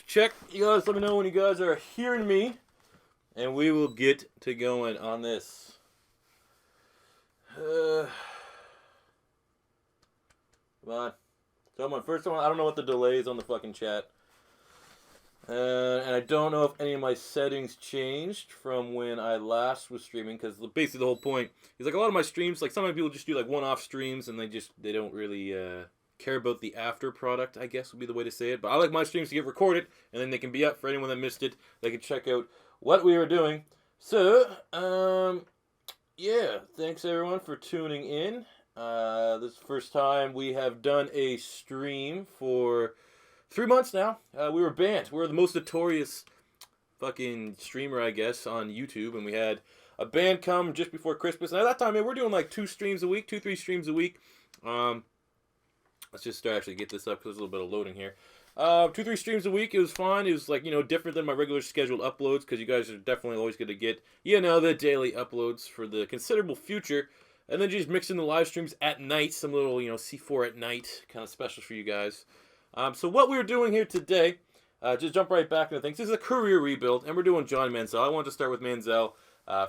Check. You guys let me know when you guys are hearing me, and we will get to going on this. Come on. Someone, first one, I don't know what the delay is on the fucking chat. And I don't know if any of my settings changed from when I last was streaming, because basically the whole point is like a lot of my streams, like sometimes people just do like one-off streams and they don't really care about the after product, I guess would be the way to say it. But I like my streams to get recorded, and then they can be up for anyone that missed it. They can check out what we were doing. So, yeah, thanks everyone for tuning in. This is the first time we have done a stream for 3 months now. We were banned. We were the most notorious fucking streamer, I guess, on YouTube, and we had a ban come just before Christmas. And at that time, man, we're doing like 3 streams a week. Let's just start actually get this up because there's a little bit of loading here. 3 streams a week. It was fine. It was like, different than my regular scheduled uploads, because you guys are definitely always going to get, the daily uploads for the considerable future. And then just mix in the live streams at night, some little, C4 at night kind of specials for you guys. So what we're doing here today, just jump right back into things. This is a career rebuild, and we're doing John Manziel. I wanted to start with Manziel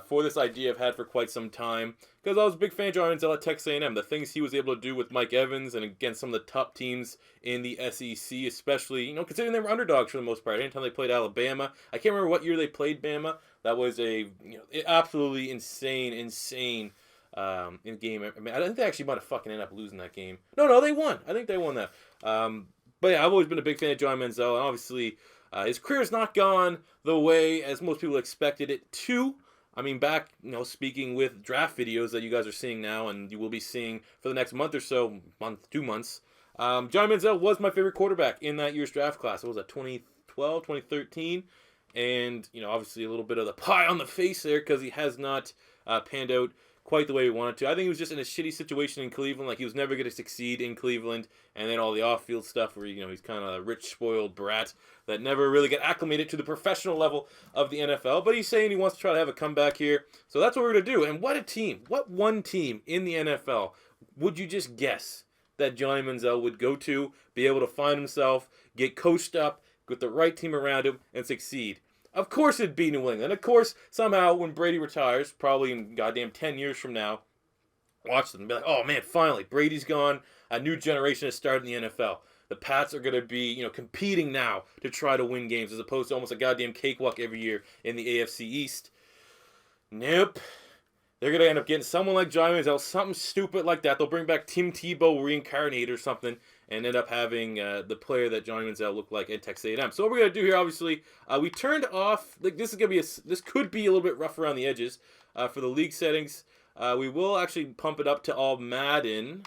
for this idea I've had for quite some time, because I was a big fan of John Manziel at Texas A&M. The things he was able to do with Mike Evans and against some of the top teams in the SEC, especially, considering they were underdogs for the most part. Anytime they played Alabama, I can't remember what year they played Bama. That was a absolutely insane in game. I mean, I think they actually might have fucking ended up losing that game. No, they won. I think they won that. But yeah, I've always been a big fan of John Manziel, and obviously his career's not gone the way as most people expected it to. I mean, back, speaking with draft videos that you guys are seeing now, and you will be seeing for the next month or so, 2 months, John Manziel was my favorite quarterback in that year's draft class. What was that, 2012, 2013? And, obviously a little bit of the pie on the face there, because he has not panned out quite the way we wanted to. I think he was just in a shitty situation in Cleveland. Like, he was never going to succeed in Cleveland. And then all the off-field stuff where, he's kind of a rich, spoiled brat that never really got acclimated to the professional level of the NFL. But he's saying he wants to try to have a comeback here. So that's what we're going to do. And what a team. What one team in the NFL would you just guess that Johnny Manziel would go to, be able to find himself, get coached up with the right team around him, and succeed? Of course it'd be New England. Of course, somehow, when Brady retires, probably in goddamn 10 years from now, watch them and be like, oh man, finally, Brady's gone. A new generation has started in the NFL. The Pats are going to be, competing now to try to win games, as opposed to almost a goddamn cakewalk every year in the AFC East. Nope. They're going to end up getting someone like Johnny Manziel, something stupid like that. They'll bring back Tim Tebow reincarnated or something, and end up having the player that Johnny Manziel looked like at Texas A&M. So what we're going to do here, obviously, we turned off, like this could be a little bit rough around the edges for the league settings. We will actually pump it up to all Madden.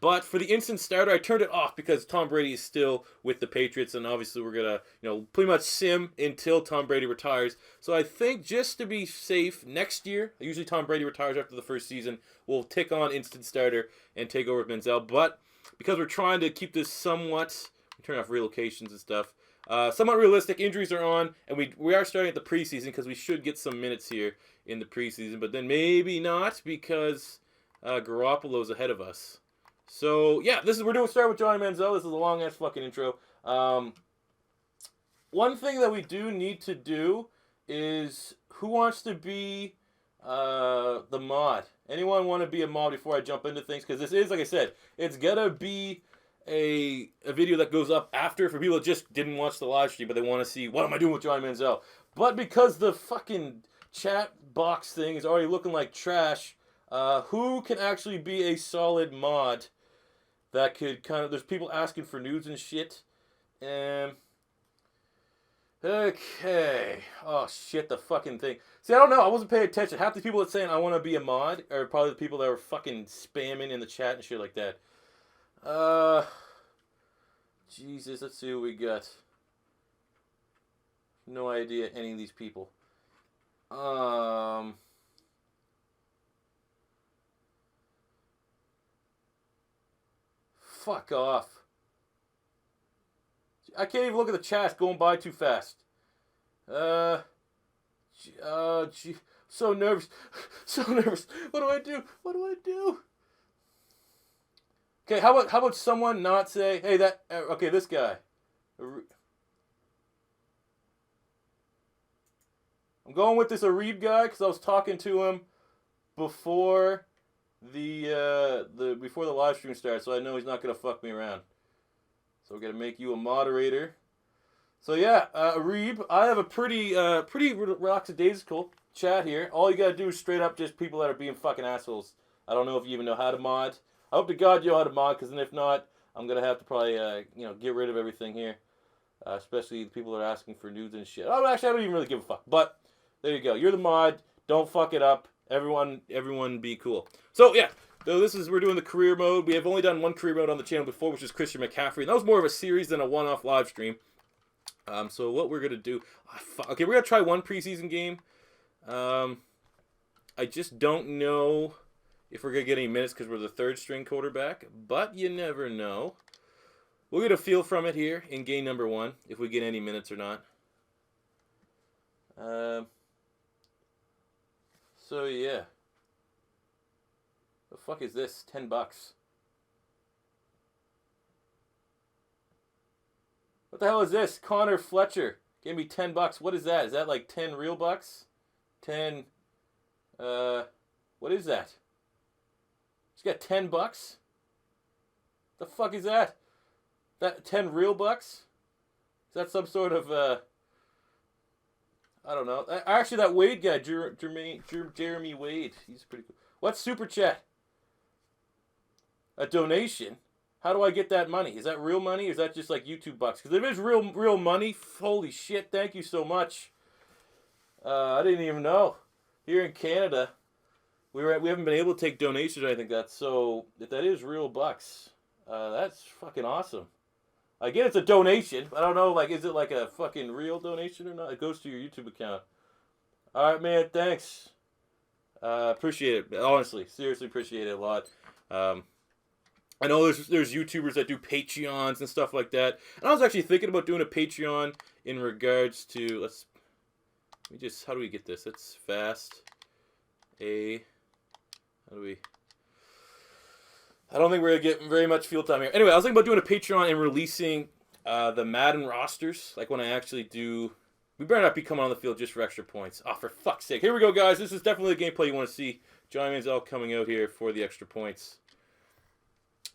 But for the instant starter, I turned it off because Tom Brady is still with the Patriots, and obviously we're going to, pretty much sim until Tom Brady retires. So I think just to be safe, next year, usually Tom Brady retires after the first season, we'll tick on instant starter and take over with Manziel. But because we're trying to keep this somewhat, turn off relocations and stuff, somewhat realistic, injuries are on, and we are starting at the preseason because we should get some minutes here in the preseason, but then maybe not because Garoppolo's ahead of us. So, yeah, we're start with Johnny Manziel. This is a long-ass fucking intro. One thing that we do need to do is, who wants to be the mod? Anyone want to be a mod before I jump into things? Because this is, like I said, it's gonna be a video that goes up after for people that just didn't watch the live stream, but they want to see, what am I doing with Johnny Manziel? But because the fucking chat box thing is already looking like trash, who can actually be a solid mod that could there's people asking for nudes and shit. Okay. Oh, shit, the fucking thing. See, I don't know. I wasn't paying attention. Half the people that saying I want to be a mod are probably the people that were fucking spamming in the chat and shit like that. Jesus, let's see what we got. No idea any of these people. Fuck off. I can't even look at the chat. It's going by too fast. Gee, so nervous. So nervous. What do I do? What do I do? Okay, how about someone not say, hey, okay, this guy. I'm going with this Arib guy because I was talking to him before before the live stream starts, so I know he's not gonna fuck me around. So we're gonna make you a moderator. So yeah, Arib, I have a pretty lackadaisical chat here. All you gotta do is straight up just people that are being fucking assholes. I don't know if you even know how to mod. I hope to God you know how to mod, because if not, I'm gonna have to probably get rid of everything here, especially the people that are asking for nudes and shit. Oh, actually, I don't even really give a fuck. But there you go. You're the mod. Don't fuck it up. Everyone, be cool. So yeah. So we're doing the career mode. We have only done one career mode on the channel before, which is Christian McCaffrey. And that was more of a series than a one-off live stream. So what we're gonna do? Okay, we're gonna try one preseason game. I just don't know if we're gonna get any minutes because we're the third string quarterback, but you never know. We'll get a feel from it here in game number 1 if we get any minutes or not. So yeah. The fuck is this? $10. What the hell is this? Connor Fletcher gave me $10. What is that? Is that like 10 real bucks? 10. What is that? He's got $10. The fuck is that? That 10 real bucks? Is that some sort of I don't know. Actually, that Wade guy, Jeremy Wade, he's pretty cool. What's Super Chat? A donation? How do I get that money? Is that real money, or is that just like YouTube bucks? Because if it's real money, holy shit, thank you so much. I didn't even know. Here in Canada, we haven't been able to take donations or anything like that. So if that is real bucks, that's fucking awesome. I get it's a donation. I don't know, like, is it like a fucking real donation or not? It goes to your YouTube account. All right, man. Thanks. Appreciate it. Honestly, seriously, appreciate it a lot. I know there's YouTubers that do Patreons and stuff like that. And I was actually thinking about doing a Patreon in regards to how do we get this? It's fast. I don't think we're gonna get very much field time here. Anyway, I was thinking about doing a Patreon and releasing the Madden rosters, like when I actually do. We better not be coming on the field just for extra points. Oh, for fuck's sake! Here we go, guys. This is definitely the gameplay you want to see. Johnny Manziel coming out here for the extra points.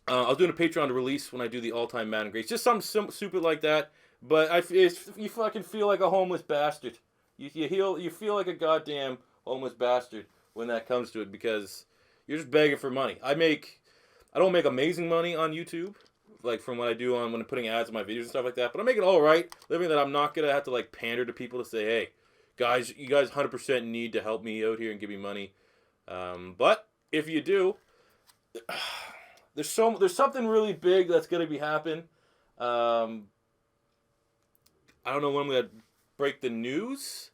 I was doing a Patreon to release when I do the all-time Madden grades. Just something stupid like that. But you fucking feel like a homeless bastard. You feel like a goddamn homeless bastard when that comes to it, because you're just begging for money. I don't make amazing money on YouTube, like from what I do when I'm putting ads on my videos and stuff like that. But I'm making all right, living that I'm not gonna have to like pander to people to say, hey, guys, you guys 100% need to help me out here and give me money. But if you do. There's something really big that's going to be happening. I don't know when I'm going to break the news.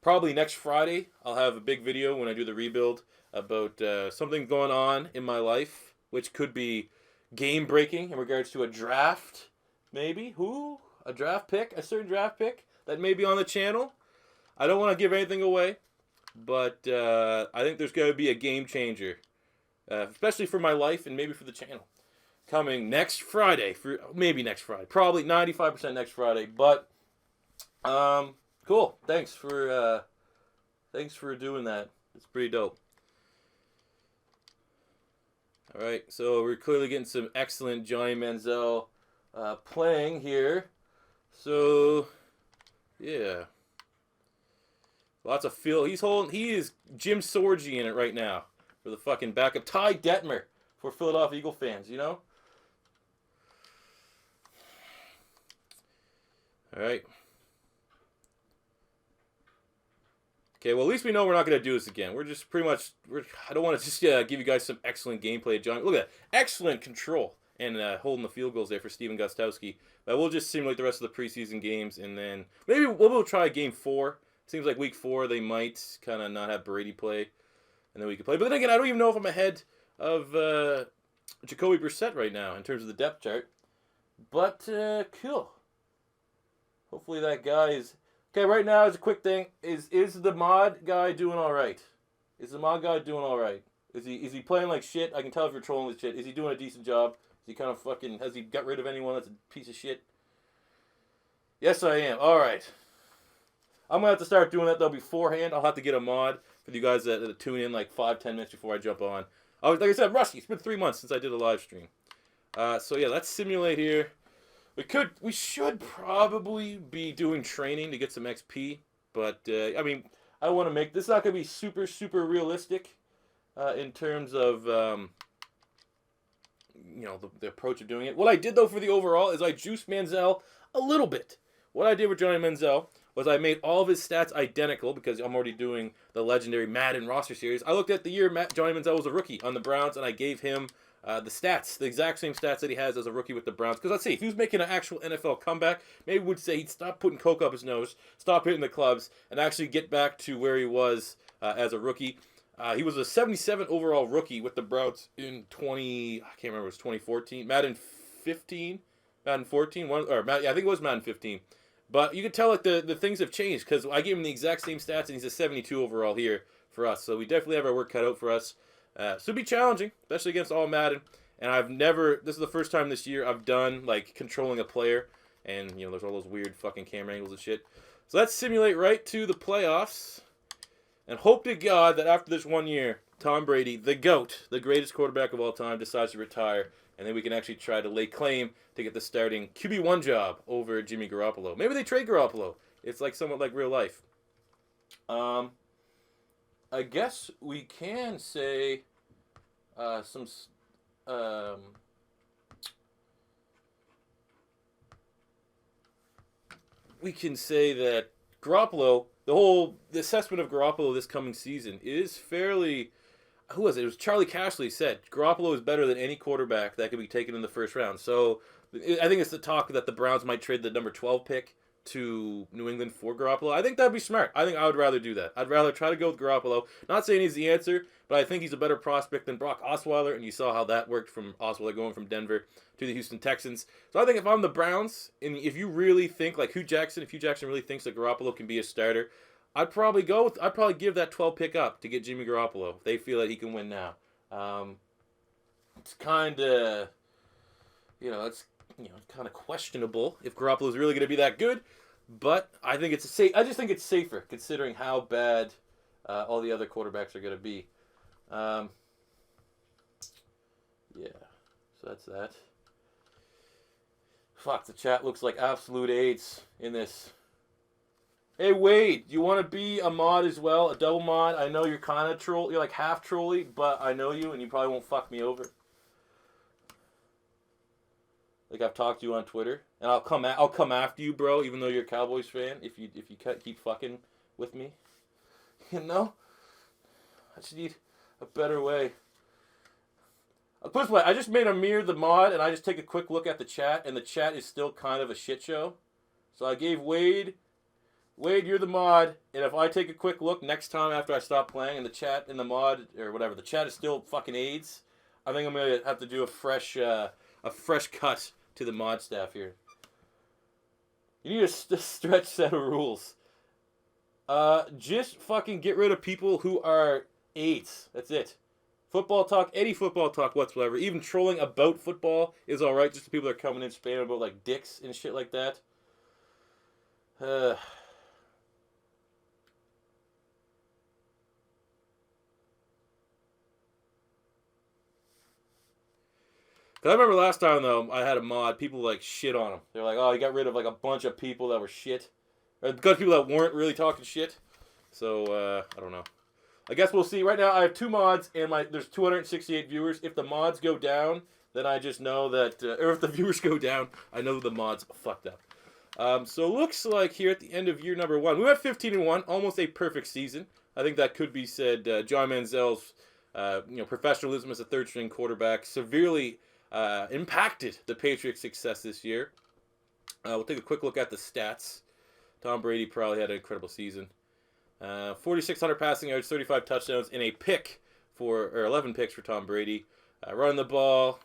Probably next Friday. I'll have a big video when I do the rebuild about something going on in my life, which could be game breaking in regards to a draft, maybe. A draft pick, a certain draft pick that may be on the channel. I don't want to give anything away, but I think there's going to be a game changer. Especially for my life and maybe for the channel. Coming next Friday. Maybe next Friday. Probably 95% next Friday. But, cool. Thanks for doing that. It's pretty dope. Alright, so we're clearly getting some excellent Johnny Manziel playing here. So, yeah. Lots of feel. He is Jim Sorgi in it right now. For the fucking backup. Ty Detmer for Philadelphia Eagle fans, you know? Alright. Okay, well, at least we know we're not going to do this again. We're just pretty much... I don't want to just give you guys some excellent gameplay. John, look at that. Excellent control. And holding the field goals there for Steven Gostkowski. But we'll just simulate the rest of the preseason games. And then maybe we'll try game 4. Seems like week 4 they might kind of not have Brady play. And then we can play. But then again, I don't even know if I'm ahead of Jacoby Brissett right now in terms of the depth chart. But, cool. Hopefully that guy is... Okay, right now, as a quick thing, is the mod guy doing alright? Is the mod guy doing alright? Is he playing like shit? I can tell if you're trolling with shit. Is he doing a decent job? Is he kind of fucking... Has he got rid of anyone that's a piece of shit? Yes, I am. Alright. I'm gonna have to start doing that though beforehand. I'll have to get a mod for you guys that tune in like 5-10 minutes before I jump on. Like I said, Rusty. It's been 3 months since I did a live stream. So yeah, let's simulate here. We should probably be doing training to get some XP, but I mean, I don't want to make this not gonna be super realistic in terms of the approach of doing it. What I did though for the overall is I juiced Manziel a little bit. What I did with Johnny Manziel was I made all of his stats identical because I'm already doing the legendary Madden roster series. I looked at the year Johnny Manziel was a rookie on the Browns, and I gave him the stats, the exact same stats that he has as a rookie with the Browns. Because let's see, if he was making an actual NFL comeback, maybe we'd say he'd stop putting coke up his nose, stop hitting the clubs, and actually get back to where he was as a rookie. He was a 77 overall rookie with the Browns in I can't remember, it was 2014, Madden 15, Madden 14, I think it was Madden 15. But you can tell like the things have changed because I gave him the exact same stats and he's a 72 overall here for us. So we definitely have our work cut out for us. So it'll be challenging, especially against all Madden. And this is the first time this year I've done like controlling a player. And there's all those weird fucking camera angles and shit. So let's simulate right to the playoffs. And hope to God that after this 1 year, Tom Brady, the GOAT, the greatest quarterback of all time, decides to retire. And then we can actually try to lay claim to get the starting QB1 job over Jimmy Garoppolo. Maybe they trade Garoppolo. It's like somewhat like real life. I guess we can say we can say that Garoppolo, the assessment of Garoppolo this coming season is fairly. Who was it? It was Charlie Cashley said Garoppolo is better than any quarterback that could be taken in the first round. So I think it's the talk that the Browns might trade the number 12 pick to New England for Garoppolo. I think that'd be smart. I think I would rather do that. I'd rather try to go with Garoppolo. Not saying he's the answer, but I think he's a better prospect than Brock Osweiler, and you saw how that worked from Osweiler going from Denver to the Houston Texans. So I think if I'm the Browns, and if you really think, like Hugh Jackson really thinks that Garoppolo can be a starter, I'd probably give that 12 pick up to get Jimmy Garoppolo if they feel that he can win now. It's kind of, it's kind of questionable if Garoppolo is really going to be that good, but I think I just think it's safer considering how bad all the other quarterbacks are going to be. Yeah, so that's that. Fuck, the chat looks like absolute AIDS in this. Hey Wade, you want to be a mod as well, a double mod? I know you're kind of troll, you're like half trolly, but I know you and you probably won't fuck me over. Like I've talked to you on Twitter, and I'll come after you, bro. Even though you're a Cowboys fan, if you keep fucking with me, I just need a better way. I'll put it this way, I just made Amir the mod, and I just take a quick look at the chat, and the chat is still kind of a shit show. So I gave Wade, you're the mod, and if I take a quick look next time after I stop playing, and the chat in the mod or whatever, the chat is still fucking AIDS, I think I'm gonna have to do a fresh cut to the mod staff here. You need a stretch set of rules. Just fucking get rid of people who are AIDS. That's it. Football talk, any football talk whatsoever. Even trolling about football is alright. Just the people that are coming in spamming about like dicks and shit like that. Cause I remember last time though, I had a mod. People like shit on him. They're like, "Oh, you got rid of like a bunch of people that were shit, or because people that weren't really talking shit." So I don't know. I guess we'll see. Right now, I have 2 mods, and there's 268 viewers. If the mods go down, then I just know that, or if the viewers go down, I know the mods fucked up. So it looks like here at the end of year number 1, we went 15-1, almost a perfect season. I think that could be said. John Manziel's, professionalism as a third-string quarterback severely impacted the Patriots' success this year. We'll take a quick look at the stats. Tom Brady probably had an incredible season. 4,600 passing yards, 35 touchdowns, and 11 picks for Tom Brady. Running the ball,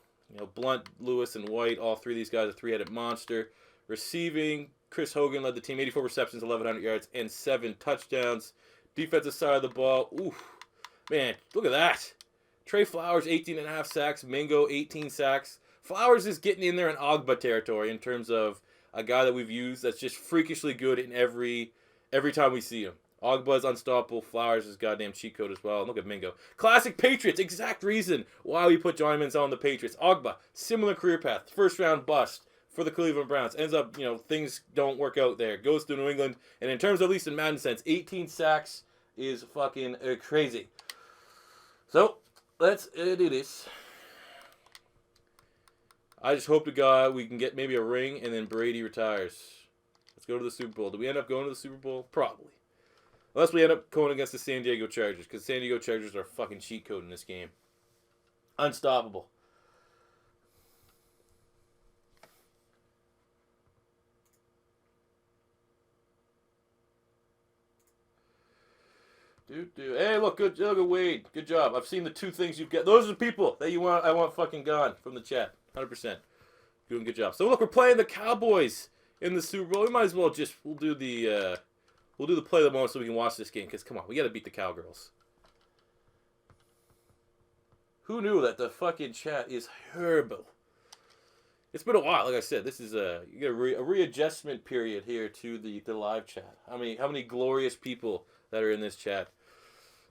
Blunt, Lewis, and White, all three of these guys, a three-headed monster. Receiving, Chris Hogan led the team, 84 receptions, 1,100 yards, and 7 touchdowns. Defensive side of the ball, man, look at that. Trey Flowers, 18.5 sacks. Mingo, 18 sacks. Flowers is getting in there in Ogba territory in terms of a guy that we've used that's just freakishly good in every every time we see him. Ogba's unstoppable. Flowers is goddamn cheat code as well. And look at Mingo. Classic Patriots. Exact reason why we put Johnny Manziel on the Patriots. Ogba, similar career path. First round bust for the Cleveland Browns. Ends up, things don't work out there. Goes to New England. And in terms of, at least in Madden sense, 18 sacks is fucking crazy. So, let's do this. I just hope to God we can get maybe a ring and then Brady retires. Let's go to the Super Bowl. Do we end up going to the Super Bowl? Probably. Unless we end up going against the San Diego Chargers, because San Diego Chargers are a fucking cheat code in this game. Unstoppable. Hey, look, good Wade. Good job. I've seen the 2 things you've got. Those are the people that I want fucking gone from the chat. 100%. Doing a good job. So look, we're playing the Cowboys in the Super Bowl. We might as well we'll do the play of the moment so we can watch this game. Because, come on, we got to beat the Cowgirls. Who knew that the fucking chat is horrible? It's been a while. Like I said, this is you get a readjustment period here to the live chat. How many glorious people that are in this chat.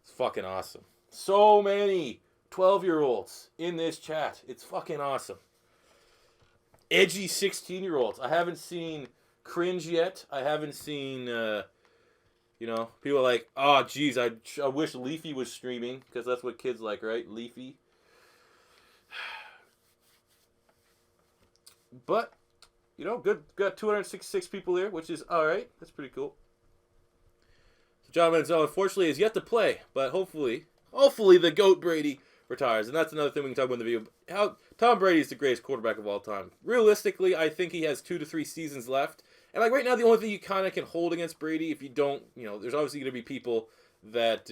It's fucking awesome. So many 12-year-olds in this chat. It's fucking awesome. Edgy 16-year-olds. I haven't seen cringe yet. I haven't seen, people like, oh, geez, I wish Leafy was streaming, because that's what kids like, right? Leafy. But, good. Got 266 people here, which is all right. That's pretty cool. So John Manziel, unfortunately, is yet to play, but hopefully the GOAT Brady retires. And that's another thing we can talk about in the video. How Tom Brady is the greatest quarterback of all time. Realistically, I think he has 2 to 3 seasons left. And like right now, the only thing you kind of can hold against Brady, if you don't, there's obviously going to be people that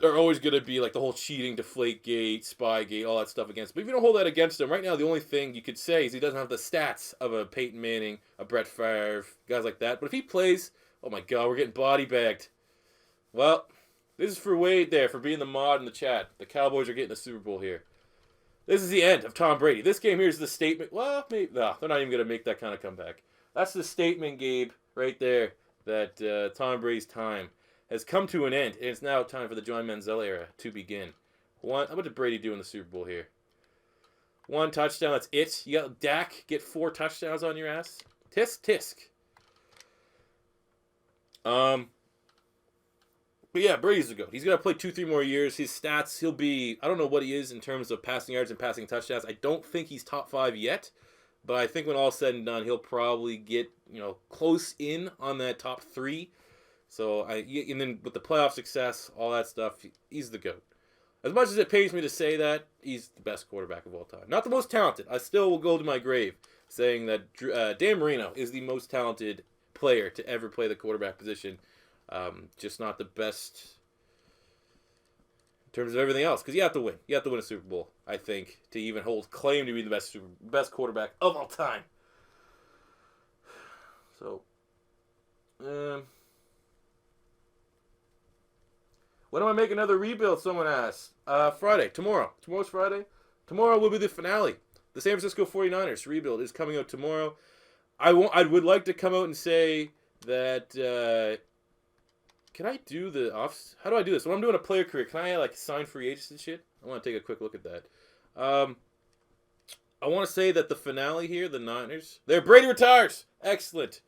are always going to be like the whole cheating, Deflategate, Spygate, all that stuff against. But if you don't hold that against him, right now the only thing you could say is he doesn't have the stats of a Peyton Manning, a Brett Favre, guys like that. But if he plays, oh my God, we're getting body bagged. Well, this is for Wade there, for being the mod in the chat. The Cowboys are getting the Super Bowl here. This is the end of Tom Brady. This game here is the statement. Well, maybe, no, they're not even going to make that kind of comeback. That's the statement, Gabe, right there, that Tom Brady's time has come to an end, and it's now time for the John Manziel era to begin. How about did Brady do in the Super Bowl here? 1 touchdown, that's it. You got Dak get 4 touchdowns on your ass. Tisk. But yeah, Brady's the GOAT. He's going to play 2-3 more years. His stats, he'll be, I don't know what he is in terms of passing yards and passing touchdowns. I don't think he's top 5 yet. But I think when all's said and done, he'll probably get, close in on that top 3. So, and then with the playoff success, all that stuff, he's the GOAT. As much as it pains me to say that, he's the best quarterback of all time. Not the most talented. I still will go to my grave saying that Dan Marino is the most talented player to ever play the quarterback position. Just not the best in terms of everything else. Because you have to win. You have to win a Super Bowl, I think, to even hold claim to be the best quarterback of all time. So, when am I making another rebuild? Someone asked. Friday. Tomorrow. Tomorrow's Friday. Tomorrow will be the finale. The San Francisco 49ers rebuild is coming out tomorrow. I would like to come out and say that. Can I do the off? How do I do this? When I'm doing a player career, can I sign free agents and shit? I want to take a quick look at that. I want to say that the finale here, the Niners, Brady retires. Excellent.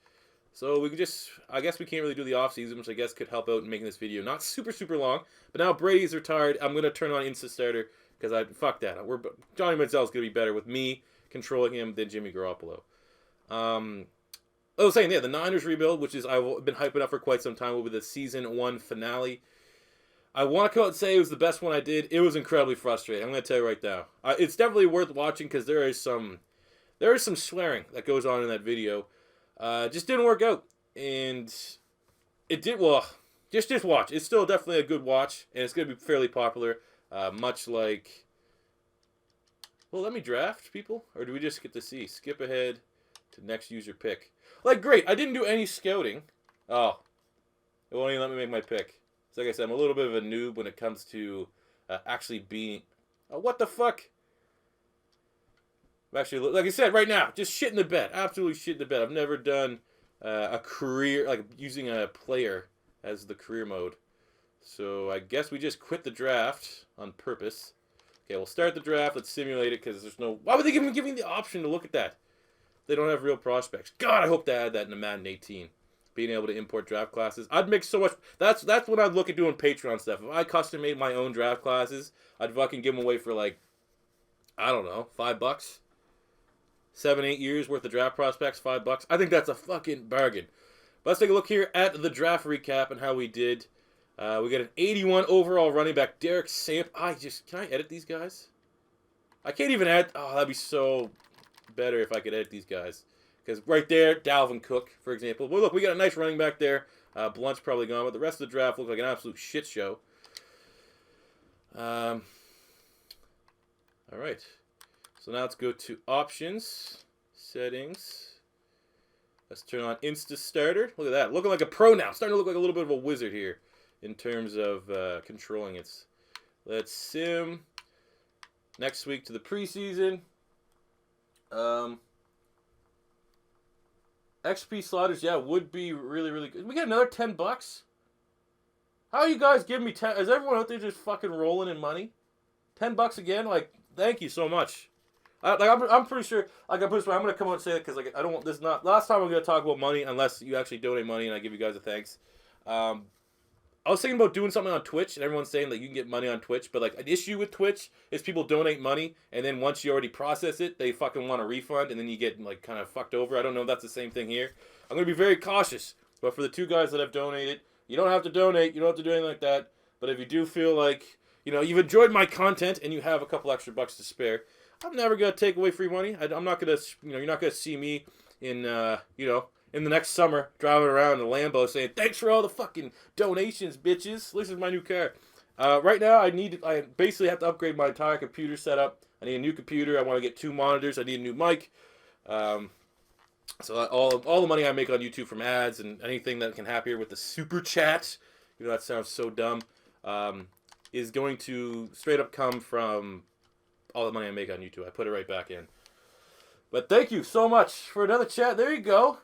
So we can I guess we can't really do the offseason, which I guess could help out in making this video not super, super long. But now Brady's retired. I'm going to turn on Insta Starter because fuck that. Johnny Manziel is going to be better with me controlling him than Jimmy Garoppolo. I was saying, the Niners rebuild, which is I've been hyping up for quite some time, will be the Season 1 finale. I want to come out and say it was the best one I did. It was incredibly frustrating. I'm going to tell you right now. It's definitely worth watching because there is some swearing that goes on in that video. Just didn't work out. And it did, well, just watch. It's still definitely a good watch, and it's going to be fairly popular. Much like, well, let me draft, people? Or do we just get to see? Skip ahead to next user pick. Great, I didn't do any scouting. Oh, it won't even let me make my pick. So like I said, I'm a little bit of a noob when it comes to actually being... what the fuck? I'm actually, like I said, right now, just shit in the bed. Absolutely shit in the bed. I've never done a career, like using a player as the career mode. So I guess we just quit the draft on purpose. Okay, we'll start the draft. Let's simulate it because there's no. Why would they give me the option to look at that? They don't have real prospects. God, I hope they add that in the Madden 18. Being able to import draft classes. I'd make so much. That's when I'd look at doing Patreon stuff. If I custom made my own draft classes, I'd fucking give them away for like, I don't know, $5. 7-8 years worth of draft prospects, $5. I think that's a fucking bargain. But let's take a look here at the draft recap and how we did. We got an 81 overall running back, Derek Samp. Can I edit these guys? I can't even edit. Oh, that'd be so better if I could edit these guys. Because right there, Dalvin Cook, for example. Well, look, we got a nice running back there. Blunt's probably gone, but the rest of the draft looks like an absolute shit show. All right. So now let's go to options, settings. Let's turn on Insta Starter. Look at that. Looking like a pro now. Starting to look like a little bit of a wizard here in terms of controlling it. Let's sim. Next week to the preseason. XP sliders, yeah, would be really, really good. We get another $10. How are you guys giving me 10? Is everyone out there just fucking rolling in money? $10 again? Like, thank you so much. I'm pretty sure. Like, I'm gonna come out and say it because like I don't want this. Not last time I'm gonna talk about money unless you actually donate money and I give you guys a thanks. I was thinking about doing something on Twitch, and everyone's saying that you can get money on Twitch, but like an issue with Twitch is people donate money, and then once you already process it, they fucking want a refund, and then you get like kind of fucked over. I don't know if that's the same thing here. I'm gonna be very cautious, but for the two guys that have donated, you don't have to donate, you don't have to do anything like that. But if you do feel like you've enjoyed my content and you have a couple extra bucks to spare, I'm never gonna take away free money. I'm not gonna, you're not gonna see me in in the next summer, driving around in a Lambo saying, thanks for all the fucking donations, bitches. This is my new car. Right now, I basically have to upgrade my entire computer setup. I need a new computer. I want to get 2 monitors. I need a new mic. So all the money I make on YouTube from ads and anything that can happen here with the super chat, that sounds so dumb, is going to straight up come from all the money I make on YouTube. I put it right back in. But thank you so much for another chat. There you go.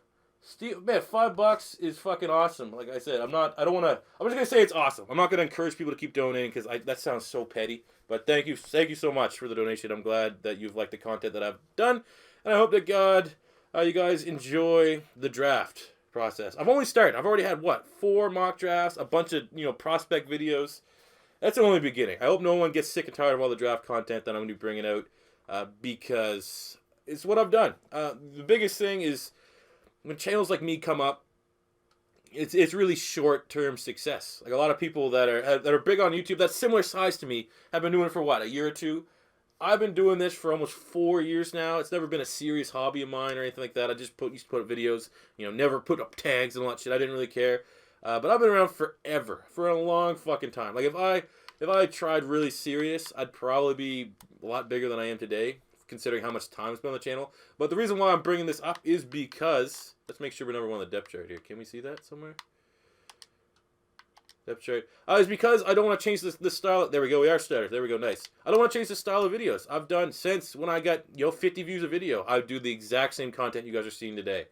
Steve, man, $5 is fucking awesome. Like I said, I'm just gonna say it's awesome. I'm not gonna encourage people to keep donating because that sounds so petty. But thank you so much for the donation. I'm glad that you've liked the content that I've done, and I hope that you guys enjoy the draft process. I've only started. I've already had 4 mock drafts, a bunch of prospect videos. That's the only beginning. I hope no one gets sick and tired of all the draft content that I'm gonna be bringing out because it's what I've done. The biggest thing is, when channels like me come up, it's really short-term success. Like a lot of people that are big on YouTube, that's similar size to me, have been doing it for a year or two. I've been doing this for almost 4 years now. It's never been a serious hobby of mine or anything like that. I just used to put up videos, never put up tags and all that shit. I didn't really care. But I've been around forever, for a long fucking time. Like if I tried really serious, I'd probably be a lot bigger than I am today, considering how much time I spent on the channel. But the reason why I'm bringing this up is because, let's make sure we're number 1 on the depth chart here. Can we see that somewhere? Depth chart. Is because I don't want to change this style. There we go. We are started. There we go. Nice. I don't want to change the style of videos. I've done since when I got 50 views a video. I do the exact same content you guys are seeing today,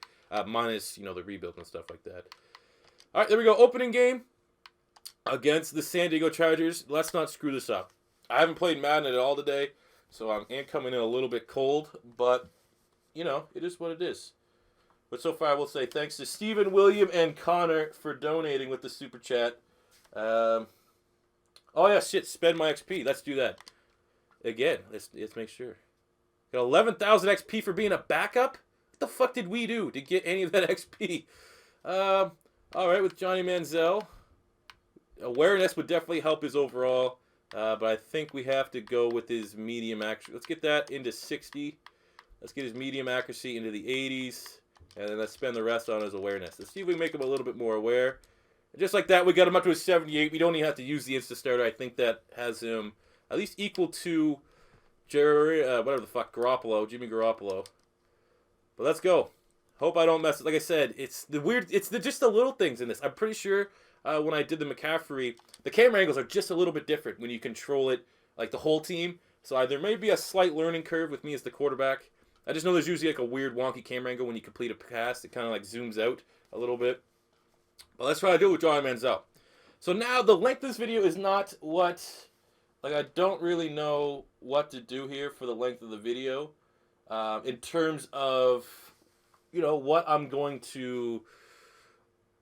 minus the rebuild and stuff like that. All right, there we go. Opening game against the San Diego Chargers. Let's not screw this up. I haven't played Madden at all today, so I'm coming in a little bit cold, but it is what it is. But so far, I will say thanks to Stephen, William, and Connor for donating with the super chat. Oh yeah, shit, spend my XP. Let's do that again. Let's make sure. Got 11,000 XP for being a backup. What the fuck did we do to get any of that XP? All right, with Johnny Manziel, awareness would definitely help his overall. But I think we have to go with his medium accuracy. Let's get that into 60. Let's get his medium accuracy into the 80s. And then let's spend the rest on his awareness. Let's see if we can make him a little bit more aware. And just like that, we got him up to a 78. We don't even have to use the Insta Starter. I think that has him at least equal to whatever the fuck, Jimmy Garoppolo. But let's go. Hope I don't mess it. Like I said, it's just the little things in this. I'm pretty sure when I did the McCaffrey, the camera angles are just a little bit different when you control it, like the whole team. So there may be a slight learning curve with me as the quarterback. I just know there's usually like a weird wonky camera angle when you complete a pass. It kind of like zooms out a little bit. But let's try to do it with Johnny Manziel. So now the length of this video is not what, like I don't really know what to do here for the length of the video. In terms of, you know, what I'm going to,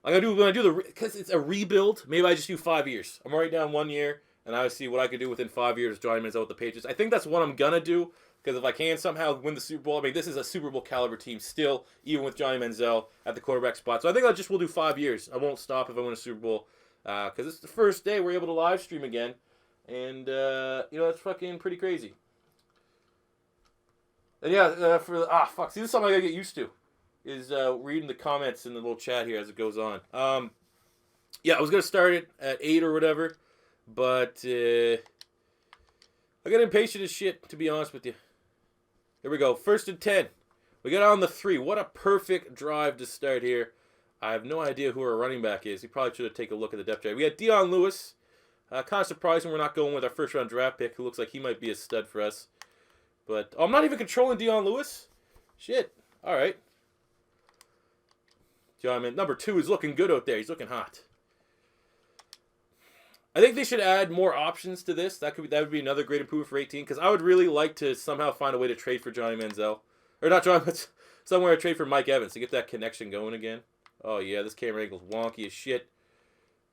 like I do when I do the, because it's a rebuild, maybe I just do 5 years. I'm already down 1 year, and I see what I could do within 5 years with Johnny Manziel with the Patriots. I think that's what I'm going to do, because if I can somehow win the Super Bowl, I mean, this is a Super Bowl caliber team still, even with Johnny Manziel at the quarterback spot. So I think I just will do 5 years. I won't stop if I win a Super Bowl, because it's the first day we're able to live stream again, and, you know, that's fucking pretty crazy. And yeah, fuck, see, this is something I gotta get used to, is reading the comments in the little chat here as it goes on. Yeah, I was gonna start it at 8 or whatever, but I got impatient as shit, to be honest with you. Here we go, 1st and 10. We got on the 3. What a perfect drive to start here. I have no idea who our running back is. We probably should have taken a look at the depth chart. We got Dion Lewis. Kind of surprising we're not going with our first-round draft pick, who looks like he might be a stud for us. But I'm not even controlling Dion Lewis. Shit. All right. John, number 2 is looking good out there. He's looking hot. I think they should add more options to this. That would be another great improvement for 18. Because I would really like to somehow find a way to trade for Johnny Manziel, or not Johnny, but somewhere to trade for Mike Evans to get that connection going again. Oh yeah, this camera angle's wonky as shit.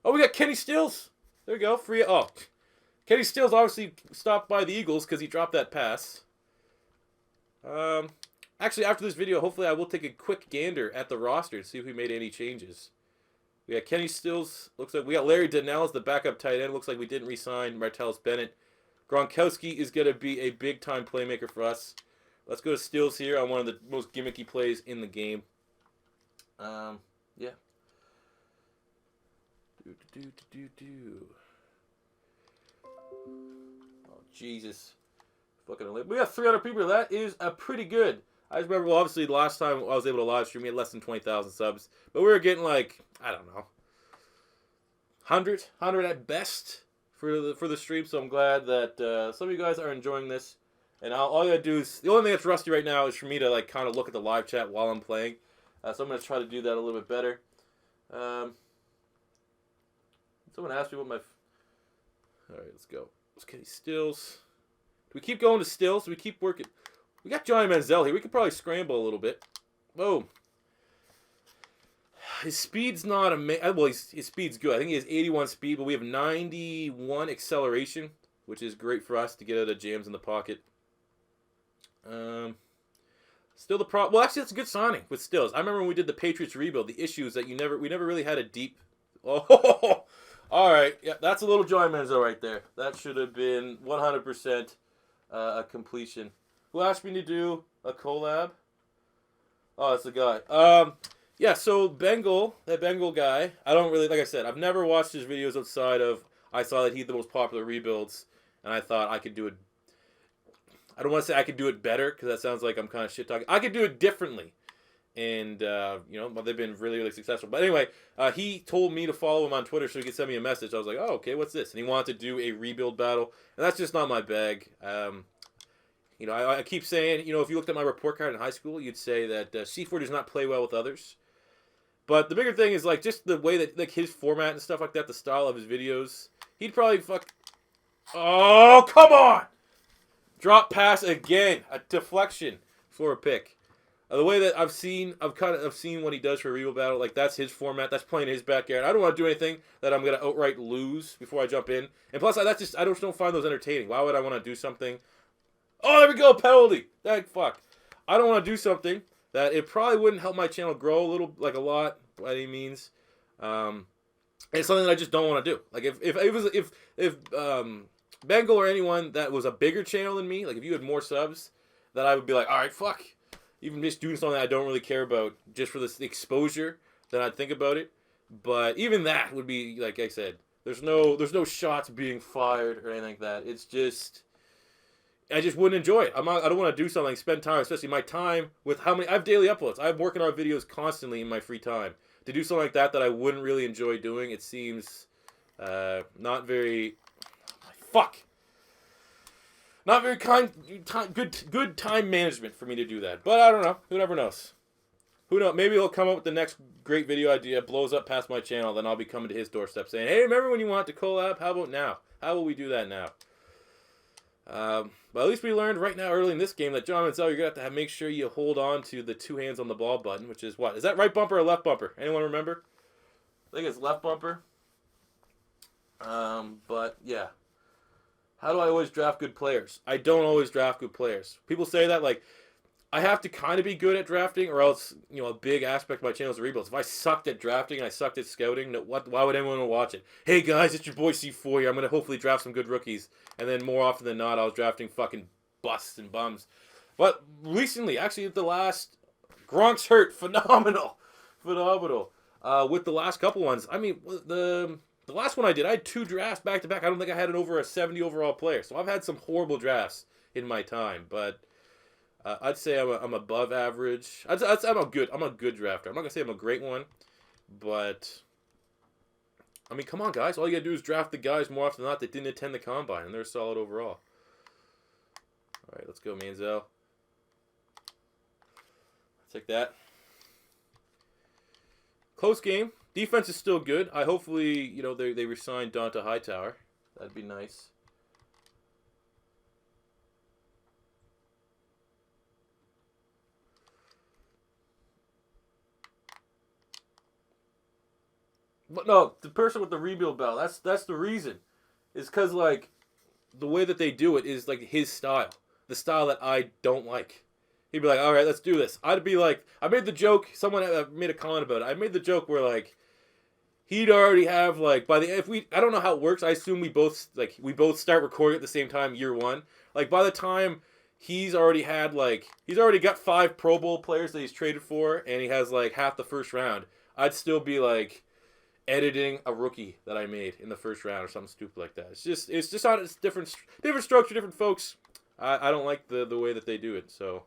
Oh, we got Kenny Stills. There we go. Free. Oh, Kenny Stills obviously stopped by the Eagles because he dropped that pass. Actually, after this video, hopefully I will take a quick gander at the roster to see if we made any changes. We got Kenny Stills. Looks like we got Larry Donnell as the backup tight end. Looks like we didn't re-sign Martellus Bennett. Gronkowski is going to be a big-time playmaker for us. Let's go to Stills here on one of the most gimmicky plays in the game. Yeah. Oh, Jesus. Fucking, we got 300 people. That is pretty good. I just remember, well, obviously, the last time I was able to live stream, we had less than 20,000 subs. But we were getting, like, I don't know, 100 at best for the stream. So I'm glad that some of you guys are enjoying this. And all I gotta do is, the only thing that's rusty right now is for me to, like, kind of look at the live chat while I'm playing. So I'm going to try to do that a little bit better. Someone asked me what my... Alright, let's go. Okay, Stills. Do we keep going to Stills? Do we keep working? We got Johnny Manziel here. We could probably scramble a little bit. Boom. His speed's not amazing. Well, his speed's good. I think he has 81 speed, but we have 91 acceleration, which is great for us to get out of jams in the pocket. Still the problem. Well, actually, that's a good signing with Stills. I remember when we did the Patriots rebuild. The issue is that we never really had a deep. Oh, all right. Yeah, that's a little Johnny Manziel right there. That should have been 100% a completion. Who asked me to do a collab? Oh, that's the guy. Yeah. So that Bengal guy. I don't really, like I said, I've never watched his videos outside of I saw that he had the most popular rebuilds, and I thought I could do it. I don't want to say I could do it better because that sounds like I'm kind of shit talking. I could do it differently, and you know, they've been really successful. But anyway, he told me to follow him on Twitter so he could send me a message. I was like, oh, okay, what's this? And he wanted to do a rebuild battle, and that's just not my bag. You know, I keep saying, you know, if you looked at my report card in high school, you'd say that C4 does not play well with others. But the bigger thing is like just the way that like his format and stuff like that, the style of his videos. He'd probably Oh, come on! Drop pass again, a deflection for a pick. The way that I've seen what he does for a rebuild battle. Like that's his format. That's playing in his backyard. I don't want to do anything that I'm gonna outright lose before I jump in. And plus, I just don't find those entertaining. Why would I want to do something? Oh, there we go, penalty. That fuck. I don't want to do something that it probably wouldn't help my channel grow a lot by any means. It's something that I just don't want to do. Like if Bengal or anyone that was a bigger channel than me, like if you had more subs, that I would be like, all right, fuck. Even just doing something that I don't really care about just for this exposure, then I'd think about it. But even that would be, like I said, there's no shots being fired or anything like that. It's just, I just wouldn't enjoy it. I don't want to do something, spend time, especially my time with I have daily uploads. I'm working on videos constantly in my free time. To do something like that I wouldn't really enjoy doing, it seems not very, Not very good time management for me to do that. But I don't know. Who never knows? Who knows? Maybe he'll come up with the next great video idea, blows up past my channel, then I'll be coming to his doorstep saying, hey, remember when you wanted to collab? How about now? How will we do that now? But at least we learned right now early in this game that John Manziel, you're going to have to make sure you hold on to the 2 hands on the ball button, which is what? Is that right bumper or left bumper? Anyone remember? I think it's left bumper. But yeah. How do I always draft good players? I don't always draft good players. People say that, like, I have to kind of be good at drafting, or else, you know, a big aspect of my channel is the rebuilds. If I sucked at drafting and I sucked at scouting, why would anyone want to watch it? Hey guys, it's your boy C4 here. I'm going to hopefully draft some good rookies. And then more often than not, I was drafting fucking busts and bums. But recently, actually at the last, Gronk's hurt. Phenomenal. With the last couple ones, I mean, the last one I did, I had 2 drafts back to back. I don't think I had an over a 70 overall player. So I've had some horrible drafts in my time, but I'd say I'm above average. I'm a good drafter. I'm not gonna say I'm a great one, but I mean, come on, guys. All you gotta do is draft the guys more often than not that didn't attend the combine, and they're solid overall. All right, let's go, Manziel. Take that. Close game. Defense is still good. Hopefully, you know, they re-signed Donta Hightower. That'd be nice. But no, the person with the rebuild bell, that's the reason. Is because, like, the way that they do it is, like, his style. The style that I don't like. He'd be like, all right, let's do this. I'd be like, I made the joke, someone made a comment about it. I made the joke where, like, he'd already have, like, I don't know how it works. I assume we both start recording at the same time year 1. Like, by the time he's already got 5 Pro Bowl players that he's traded for, and he has, like, half the first round, I'd still be, like, editing a rookie that I made in the first round or something stupid like that. It's just not, it's different structure, different folks. I don't like the way that they do it. So,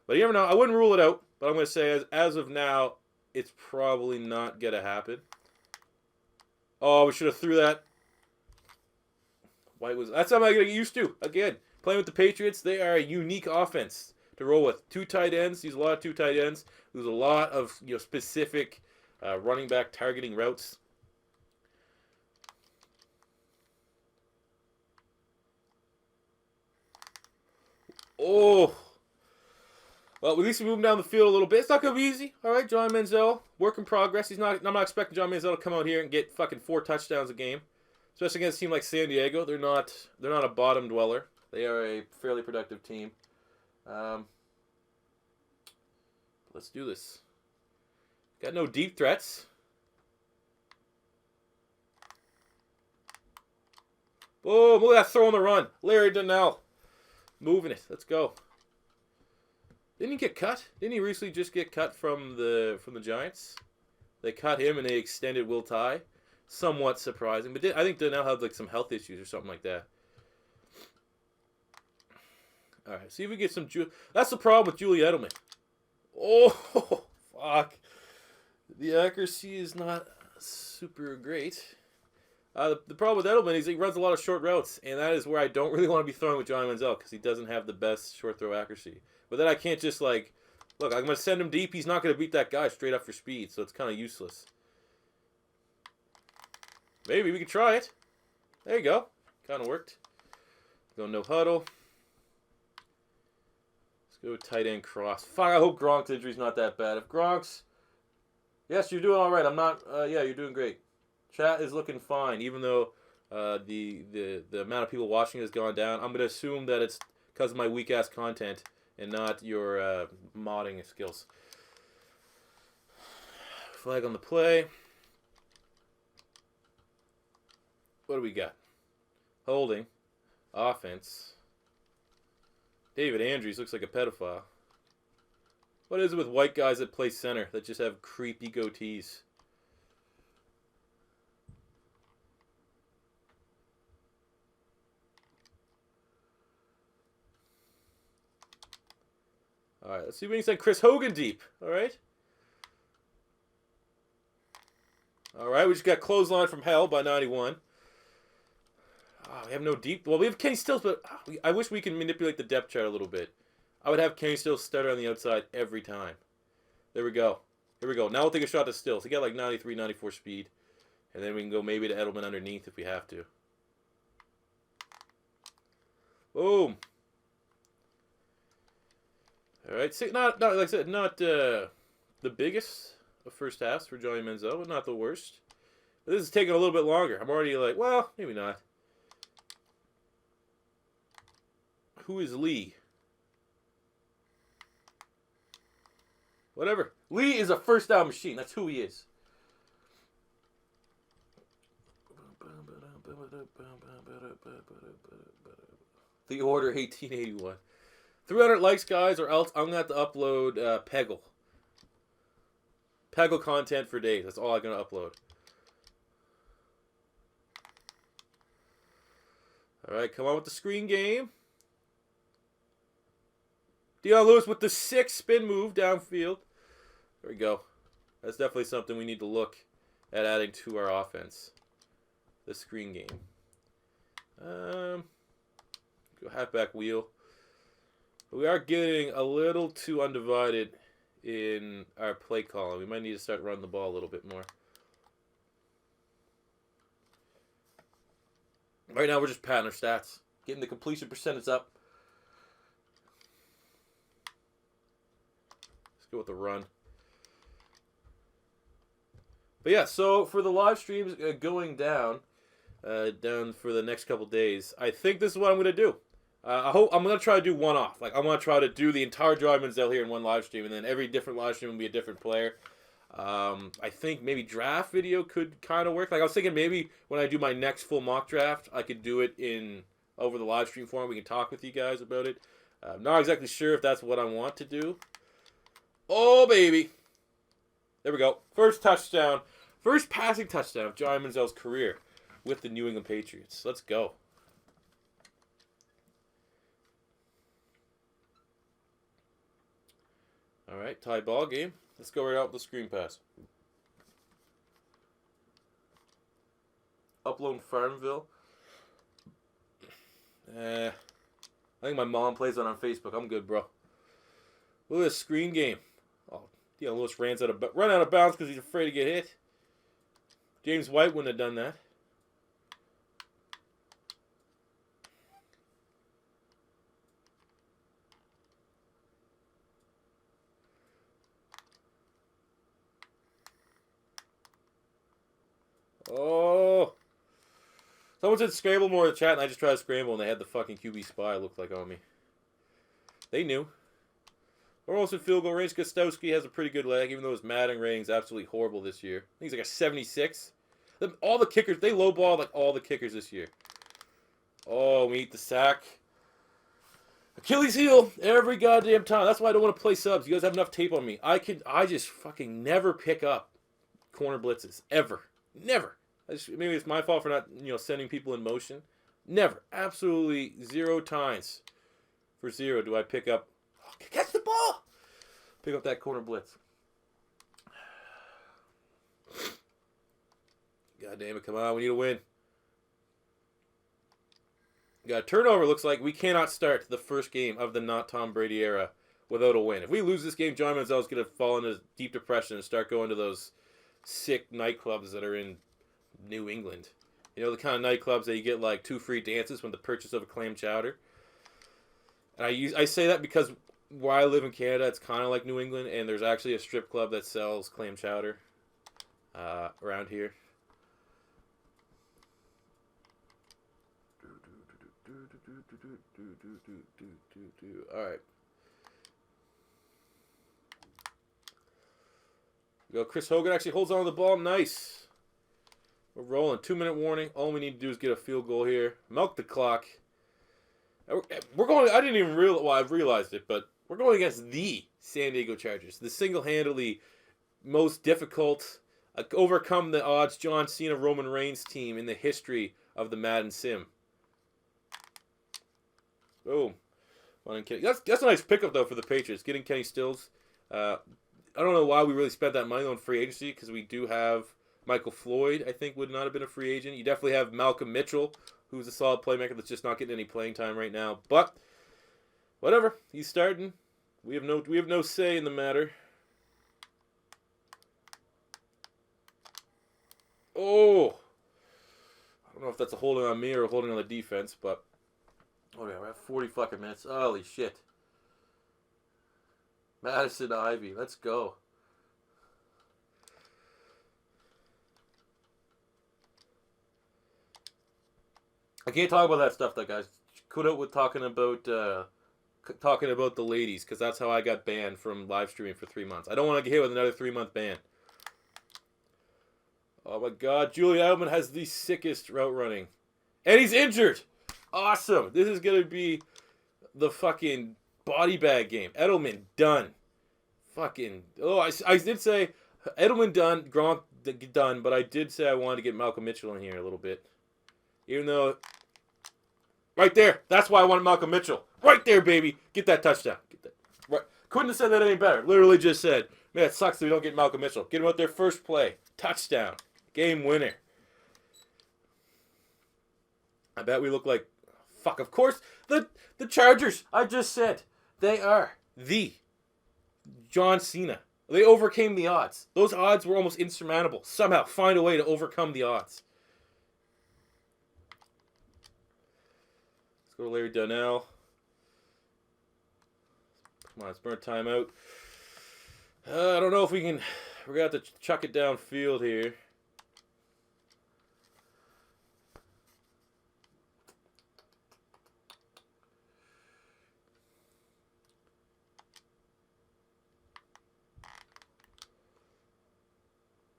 but you never know. I wouldn't rule it out, but I'm gonna say as of now, it's probably not gonna happen. Oh, we should have threw that. That's something I gotta get used to. Again, playing with the Patriots, they are a unique offense to roll with. 2 tight ends. Use a lot of 2 tight ends. There's a lot of, you know, specific running back targeting routes. Oh. Well, at least we move him down the field a little bit. It's not going to be easy. All right, John Manziel, work in progress. I'm not expecting John Manziel to come out here and get fucking 4 touchdowns a game. Especially against a team like San Diego. They're not a bottom dweller. They are a fairly productive team. Let's do this. Got no deep threats. Boom, look at that throw on the run. Larry Donnell. Moving it. Let's go. Didn't he get cut? Didn't he recently just get cut from the Giants? They cut him and they extended Will Tye. Somewhat surprising. But I think Donnell had like some health issues or something like that. Alright, see if we get some... That's the problem with Julie Edelman. Oh, fuck. The accuracy is not super great. The problem with Edelman is he runs a lot of short routes, and that is where I don't really want to be throwing with Johnny Manziel because he doesn't have the best short throw accuracy. But then I can't just, like, look, I'm going to send him deep. He's not going to beat that guy straight up for speed, so it's kind of useless. Maybe we could try it. There you go. Kind of worked. Go no huddle. Let's go tight end cross. Fuck, I hope Gronk's injury's not that bad. If Gronk's... Yes, you're doing all right. I'm not... yeah, you're doing great. Chat is looking fine, even though the amount of people watching has gone down. I'm going to assume that it's because of my weak-ass content and not your modding skills. Flag on the play. What do we got? Holding. Offense. David Andrews looks like a pedophile. What is it with white guys that play center that just have creepy goatees? All right, let's see if we can send Chris Hogan deep. All right. All right, we just got clothesline from hell by 91. We have no deep. Well, we have Kenny Stills, but I wish we could manipulate the depth chart a little bit. I would have Kenny Stills stutter on the outside every time. There we go. Here we go. Now we'll take a shot to Stills. He got like 93, 94 speed. And then we can go maybe to Edelman underneath if we have to. Boom. All right. See, not like I said, not the biggest of first halves for Johnny Manziel, but not the worst. But this is taking a little bit longer. I'm already like, well, maybe not. Who is Lee? Whatever. Lee is a first down machine. That's who he is. The Order 1881. 300 likes, guys, or else I'm going to have to upload Peggle. Peggle content for days. That's all I'm going to upload. Alright, come on with the screen game. Dion Lewis with the 6 spin move downfield. There we go. That's definitely something we need to look at adding to our offense. The screen game. Go halfback wheel. We are getting a little too undivided in our play calling. We might need to start running the ball a little bit more. Right now we're just patting our stats. Getting the completion percentage up. Let's go with the run. But yeah, so for the live streams going down for the next couple days, I think this is what I'm going to do. I'm going to try to do one off. Like, I'm going to try to do the entire Johnny Manziel here in one live stream, and then every different live stream will be a different player. I think maybe draft video could kind of work. Like, I was thinking maybe when I do my next full mock draft, I could do it over the live stream forum. We can talk with you guys about it. I'm not exactly sure if that's what I want to do. Oh, baby. There we go. First touchdown. First passing touchdown of Johnny Manziel's career with the New England Patriots. Let's go. All right, tie ball game. Let's go right out with the screen pass. Upload Farmville. I think my mom plays that on Facebook. I'm good, bro. Look at this screen game. Oh, Lewis run out of bounds because he's afraid to get hit. James White wouldn't have done that. Oh. Someone said scramble more in the chat, and I just tried to scramble, and they had the fucking QB spy look like on me. They knew. We're almost in field goal range. Gostowski has a pretty good leg, even though his Madden rating is absolutely horrible this year. I think he's like a 76. All the kickers, they lowball like all the kickers this year. Oh, we eat the sack. Achilles heel every goddamn time. That's why I don't want to play subs. You guys have enough tape on me. I just fucking never pick up corner blitzes. Ever. Never. Maybe it's my fault for not, sending people in motion. Never. Absolutely 0 times for 0 do I pick up. Oh, catch the ball! Pick up that corner blitz. God damn it, come on. We need a win. Got a turnover. Looks like we cannot start the first game of the not Tom Brady era without a win. If we lose this game, John Manziel is going to fall into deep depression and start going to those sick nightclubs that are in New England. The kind of nightclubs that you get like 2 free dances with the purchase of a clam chowder. And I say that because where I live in Canada, it's kind of like New England, and there's actually a strip club that sells clam chowder around here. All right. Go. Chris Hogan actually holds on to the ball. Nice. We're rolling. 2-minute warning. All we need to do is get a field goal here. Milk the clock. We're going. I didn't even realize. Well, I've realized it, but we're going against the San Diego Chargers, the single-handedly most difficult, overcome the odds John Cena Roman Reigns team in the history of the Madden sim. Boom. That's a nice pickup though for the Patriots. Getting Kenny Stills. I don't know why we really spent that money on free agency because we do have Michael Floyd. I think would not have been a free agent. You definitely have Malcolm Mitchell who's a solid playmaker that's just not getting any playing time right now. But whatever, he's starting. We have no say in the matter. Oh, I don't know if that's a holding on me or a holding on the defense, but oh yeah, we're at 40 fucking minutes. Holy shit. Madison Ivy, let's go. I can't talk about that stuff, though, guys. Quit out with talking about the ladies, because that's how I got banned from live streaming for 3 months. I don't want to get hit with another 3-month ban. Oh my God, Julian Edelman has the sickest route running, and he's injured. Awesome. This is gonna be the fucking body bag game. Edelman done. Fucking. Oh, I did say Edelman done, Gronk done, but I did say I wanted to get Malcolm Mitchell in here a little bit, even though. Right there. That's why I wanted Malcolm Mitchell. Right there, baby. Get that touchdown. Get that. Right. Couldn't have said that any better. Literally just said, man, it sucks that we don't get Malcolm Mitchell. Get him out there first play. Touchdown. Game winner. I bet we look like... Fuck, of course. The Chargers, I just said, they are the John Cena. They overcame the odds. Those odds were almost insurmountable. Somehow find a way to overcome the odds. Go to Larry Donnell. Come on, let's burn timeout. I don't know if we can... We're going to have to chuck it downfield here.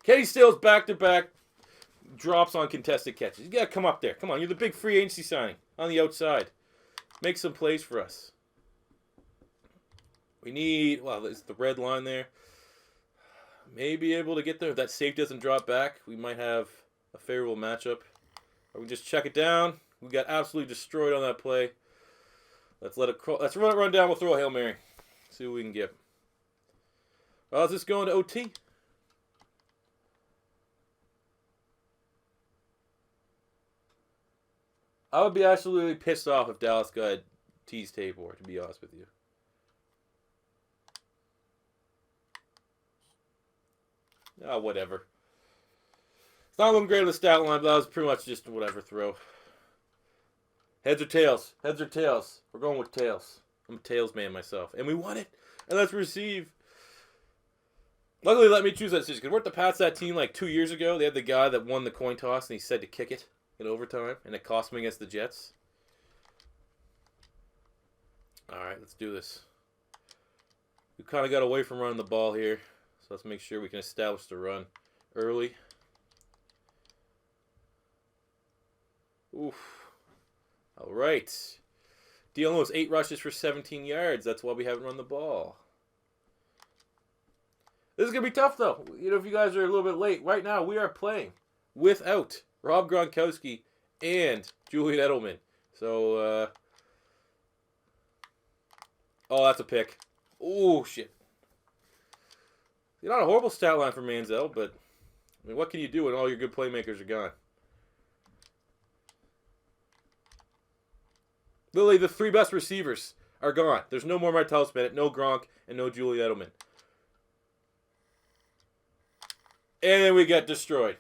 Kenny Stills back-to-back drops on contested catches. You got to come up there. Come on, you're the big free agency signing on the outside. Make some plays for us. We need, well, there's the red line there. Maybe able to get there. If that safe doesn't drop back, we might have a favorable matchup. Or we just check it down. We got absolutely destroyed on that play. Let's let it crawl. Let's run down. We'll throw a Hail Mary. See what we can get. Well, is this going to OT? I would be absolutely pissed off if Dallas got teased Tabor, to be honest with you. Ah, whatever. It's not looking great on the stat line, but that was pretty much just whatever throw. Heads or tails? Heads or tails? We're going with tails. I'm a tails man myself. And we won it. And let's receive. Luckily, let me choose that decision. Because weren't the Pats that team like 2 years ago? They had the guy that won the coin toss, and he said to kick it in overtime, and it cost me against the Jets. All right, let's do this. We kind of got away from running the ball here, so let's make sure we can establish the run early. Oof. All right. Dealing with 8 rushes for 17 yards. That's why we haven't run the ball. This is going to be tough, though. You know, if you guys are a little bit late, right now we are playing without Rob Gronkowski and Julian Edelman. So, oh, that's a pick. Oh, shit. Not a horrible stat line for Manziel, but I mean, what can you do when all your good playmakers are gone? Literally, the 3 best receivers are gone. There's no more Martellus Bennett, no Gronk, and no Julian Edelman. And then we got destroyed.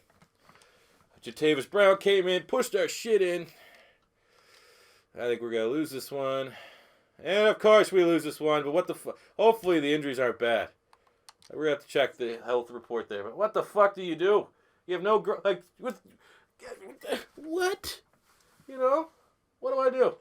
Jatavis Brown came in, pushed our shit in. I think we're going to lose this one. And of course we lose this one, but what the fuck? Hopefully the injuries aren't bad. We're going to have to check the health report there. But what the fuck do you do? You have no... Like, what? You know? What do I do?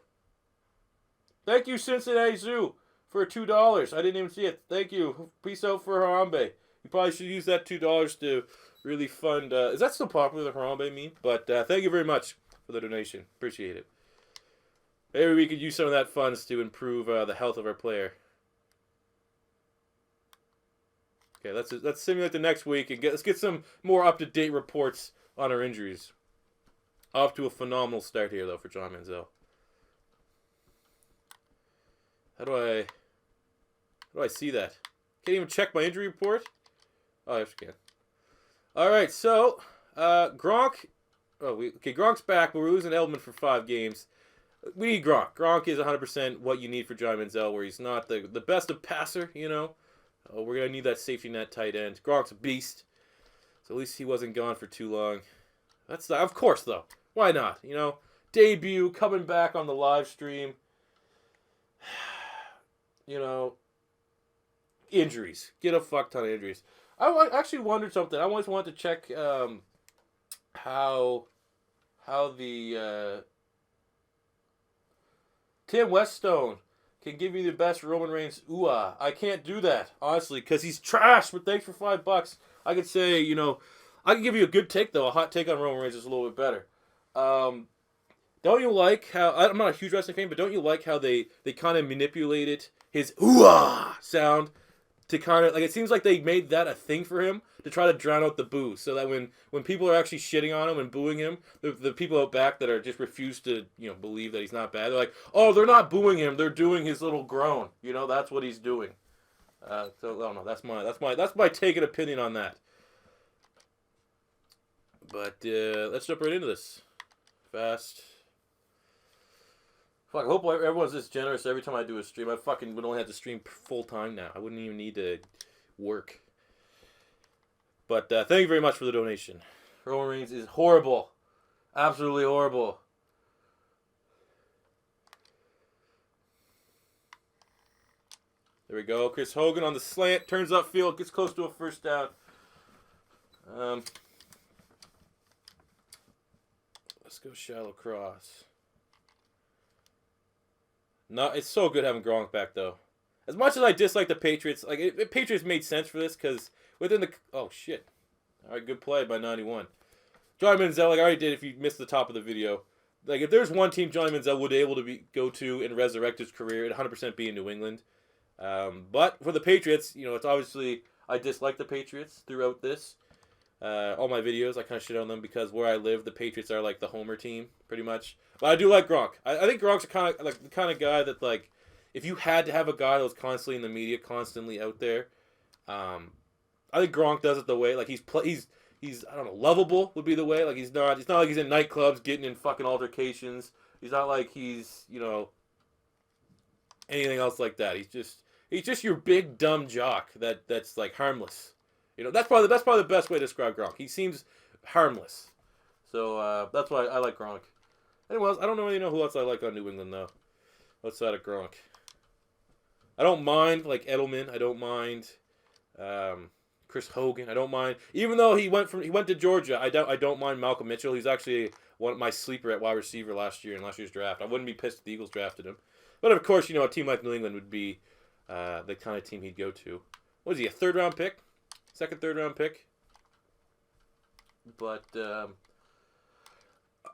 Thank you, Cincinnati Zoo, for $2. I didn't even see it. Thank you. Peace out for Harambe. You probably should use that $2 to really fund... is that still popular, the Harambe meme? But thank you very much for the donation. Appreciate it. Maybe we could use some of that funds to improve the health of our player. Okay, let's simulate the next week and let's get some more up-to-date reports on our injuries. Off to a phenomenal start here, though, for John Manziel. How do I see that? Can't even check my injury report? Oh, yes, I can. All right, so Gronk Okay, Gronk's back, but we're losing Edelman for 5 games. We need Gronk. Gronk is 100% what you need for Johnny Manziel, where he's not the best of passer, you know. We're going to need that safety net tight end. Gronk's a beast, so at least he wasn't gone for too long. Of course, though. Why not? You know, debut, coming back on the live stream. You know, injuries. Get a fuck ton of injuries. Actually wondered something. I always wanted to check how the Tim Weststone can give you the best Roman Reigns ooh-ah. I can't do that, honestly, because he's trash, but thanks for $5. I could say, you know, I can give you a good take, though. A hot take on Roman Reigns is a little bit better. Don't you like how, I'm not a huge wrestling fan, but don't you like how they kind of manipulated his ooh-ah sound to kind of, like, it seems like they made that a thing for him to try to drown out the boo, so that when people are actually shitting on him and booing him, the people out back that are just refuse to, you know, believe that he's not bad, they're like, oh, they're not booing him, they're doing his little groan, you know, that's what he's doing. So I don't know, that's my take and opinion on that. But let's jump right into this fast. Fuck, I hope everyone's this generous every time I do a stream. I fucking would only have to stream full time now. I wouldn't even need to work. But thank you very much for the donation. Roman Reigns is horrible. Absolutely horrible. There we go. Chris Hogan on the slant. Turns upfield. Gets close to a first down. Let's go shallow cross. No, it's so good having Gronk back, though. As much as I dislike the Patriots, like Patriots made sense for this because within the shit, all right, good play by 91. Johnny Manziel, like I already did. If you missed the top of the video, like if there's one team Johnny Manziel would be able to go to and resurrect his career, it'd 100% be in New England. But for the Patriots, you know, it's obviously I dislike the Patriots throughout this. All my videos, I kind of shit on them because where I live, the Patriots are like the homer team, pretty much. But I do like Gronk. I think Gronk's kind of like the kind of guy that, like, if you had to have a guy that was constantly in the media, constantly out there, I think Gronk does it the way, like he's I don't know, lovable would be the way. Like it's not like he's in nightclubs getting in fucking altercations. He's not like he's, you know, anything else like that. He's just your big dumb jock that's like harmless. You know, that's probably the best way to describe Gronk. He seems harmless. So that's why I like Gronk. Anyways, I don't really know who else I like on New England, though, outside of Gronk. I don't mind, like, Edelman. I don't mind Chris Hogan. I don't mind. Even though he went to Georgia, I don't mind Malcolm Mitchell. He's actually my sleeper at wide receiver last year in last year's draft. I wouldn't be pissed if the Eagles drafted him. But, of course, you know, a team like New England would be the kind of team he'd go to. What is he, a third-round pick? Second, third-round pick? But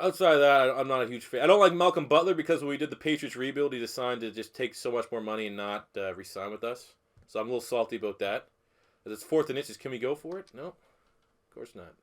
outside of that, I'm not a huge fan. I don't like Malcolm Butler because when we did the Patriots rebuild, he decided to just take so much more money and not re-sign with us. So I'm a little salty about that. As it's 4th and inches, can we go for it? No, of course not.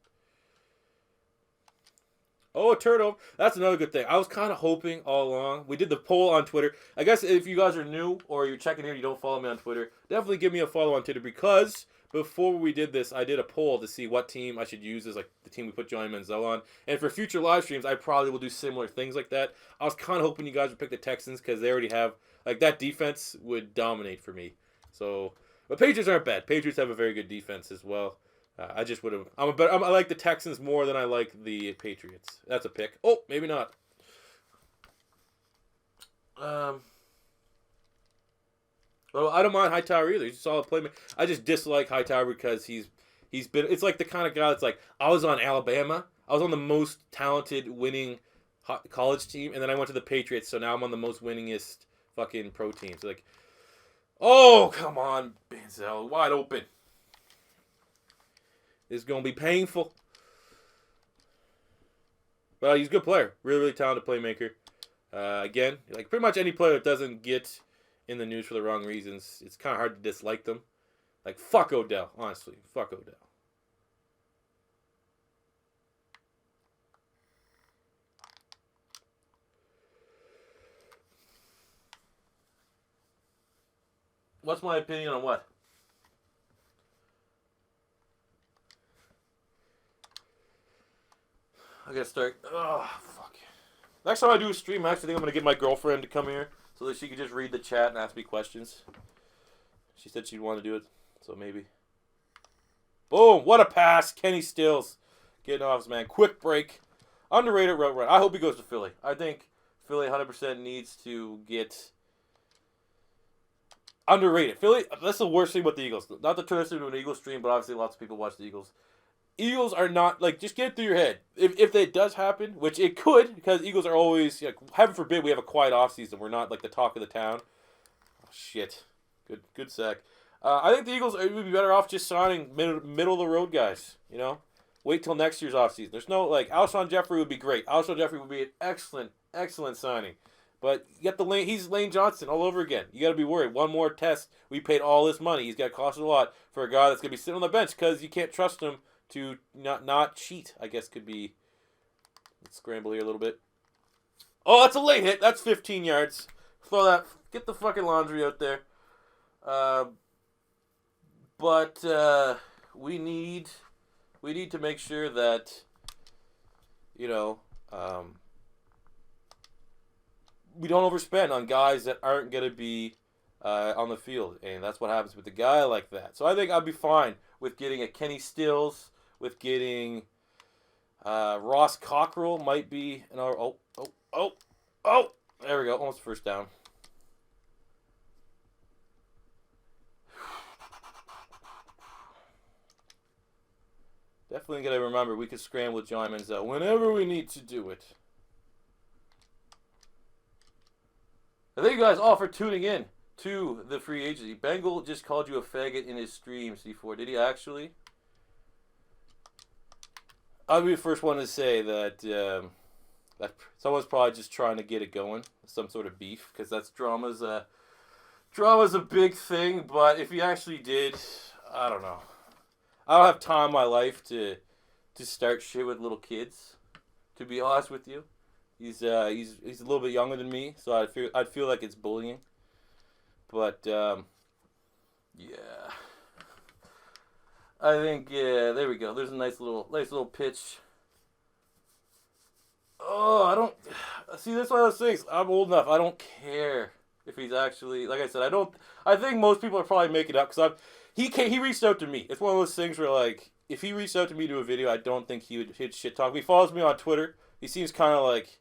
Oh, a turtle. That's another good thing. I was kind of hoping all along. We did the poll on Twitter. I guess if you guys are new or you're checking here and you don't follow me on Twitter, definitely give me a follow on Twitter because before we did this, I did a poll to see what team I should use as like the team we put Johnny Manziel on. And for future live streams, I probably will do similar things like that. I was kind of hoping you guys would pick the Texans because they already have, like, that defense would dominate for me. So, but Patriots aren't bad. Patriots have a very good defense as well. I just would have. I like the Texans more than I like the Patriots. That's a pick. Oh, maybe not. Well, I don't mind Hightower either. He's a solid playmaker. I just dislike Hightower because he's been. It's like the kind of guy that's like, I was on Alabama. I was on the most talented, winning college team, and then I went to the Patriots. So now I'm on the most winningest fucking pro teams. Like, oh come on, Manziel, wide open. This is gonna be painful. Well, he's a good player. Really, really talented playmaker. Again, like pretty much any player that doesn't get in the news for the wrong reasons, it's kind of hard to dislike them. Like, fuck Odell, honestly. Fuck Odell. What's my opinion on what? I gotta start. Oh, fuck. Next time I do a stream, I actually think I'm gonna get my girlfriend to come here so that she can just read the chat and ask me questions. She said she'd want to do it, so maybe. Boom! What a pass, Kenny Stills. Getting off his man. Quick break. Underrated route run. I hope he goes to Philly. I think Philly 100% needs to get underrated. Philly, that's the worst thing about the Eagles. Not to turn this into an Eagles stream, but obviously lots of people watch the Eagles. Eagles are not, like, just get it through your head. If that does happen, which it could, because Eagles are always, like, heaven forbid we have a quiet offseason. We're not, like, the talk of the town. Oh, shit. Good sack. I think the Eagles would be better off just signing middle of the road guys, you know? Wait till next year's offseason. There's no, like, Alshon Jeffrey would be great. Alshon Jeffrey would be an excellent signing. But you got he's Lane Johnson all over again. You got to be worried. One more test. We paid all this money. He's got to cost a lot for a guy that's going to be sitting on the bench because you can't trust him to not cheat, I guess could be. Let's scramble here a little bit. Oh, that's a late hit. That's 15 yards. Throw that. Get the fucking laundry out there. But we need to make sure that, you know, we don't overspend on guys that aren't going to be on the field. And that's what happens with a guy like that. So I think I'll be fine with getting a Kenny Stills, with getting Ross Cockrell might be. Oh. There we go. Almost first down. Definitely got to remember we could scramble with John Manziel whenever we need to do it. Thank you guys all for tuning in to the free agency. Bengal just called you a faggot in his stream, C4. Did he actually? I'll be the first one to say that that someone's probably just trying to get it going, some sort of beef, because that's drama's a big thing. But if he actually did, I don't know. I don't have time in my life to start shit with little kids. To be honest with you, he's a little bit younger than me, so I'd feel like it's bullying. But yeah, I think there we go. There's a nice little pitch. Oh, I don't see. That's one of those things. I'm old enough. I don't care if he's actually, like I said. I think most people are probably making it up because he reached out to me. It's one of those things where, like, if he reached out to me to a video, I don't think he'd shit talk. He follows me on Twitter. He seems kind of like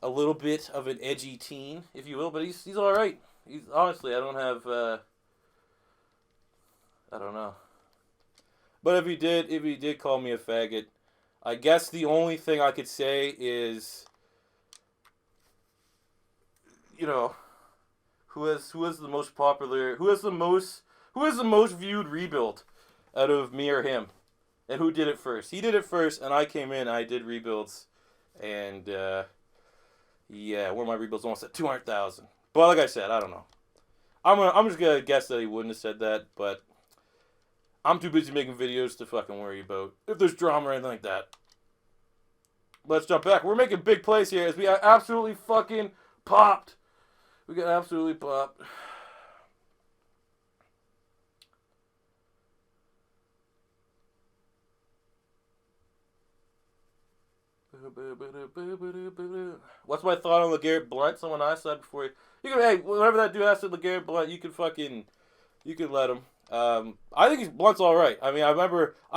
a little bit of an edgy teen, if you will, but he's all right. He's honestly, I don't know. But if he did call me a faggot, I guess the only thing I could say is, you know, who has the most viewed rebuild out of me or him, and who did it first? He did it first, and I came in. I did rebuilds, and yeah, one of my rebuilds almost at 200,000. But like I said, I don't know. I'm just gonna guess that he wouldn't have said that, but I'm too busy making videos to fucking worry about if there's drama or anything like that. Let's jump back. We're making big plays here as we are absolutely fucking popped. We got absolutely popped. What's my thought on LeGarrette Blount? Someone I said before. Hey, whenever that dude asked LeGarrette Blount, you could let him. I think Blunt's all right. I mean, I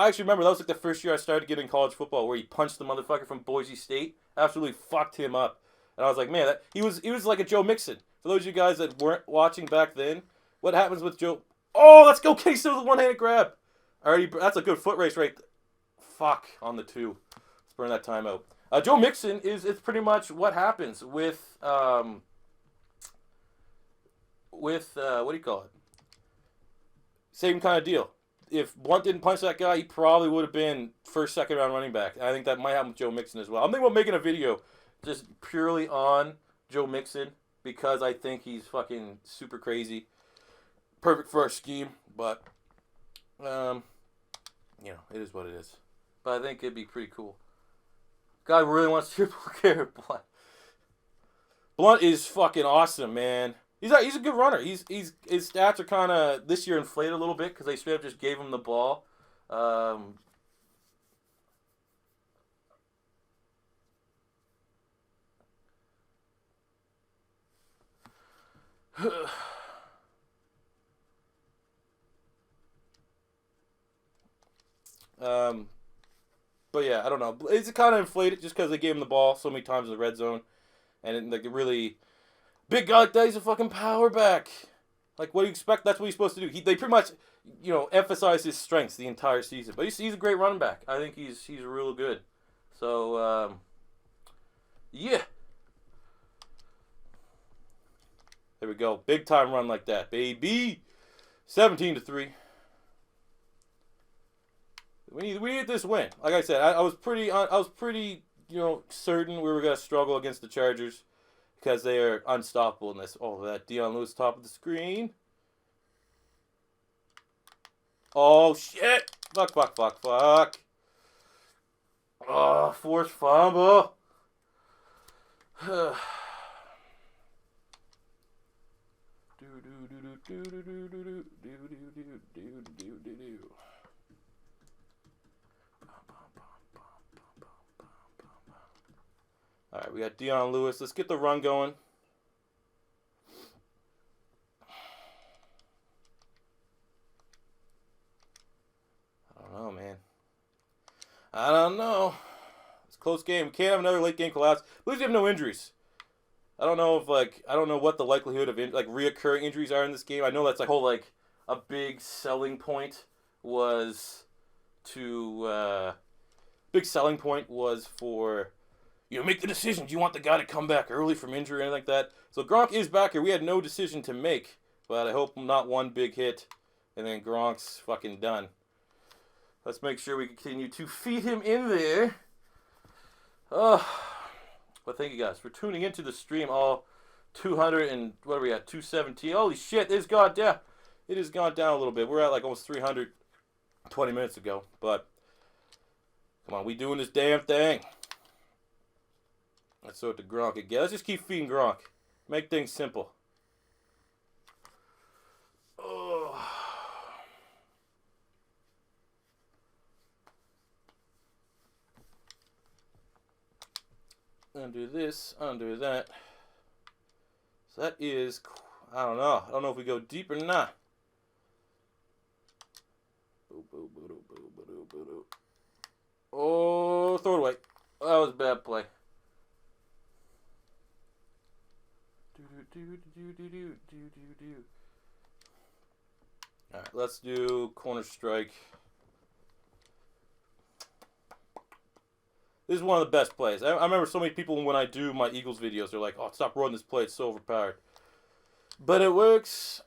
actually remember that was like the first year I started getting college football, where he punched the motherfucker from Boise State, absolutely fucked him up, and I was like, man, he was like a Joe Mixon. For those of you guys that weren't watching back then, what happens with Joe? Oh, let's go, Kenny Stills with a one-handed grab. That's a good foot race right. Fuck on the 2. Let's burn that timeout. Joe Mixon it's pretty much what happens with what do you call it? Same kind of deal. If Blunt didn't punch that guy, he probably would have been first, second round running back. And I think that might happen with Joe Mixon as well. I'm thinking about making a video just purely on Joe Mixon because I think he's fucking super crazy. Perfect for our scheme, but you know, it is what it is. But I think it'd be pretty cool. Guy really wants to hear Blunt. Blunt is fucking awesome, man. He's a good runner. His stats are kind of this year inflated a little bit because they straight up just gave him the ball. But yeah, I don't know. It's kind of inflated just because they gave him the ball so many times in the red zone, and it, like really big guy like that, he's a fucking power back. Like, what do you expect? That's what he's supposed to do. They pretty much, emphasize his strengths the entire season. But he's a great running back. I think he's real good. So yeah, there we go. Big time run like that, baby. 17-3. We need this win. Like I said, I was pretty certain we were gonna struggle against the Chargers because they are unstoppable in this. Oh, that Dion Lewis top of the screen. Oh shit! Fuck! Oh, forced fumble. All right, we got Dion Lewis. Let's get the run going. I don't know, man. I don't know. It's a close game. We can't have another late game collapse. At least we have no injuries. I don't know what the likelihood of reoccurring injuries are in this game. I know that's a big selling point was for make the decision. Do you want the guy to come back early from injury or anything like that? So Gronk is back here. We had no decision to make, but I hope not one big hit, and then Gronk's fucking done. Let's make sure we continue to feed him in there. Well, thank you guys for tuning into the stream. All 200 and what are we at? 217. Holy shit, it has gone down. It has gone down a little bit. We're at almost 300 20 minutes ago. But come on, we doing this damn thing. Let's throw it to Gronk again. Let's just keep feeding Gronk. Make things simple. Oh. Undo this, undo that. So that is, I don't know. I don't know if we go deep or not. Oh, throw it away. That was a bad play. Alright, let's do corner strike. This is one of the best plays. I remember so many people when I do my Eagles videos, they're like, oh, stop running this play. It's so overpowered. But it works.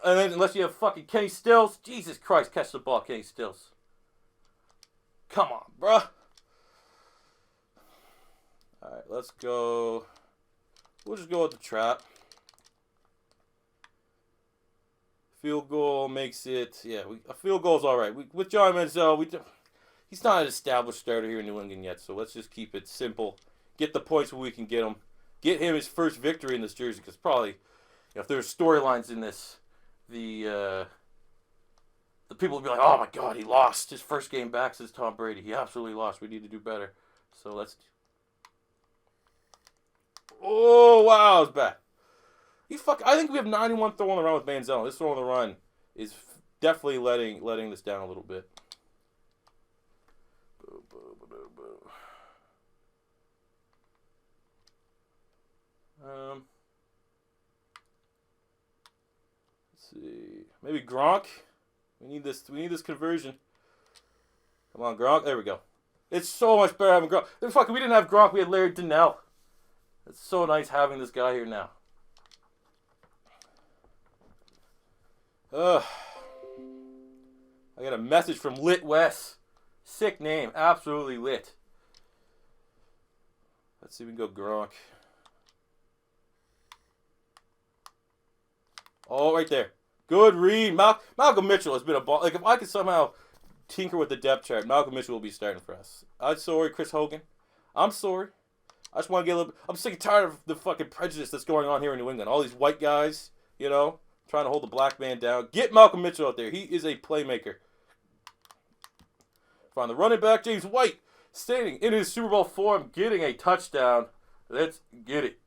And then unless you have fucking Kenny Stills. Jesus Christ, catch the ball, Kenny Stills. Come on, bruh. Alright, let's go. We'll just go with the trap. Field goal makes it, a field goal is all right. With John Manziel, he's not an established starter here in New England yet, so let's just keep it simple. Get the points where we can get him. Get him his first victory in this jersey, because probably, if there's storylines in this, the people will be like, oh my God, he lost his first game back since Tom Brady. He absolutely lost. We need to do better. So let's. Oh wow, it's bad. I think we have 91 throw on the run with Manziel. This throw on the run is definitely letting this down a little bit. Let's see. Maybe Gronk. We need this conversion. Come on, Gronk. There we go. It's so much better having Gronk. Fuck, we didn't have Gronk. We had Larry Donnell. It's so nice having this guy here now. I got a message from Lit Wes. Sick name. Absolutely lit. Let's see if we can go Gronk. Oh, right there. Good read. Malcolm Mitchell has been a ball. If I could somehow tinker with the depth chart, Malcolm Mitchell will be starting for us. I'm sorry, Chris Hogan. I'm sorry. I just want to get a little. I'm sick and tired of the fucking prejudice that's going on here in New England. All these white guys, trying to hold the black man down. Get Malcolm Mitchell out there. He is a playmaker. Find the running back, James White, standing in his Super Bowl form, getting a touchdown. Let's get it.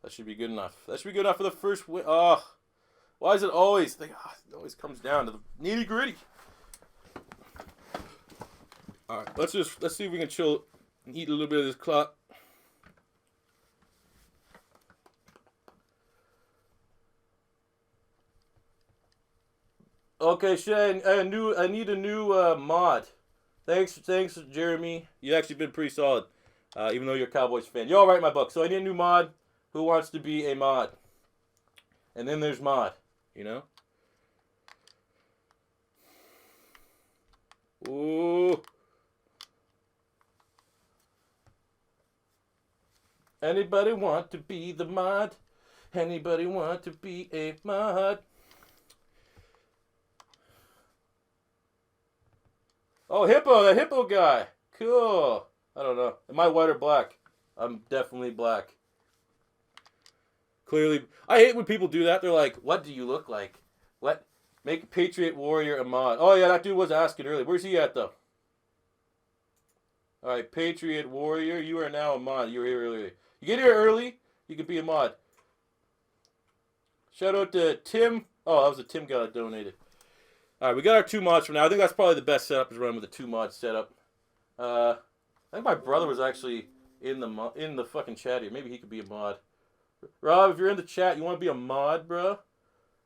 That should be good enough. That should be good enough for the first win. Oh, why is it always? It always comes down to the nitty gritty. All right, let's see if we can chill and eat a little bit of this clot. Okay, Shane, I need a new mod. Thanks, Jeremy. You actually been pretty solid, even though you're a Cowboys fan. You all write my book, so I need a new mod. Who wants to be a mod? And then there's mod, you know. Ooh. Anybody want to be the mod? Anybody want to be a mod? Oh, Hippo, the Hippo guy. Cool. I don't know. Am I white or black? I'm definitely black. Clearly, I hate when people do that. They're like, what do you look like? What? Make Patriot Warrior a mod. Oh, yeah, that dude was asking earlier. Where's he at, though? All right, Patriot Warrior, you are now a mod. You were here earlier. You get here early, you can be a mod. Shout out to Tim. Oh, that was a Tim guy that donated. All right, we got our 2 mods for now. I think that's probably the best setup, is running with a 2 mod setup. I think my brother was actually in the fucking chat here. Maybe he could be a mod. Rob, if you're in the chat, you want to be a mod, bro?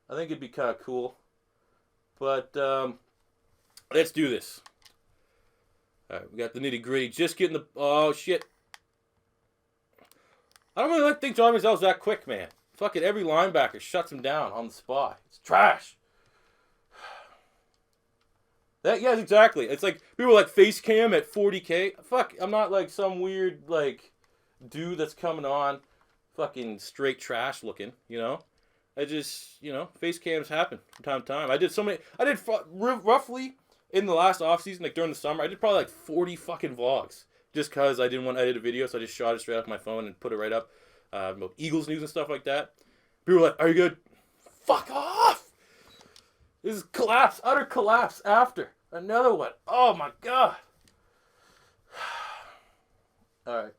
I think it'd be kind of cool. But let's do this. All right, we got the nitty gritty. Just getting the oh shit. I don't really think John Manziel's that quick, man. Fucking every linebacker shuts him down on the spot. It's trash. Yeah, exactly. It's like people like face cam at 40K. Fuck, I'm not like some weird like dude that's coming on fucking straight trash looking, you know? I just, face cams happen from time to time. I did roughly in the last off season, like during the summer, I did probably like 40 fucking vlogs just because I didn't want to edit a video, so I just shot it straight off my phone and put it right up. About Eagles news and stuff like that. People were like, "Are you good?" Fuck off! This is collapse, utter collapse after. Another one. Oh my god. Alright.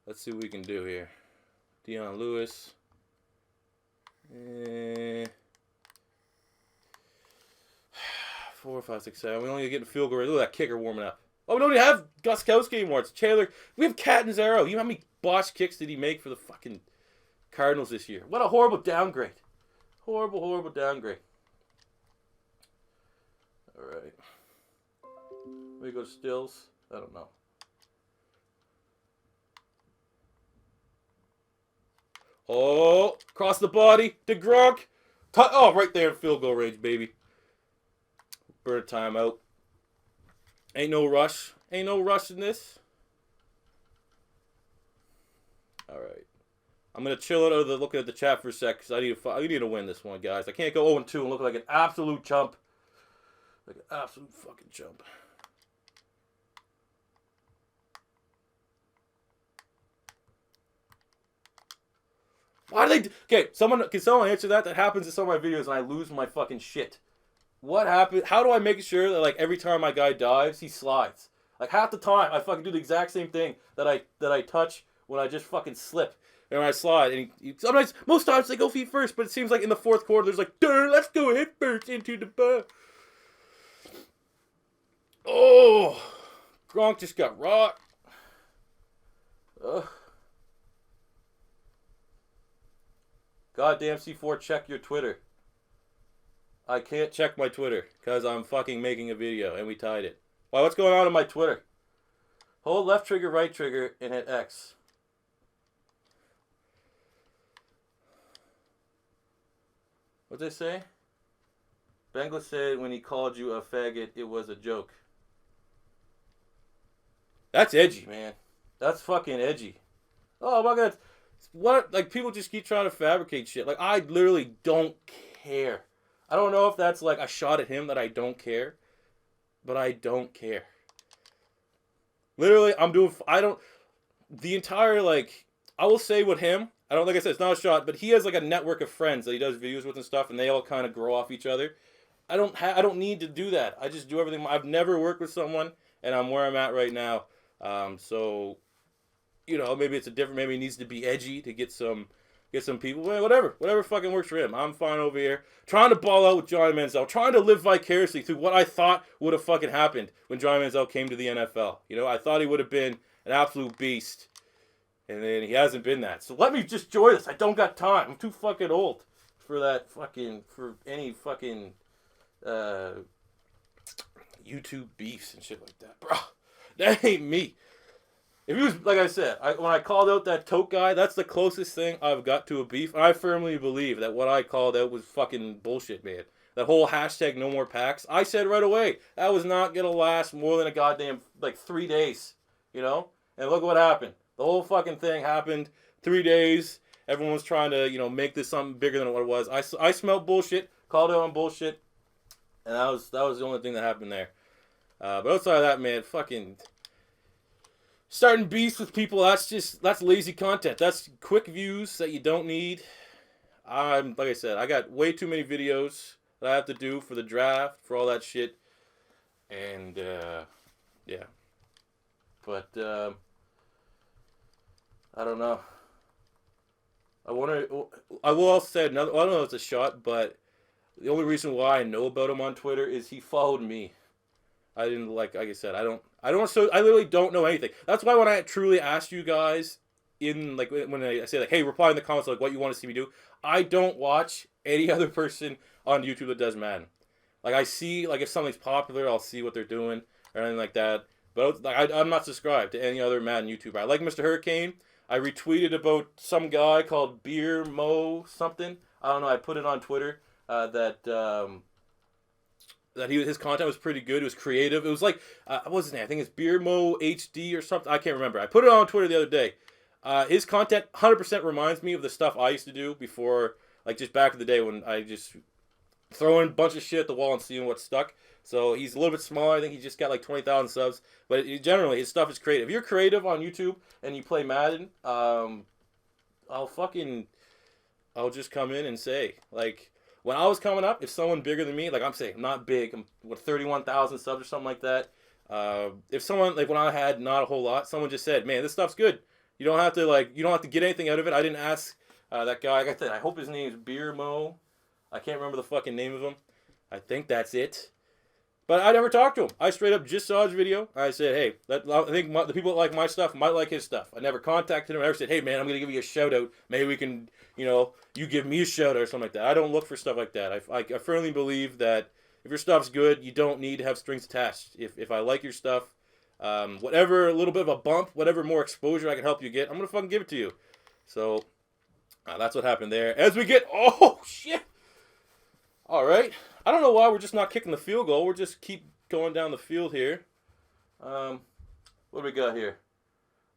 Let's see what we can do here. Deion Lewis. 4, 5, 6, 7. We only get a field goal. Look at that kicker warming up. Oh, we don't even have Guskowski anymore. It's Taylor. We have Catanzaro. You know how many botched kicks did he make for the fucking Cardinals this year? What a horrible downgrade. Horrible, horrible downgrade. Alright. We go to Stills. I don't know. Oh, across the body to Gronk. Oh, right there in field goal range, baby. Burn a timeout. Ain't no rush. Ain't no rush in this. Alright. I'm going to chill out of looking at the chat for a sec because I need to win this one, guys. I can't go 0-2 and look like an absolute chump. Like an absolute fucking chump. Why do they... Okay, can someone answer that? That happens in some of my videos and I lose my fucking shit. What happened? How do I make sure that like every time my guy dives, he slides? Like half the time, I fucking do the exact same thing that I touch when I just fucking slip and when I slide. And sometimes, most times they go feet first, but it seems like in the fourth quarter, there's like, darn, let's go head first into the bar. Oh, Gronk just got rocked. Goddamn C4, check your Twitter. I can't check my Twitter because I'm fucking making a video and we tied it. Why, what's going on in my Twitter? Hold left trigger, right trigger, and hit X. What'd they say? Bengla said when he called you a faggot, it was a joke. That's edgy, man. That's fucking edgy. Oh my god. What? Like, people just keep trying to fabricate shit. Like, I literally don't care. I don't know if that's like a shot at him that I don't care. But I don't care. Literally, the entire, like, I will say with him, like I said, it's not a shot, but he has like a network of friends that he does videos with and stuff, and they all kind of grow off each other. I don't need to do that. I just do everything. I've never worked with someone, and I'm where I'm at right now. So maybe it's a different. Maybe he needs to be edgy to get some people. Well, whatever fucking works for him. I'm fine over here trying to ball out with Johnny Manziel, trying to live vicariously through what I thought would have fucking happened when Johnny Manziel came to the NFL. I thought he would have been an absolute beast, and then he hasn't been that. So let me just enjoy this. I don't got time. I'm too fucking old for any fucking YouTube beefs and shit like that, bro. That ain't me. If he was, like I said, when I called out that tote guy, that's the closest thing I've got to a beef. And I firmly believe that what I called out was fucking bullshit, man. That whole hashtag no more packs, I said right away, that was not going to last more than a goddamn, 3 days, And look what happened. The whole fucking thing happened 3 days. Everyone was trying to, make this something bigger than what it was. I smelled bullshit, called out on bullshit, and that was the only thing that happened there. But outside of that, man, fucking starting beefs with people, that's lazy content. That's quick views that you don't need. Like I said, I got way too many videos that I have to do for the draft, for all that shit. And, yeah. But, I don't know. I will also say another, I don't know if it's a shot, but the only reason why I know about him on Twitter is he followed me. I didn't like I said, I literally don't know anything. That's why when I truly asked you guys when I say hey, reply in the comments what you want to see me do, I don't watch any other person on YouTube that does Madden. I see if something's popular, I'll see what they're doing or anything like that. But I'm not subscribed to any other Madden YouTuber. I like Mr. Hurricane. I retweeted about some guy called Beer Mo something. I don't know. I put it on Twitter that his content was pretty good. It was creative. It was what was his name? I think it's Beer Mo HD or something. I can't remember. I put it on Twitter the other day. His content 100% reminds me of the stuff I used to do before, just back in the day when I just throw in a bunch of shit at the wall and seeing what stuck. So he's a little bit smaller. I think he just got 20,000 subs. But generally, his stuff is creative. If you're creative on YouTube and you play Madden, I'll just come in and say, when I was coming up, if someone bigger than me, I'm saying, I'm not big, I'm 31,000 subs or something like that. If someone, when I had not a whole lot, someone just said, man, this stuff's good. You don't have to get anything out of it. I didn't ask that guy. Like I said, I hope his name is Beer Mo. I can't remember the fucking name of him. I think that's it. But I never talked to him. I straight up just saw his video. I said, hey, I think the people that like my stuff might like his stuff. I never contacted him. I never said, hey, man, I'm going to give you a shout out. Maybe we can, you give me a shout out or something like that. I don't look for stuff like that. I firmly believe that if your stuff's good, you don't need to have strings attached. If I like your stuff, whatever, a little bit of a bump, whatever more exposure I can help you get, I'm going to fucking give it to you. So that's what happened there. As we get, oh, shit. All right. I don't know why we're just not kicking the field goal. We're just keep going down the field here. What do we got here?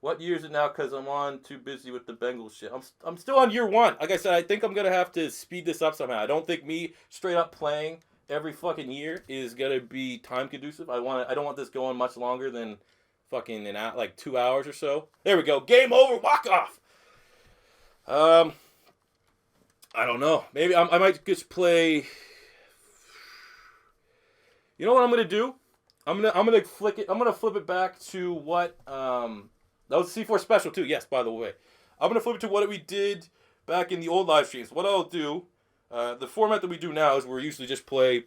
What year is it now? Because I'm on too busy with the Bengals shit. I'm still on year one. Like I said, I think I'm going to have to speed this up somehow. I don't think me straight up playing every fucking year is going to be time conducive. I don't want this going much longer than fucking 2 hours or so. There we go. Game over. Walk off. I don't know. Maybe I might just play. You know what I'm gonna do? I'm gonna flick it. I'm gonna flip it back to what that was C4 special too. Yes, by the way, I'm gonna flip it to what we did back in the old live streams. What I'll do, the format that we do now is we're usually just play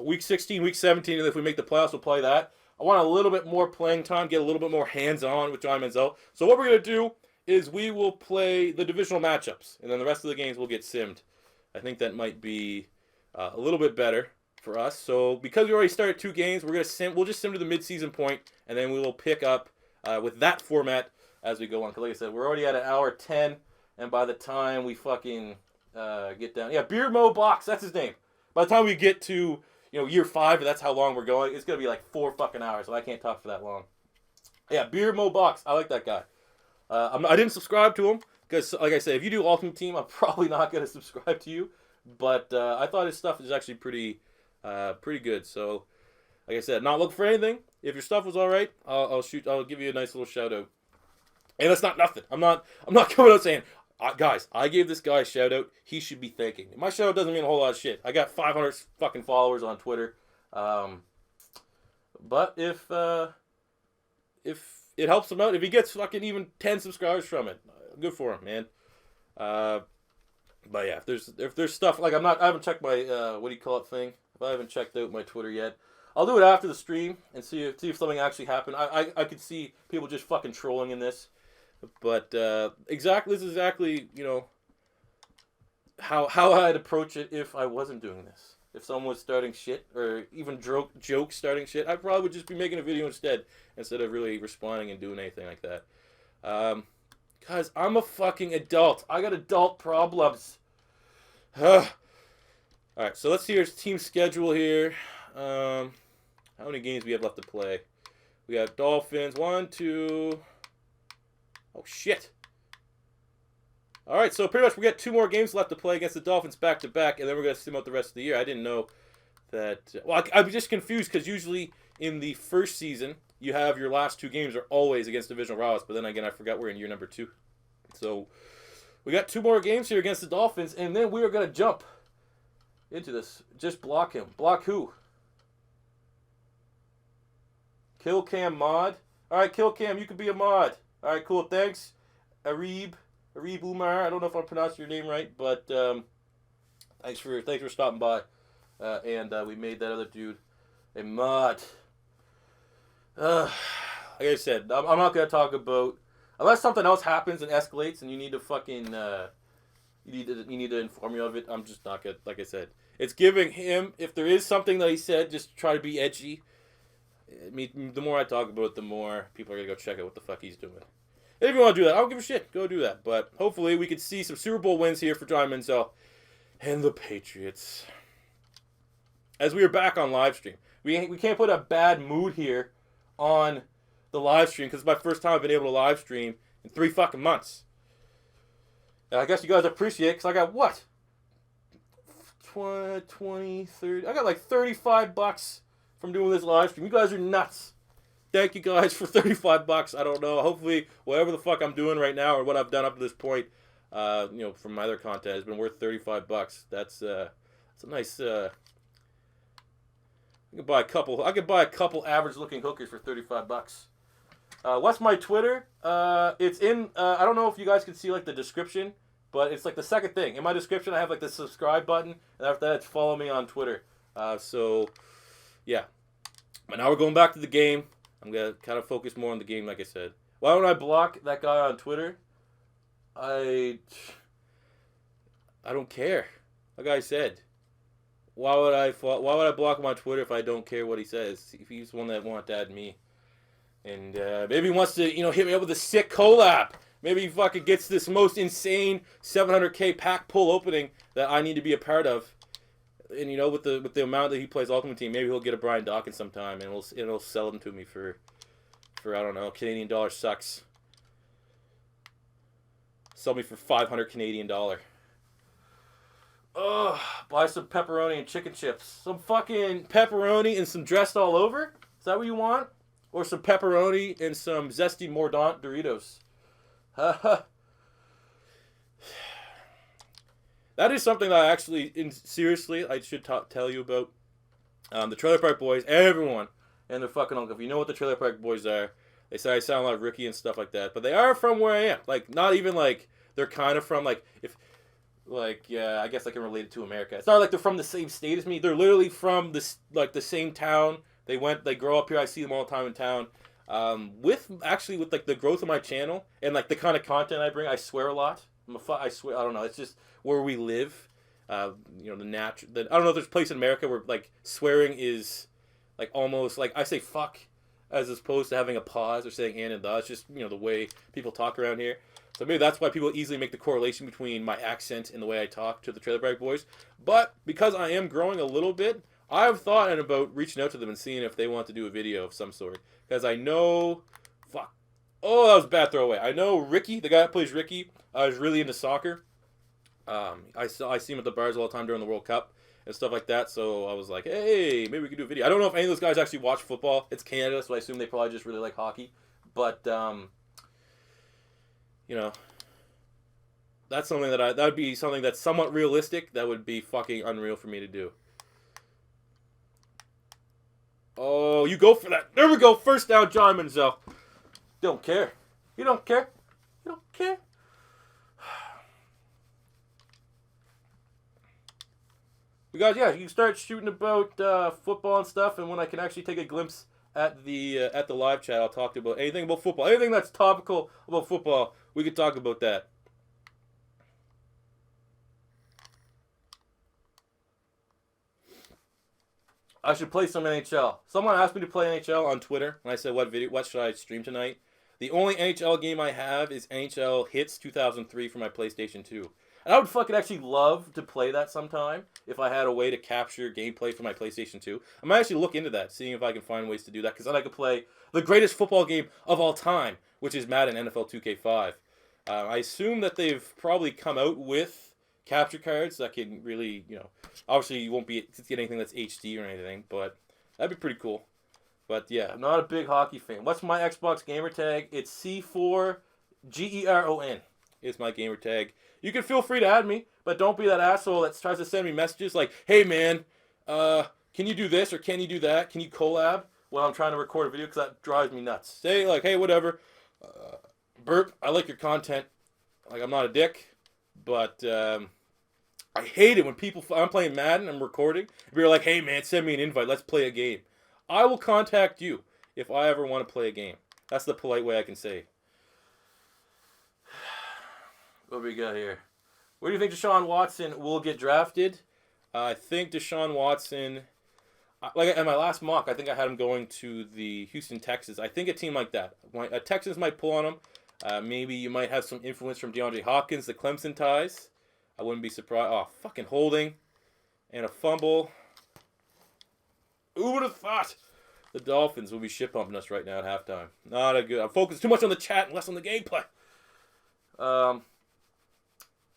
week 16, week 17, and if we make the playoffs, we'll play that. I want a little bit more playing time, get a little bit more hands-on with John Manziel. So what we're gonna do is we will play the divisional matchups, and then the rest of the games will get simmed. I think that might be a little bit better for us. So because we already started 2 games, we'll just sim to the mid-season point, and then we will pick up with that format as we go on. Because like I said, we're already at 1:10, and by the time we fucking get down, Beer Mo Box, that's his name. By the time we get to year 5, that's how long we're going. It's gonna be 4 fucking hours, so I can't talk for that long. Yeah, Beer Mo Box, I like that guy. I didn't subscribe to him because, like I said, if you do Ultimate Team, I'm probably not going to subscribe to you. But I thought his stuff is actually pretty good. So, like I said, not looking for anything. If your stuff was all right, I'll give you a nice little shout out. And that's not nothing. I'm not coming out saying, guys, I gave this guy a shout out. He should be thanking me. My shout out doesn't mean a whole lot of shit. I got 500 fucking followers on Twitter. But if it helps him out. If he gets fucking even 10 subscribers from it, good for him, man. But yeah, if there's stuff like I haven't checked my what do you call it thing. If I haven't checked out my Twitter yet, I'll do it after the stream and see if something actually happened. I could see people just fucking trolling in this, but this is exactly how I'd approach it if I wasn't doing this. If someone was starting shit or even jokes starting shit, I probably would just be making a video instead of really responding and doing anything like that. Guys, I'm a fucking adult. I got adult problems. Alright, so let's see our team schedule here. How many games we have left to play? We have Dolphins. 1, 2... Oh, shit. Alright, so pretty much we got 2 more games left to play against the Dolphins back-to-back, and then we're going to sim out the rest of the year. I didn't know that... Well, I'm just confused, because usually in the first season, you have your last 2 games are always against divisional rivals, but then again, I forgot we're in year number 2. So, we got 2 more games here against the Dolphins, and then we are going to jump into this. Just block him. Block who? Kill Cam mod. Alright, Kill Cam, you could be a mod. Alright, cool, thanks. Arib Umar. I don't know if I'm pronouncing your name right, but thanks for stopping by. And we made that other dude a mod. Like I said, I'm not gonna talk about unless something else happens and escalates, and you need to fucking you need to inform me of it. I'm just not gonna. Like I said, it's giving him. If there is something that he said, just try to be edgy. The more I talk about it, the more people are gonna go check out what the fuck he's doing. If you want to do that, I don't give a shit. Go do that. But hopefully we can see some Super Bowl wins here for John Manziel and the Patriots. As we are back on live stream. We can't put a bad mood here on the live stream because it's my first time I've been able to live stream in 3 fucking months. And I guess you guys appreciate it because I got what? 20, 30... I got like $35 from doing this live stream. You guys are nuts. Thank you guys for $35. I don't know. Hopefully, whatever the fuck I'm doing right now or what I've done up to this point, from my other content has been worth $35. That's a nice. I could buy a couple average-looking hookers for $35. What's my Twitter? It's in. I don't know if you guys can see like the description, but it's like the second thing in my description. I have like the subscribe button, and after that, it's follow me on Twitter. So, yeah. But now we're going back to the game. I'm going to kind of focus more on the game, like I said. Why don't I block that guy on Twitter? I don't care. Like I said, why would I block him on Twitter if I don't care what he says? If he's the one that wants to add me. And maybe he wants to, hit me up with a sick collab. Maybe he fucking gets this most insane 700K pack pull opening that I need to be a part of. And with the amount that he plays Ultimate Team, maybe he'll get a Brian Dawkins sometime, and it'll sell them to me for I don't know, Canadian dollar sucks. Sell me for 500 Canadian dollar. Ugh, buy some pepperoni and chicken chips. Some fucking pepperoni and some dressed all over? Is that what you want? Or some pepperoni and some zesty Mordaunt Doritos? Haha. That is something that I actually, seriously, I should tell you about. The Trailer Park Boys, everyone, and their fucking uncle. If you know what the Trailer Park Boys are, they say I sound like Ricky and stuff like that. But they are from where I am. Like, not even like, they're kind of from, I guess I can relate it to America. It's not like they're from the same state as me. They're literally from the same town. They grow up here. I see them all the time in town. With the growth of my channel and like the kind of content I bring, I swear a lot. I swear, I don't know. It's just where we live. I don't know if there's a place in America where like swearing is like almost like I say fuck as opposed to having a pause or saying and the. It's just the way people talk around here. So maybe that's why people easily make the correlation between my accent and the way I talk to the Trailer Park Boys. But because I am growing a little bit, I've thought about reaching out to them and seeing if they want to do a video of some sort. Because I know, oh, that was a bad throwaway. I know Ricky, the guy that plays Ricky, is really into soccer. I see him at the bars all the time during the World Cup and stuff like that. So I was like, hey, maybe we could do a video. I don't know if any of those guys actually watch football. It's Canada, so I assume they probably just really like hockey. But that's something that would be something that's somewhat realistic. That would be fucking unreal for me to do. Oh, you go for that. There we go. First down, John Manziel. don't care. You don't care. You don't care. Because yeah, you can start shooting about football and stuff, and when I can actually take a glimpse at the live chat, I'll talk about anything about football, anything that's topical about football. We could talk about that. I should play some NHL. Someone asked me to play NHL on Twitter, and I said, what should I stream tonight? The only NHL game I have is NHL Hits 2003 for my PlayStation 2. And I would fucking actually love to play that sometime if I had a way to capture gameplay for my PlayStation 2. I might actually look into that, seeing if I can find ways to do that, because then I could play the greatest football game of all time, which is Madden NFL 2K5. I assume that they've probably come out with capture cards that can really, obviously you won't be get anything that's HD or anything, but that'd be pretty cool. But yeah, I'm not a big hockey fan. What's my Xbox gamer tag? It's C4GERON is my gamer tag. You can feel free to add me, but don't be that asshole that tries to send me messages like, hey man, can you do this or can you do that? Can you collab while I'm trying to record a video? Because that drives me nuts. Say like, hey, whatever. Bert, I like your content. Like, I'm not a dick, but I hate it when I'm playing Madden, I'm recording, and you're like, hey man, send me an invite, let's play a game. I will contact you if I ever want to play a game. That's the polite way I can say. What do we got here? Where do you think Deshaun Watson will get drafted? I think Deshaun Watson, like in my last mock, I think I had him going to the Houston Texans. I think a team like that. Texans might pull on him. Maybe you might have some influence from DeAndre Hopkins, the Clemson ties. I wouldn't be surprised. Oh, fucking holding. And a fumble. Who would have thought? The Dolphins will be shit pumping us right now at halftime. Not a good. I'm focused too much on the chat and less on the gameplay.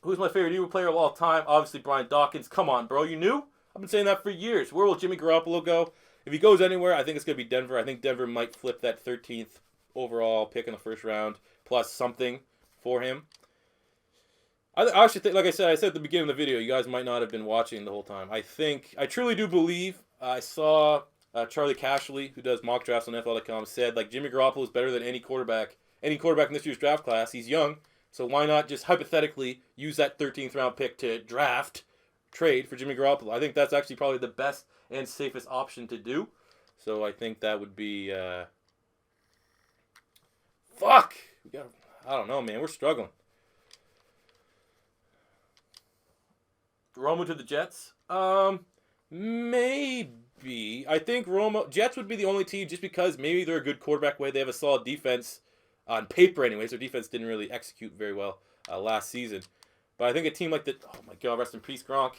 Who's my favorite Eagle player of all time? Obviously, Brian Dawkins. Come on, bro. You knew? I've been saying that for years. Where will Jimmy Garoppolo go? If he goes anywhere, I think it's going to be Denver. I think Denver might flip that 13th overall pick in the first round, plus something for him. I actually think, like I said at the beginning of the video, you guys might not have been watching the whole time. I truly do believe, I saw Charlie Cashley, who does mock drafts on NFL.com, said, like, Jimmy Garoppolo is better than any quarterback in this year's draft class. He's young. So why not just hypothetically use that 13th round pick to trade for Jimmy Garoppolo? I think that's actually probably the best and safest option to do. So I think that would be, fuck! I don't know, man. We're struggling. Romo to the Jets? Maybe. I think Jets would be the only team just because maybe they're a good quarterback way. They have a solid defense. On paper, anyways, their defense didn't really execute very well last season. But I think a team like oh my God, rest in peace, Gronk.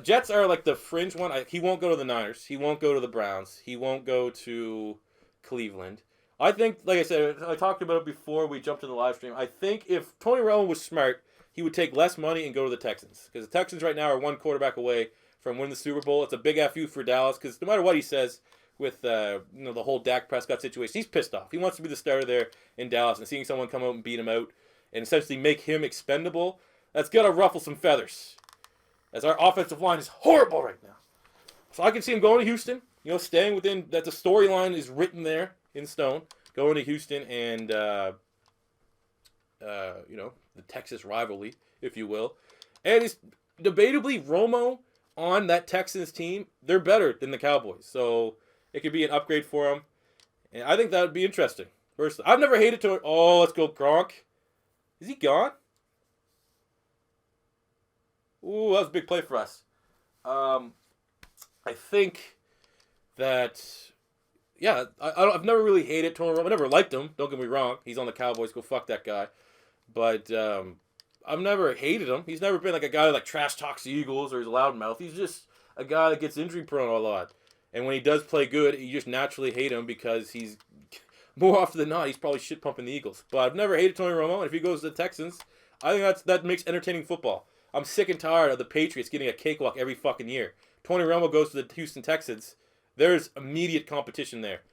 Jets are like the fringe one. He won't go to the Niners. He won't go to the Browns. He won't go to Cleveland. I think, like I said, I talked about it before we jumped in the live stream. I think if Tony Romo was smart, he would take less money and go to the Texans. Because the Texans right now are one quarterback away from winning the Super Bowl. It's a big FU for Dallas because no matter what he says, with the whole Dak Prescott situation, he's pissed off. He wants to be the starter there in Dallas, and seeing someone come out and beat him out and essentially make him expendable, that's got to ruffle some feathers. As our offensive line is horrible right now. So I can see him going to Houston, staying within, that the storyline is written there in stone, going to Houston and, the Texas rivalry, if you will. And it's debatably Romo on that Texans team, they're better than the Cowboys. So it could be an upgrade for him. And I think that would be interesting. First, I've never hated to. Oh, let's go Gronk. Is he gone? Ooh, that was a big play for us. I think that, yeah, I've never really hated Tony Romo. I never liked him. Don't get me wrong. He's on the Cowboys. Go fuck that guy. But I've never hated him. He's never been like a guy that like trash talks the Eagles or he's a loudmouth. He's just a guy that gets injury prone a lot. And when he does play good, you just naturally hate him because he's, more often than not, he's probably shit pumping the Eagles. But I've never hated Tony Romo, and if he goes to the Texans, I think that makes entertaining football. I'm sick and tired of the Patriots getting a cakewalk every fucking year. Tony Romo goes to the Houston Texans, there's immediate competition there.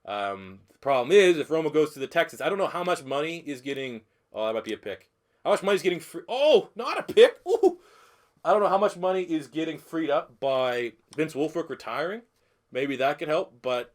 The problem is, if Romo goes to the Texans, I don't know how much money is getting, oh, that might be a pick. How much money is getting free, oh, not a pick, ooh. I don't know how much money is getting freed up by Vince Wilfork retiring. Maybe that could help, but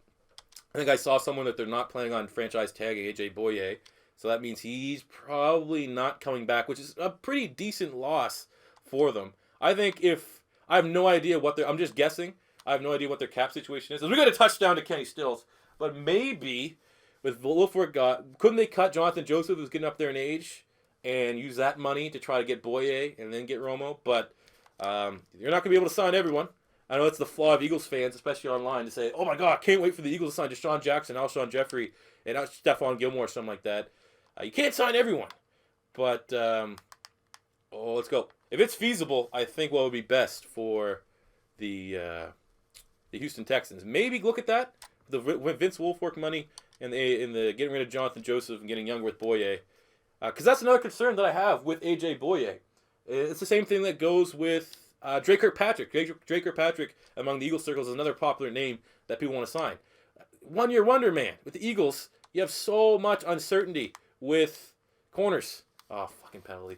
I think I saw someone that they're not planning on franchise tagging AJ Boye. So that means he's probably not coming back, which is a pretty decent loss for them. I think if I have no idea what I'm just guessing. I have no idea what their cap situation is. We got a touchdown to Kenny Stills, but maybe with Wolford couldn't they cut Jonathan Joseph, who's getting up there in age, and use that money to try to get Boye and then get Romo? But you're not gonna be able to sign everyone. I know it's the flaw of Eagles fans, especially online, to say, "Oh my God, can't wait for the Eagles to sign Deshaun Jackson, Alshon Jeffrey, and Stephon Gilmore, or something like that." You can't sign everyone, but let's go. If it's feasible, I think what would be best for the Houston Texans, maybe look at that, the Vince Wilfork money and the getting rid of Jonathan Joseph and getting younger with Boye, because that's another concern that I have with AJ Boye. It's the same thing that goes with Drake Kirkpatrick. Drake Kirkpatrick among the Eagles circles is another popular name that people want to sign. 1 year wonder, man. With the Eagles, you have so much uncertainty with corners. Oh, fucking penalty.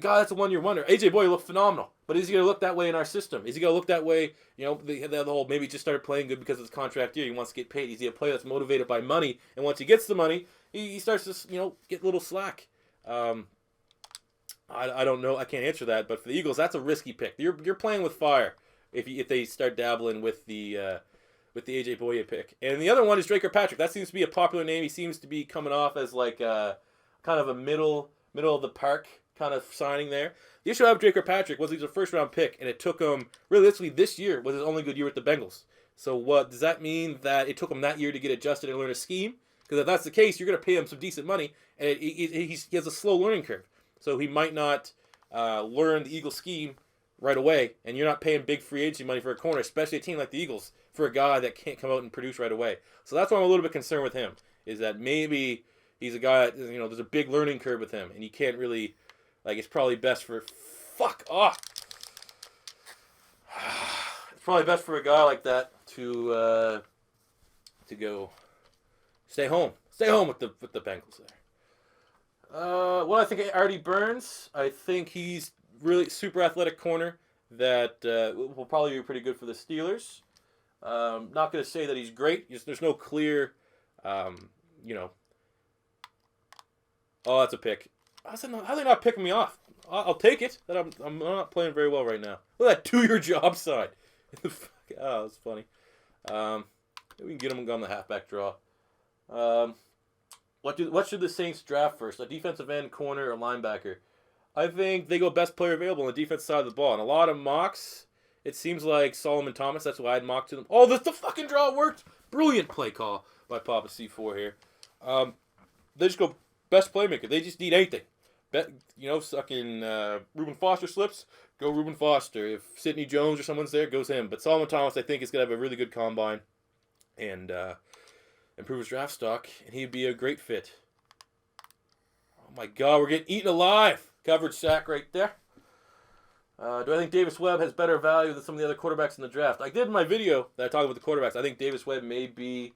God, that's a 1 year wonder. AJ Boye looked phenomenal, but is he going to look that way in our system? Is he going to look that way? You know, the whole maybe he just started playing good because of his contract year. He wants to get paid. Is he a player that's motivated by money? And once he gets the money, he starts to get a little slack. I don't know. I can't answer that. But for the Eagles, that's a risky pick. You're playing with fire if they start dabbling with the AJ Boye pick. And the other one is Drake Kirkpatrick. That seems to be a popular name. He seems to be coming off as like kind of a middle of the park kind of signing there. The issue I have with Drake Kirkpatrick was he was a first round pick, and it took him realistically this year was his only good year with the Bengals. So what does that mean? That it took him that year to get adjusted and learn a scheme? Because if that's the case, you're going to pay him some decent money, and he has a slow learning curve. So he might not learn the Eagles scheme right away, and you're not paying big free agency money for a corner, especially a team like the Eagles, for a guy that can't come out and produce right away. So that's why I'm a little bit concerned with him, is that maybe he's a guy that, there's a big learning curve with him, and you can't really, it's probably best for, it's probably best for a guy like that to go stay home with the Bengals there. What I think of Artie Burns, I think he's really super athletic corner that will probably be pretty good for the Steelers. Not going to say that he's great. There's no clear, Oh, that's a pick. How are they not picking me off? I'll take it. That I'm not playing very well right now. Look at that 2-year job sign. Oh, that's funny. We can get him on the halfback draw. What should the Saints draft first? A defensive end, corner, or linebacker? I think they go best player available on the defense side of the ball. And a lot of mocks, it seems like Solomon Thomas. That's why I'd mock to them. Oh, the fucking draw worked. Brilliant play call by Papa C4 here. They just go best playmaker. They just need anything. Sucking Reuben Foster slips, go Reuben Foster. If Sidney Jones or someone's there, goes him. But Solomon Thomas, I think, is going to have a really good combine and improve his draft stock, and he'd be a great fit. Oh my God, we're getting eaten alive. Coverage sack right there. Do I think Davis Webb has better value than some of the other quarterbacks in the draft? I did in my video that I talked about the quarterbacks. I think Davis Webb may be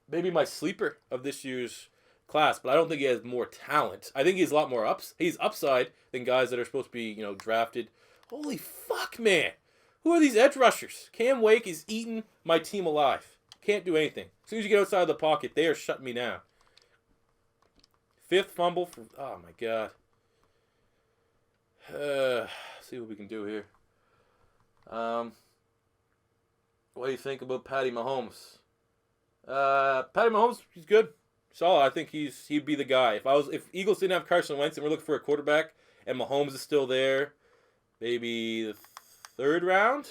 maybe my sleeper of this year's class, but I don't think he has more talent. I think he has a lot more He's upside than guys that are supposed to be, drafted. Holy fuck, man. Who are these edge rushers? Cam Wake is eating my team alive. Can't do anything. As soon as you get outside of the pocket, they are shutting me down. 5th fumble for... Oh, my God. See what we can do here. What do you think about Patty Mahomes? Patty Mahomes, he's good. Solid. I think he'd be the guy. If Eagles didn't have Carson Wentz and we're looking for a quarterback and Mahomes is still there, maybe the 3rd round.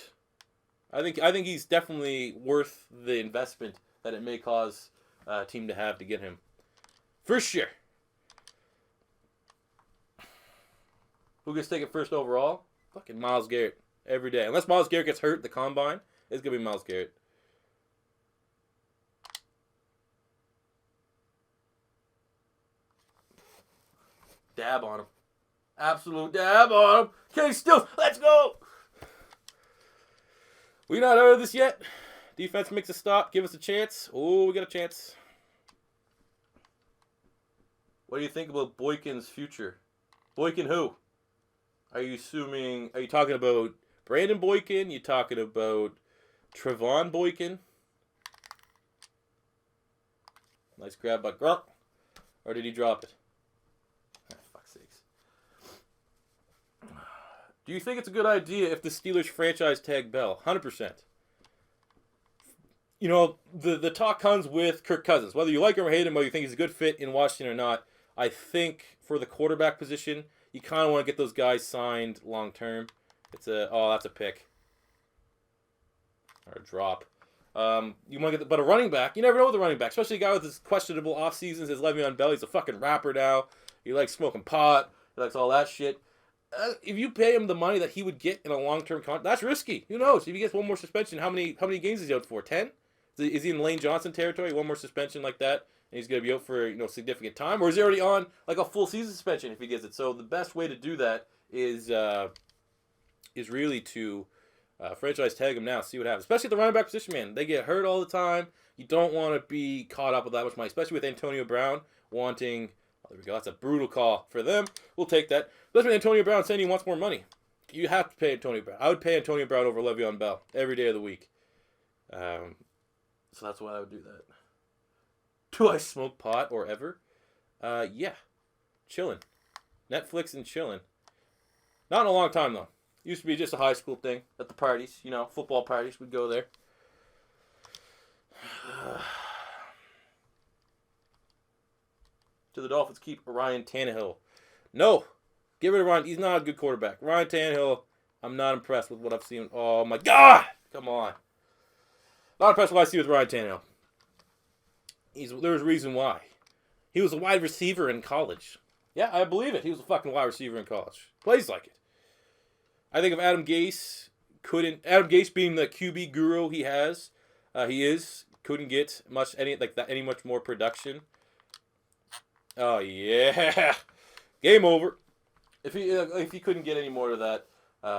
I think he's definitely worth the investment that it may cause a team to have to get him. For sure. Who gets taken first overall? Fucking Myles Garrett. Every day. Unless Myles Garrett gets hurt at the combine, it's going to be Myles Garrett. Dab on him. Absolute dab on him. Kenny Stills, let's go! We not out of this yet. Defense makes a stop. Give us a chance. Oh, we got a chance. What do you think about Boykin's future? Boykin who? Are you talking about Brandon Boykin? You talking about Trevon Boykin? Nice grab by Gronk. Or did he drop it? Oh, fuck's sakes. Do you think it's a good idea if the Steelers franchise tag Bell? 100%. You know, the talk comes with Kirk Cousins. Whether you like him or hate him, whether you think he's a good fit in Washington or not, I think for the quarterback position, you kind of want to get those guys signed long term. That's a pick. Or a drop. You want to get but a running back, you never know with a running back, especially a guy with his questionable off seasons, his Le'Veon Bell. He's a fucking rapper now. He likes smoking pot. He likes all that shit. If you pay him the money that he would get in a long-term contract, that's risky. Who knows? If he gets one more suspension, how many games is he out for? 10? Is he in Lane Johnson territory? One more suspension like that, and he's going to be out for significant time, or is he already on like a full season suspension if he gets it? So the best way to do that is really to franchise tag him now, see what happens. Especially at the running back position, man. They get hurt all the time. You don't want to be caught up with that much money, especially with Antonio Brown wanting. Oh, there we go. That's a brutal call for them. We'll take that. Especially with Antonio Brown saying he wants more money. You have to pay Antonio Brown. I would pay Antonio Brown over Le'Veon Bell every day of the week. So that's why I would do that. Do I smoke pot or ever? Yeah. Chilling. Netflix and chilling. Not in a long time, though. Used to be just a high school thing at the parties, football parties. We'd go there. Do the Dolphins keep Ryan Tannehill? No. Get rid of Ryan. He's not a good quarterback. Ryan Tannehill, I'm not impressed with what I've seen. Oh, my God. Come on. Not impressed with what I see with Ryan Tannehill. There's a reason why. He was a wide receiver in college. Yeah, I believe it. He was a fucking wide receiver in college. Plays like it. I think if Adam Gase being the QB guru couldn't get any much more production. Oh yeah, game over. If he couldn't get any more of that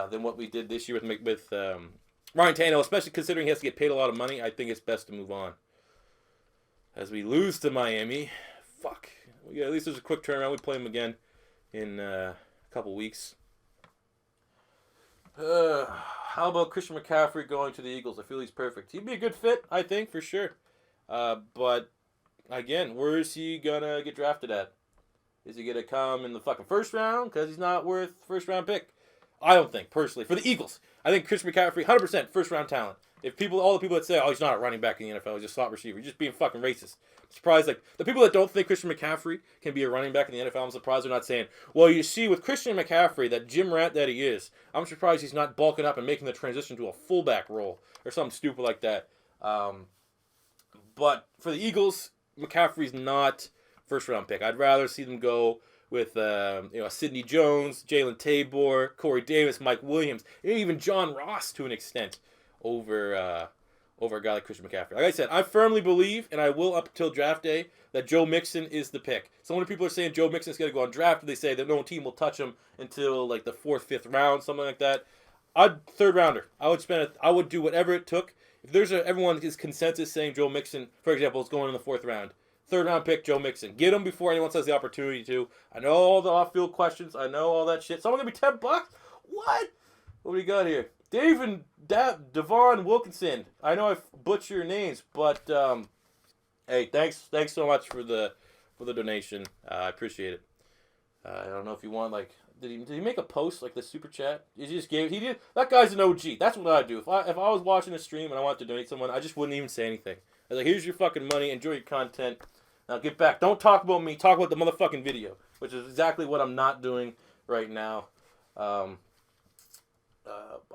than what we did this year with Ryan Tannehill, especially considering he has to get paid a lot of money, I think it's best to move on. As we lose to Miami, fuck. Yeah, at least there's a quick turnaround. We play them again in a couple weeks. How about Christian McCaffrey going to the Eagles? I feel he's perfect. He'd be a good fit, I think, for sure. But, again, where is he going to get drafted at? Is he going to come in the fucking first round because he's not worth first-round pick? I don't think, personally. For the Eagles, I think Christian McCaffrey, 100% first-round talent. All the people that say, oh, he's not a running back in the NFL, he's just a slot receiver, you're just being fucking racist. I'm surprised, the people that don't think Christian McCaffrey can be a running back in the NFL, I'm surprised they're not saying, well, you see, with Christian McCaffrey, that gym rat that he is, I'm surprised he's not bulking up and making the transition to a fullback role, or something stupid like that. But for the Eagles, McCaffrey's not first-round pick. I'd rather see them go with Sidney Jones, Jalen Tabor, Corey Davis, Mike Williams, and even John Ross to an extent over a guy like Christian McCaffrey. Like I said, I firmly believe, and I will up until draft day, that Joe Mixon is the pick. So many people are saying Joe Mixon's going to go on draft, and they say that no team will touch him until like the 4th, 5th round, something like that. Third rounder. I would do whatever it took. If everyone is consensus saying Joe Mixon, for example, is going in the 4th round. 3rd round pick, Joe Mixon. Get him before anyone has the opportunity to. I know all the off-field questions. I know all that shit. Someone going to be $10? What? What do we got here? Dave and Devon Wilkinson. I know I butcher your names, but hey, thanks so much for the donation. I appreciate it. I don't know if you want did he make a post like the super chat? He did. That guy's an OG. That's what I do. If I was watching a stream and I wanted to donate someone, I just wouldn't even say anything. I was like, here's your fucking money. Enjoy your content. Now get back. Don't talk about me. Talk about the motherfucking video, which is exactly what I'm not doing right now.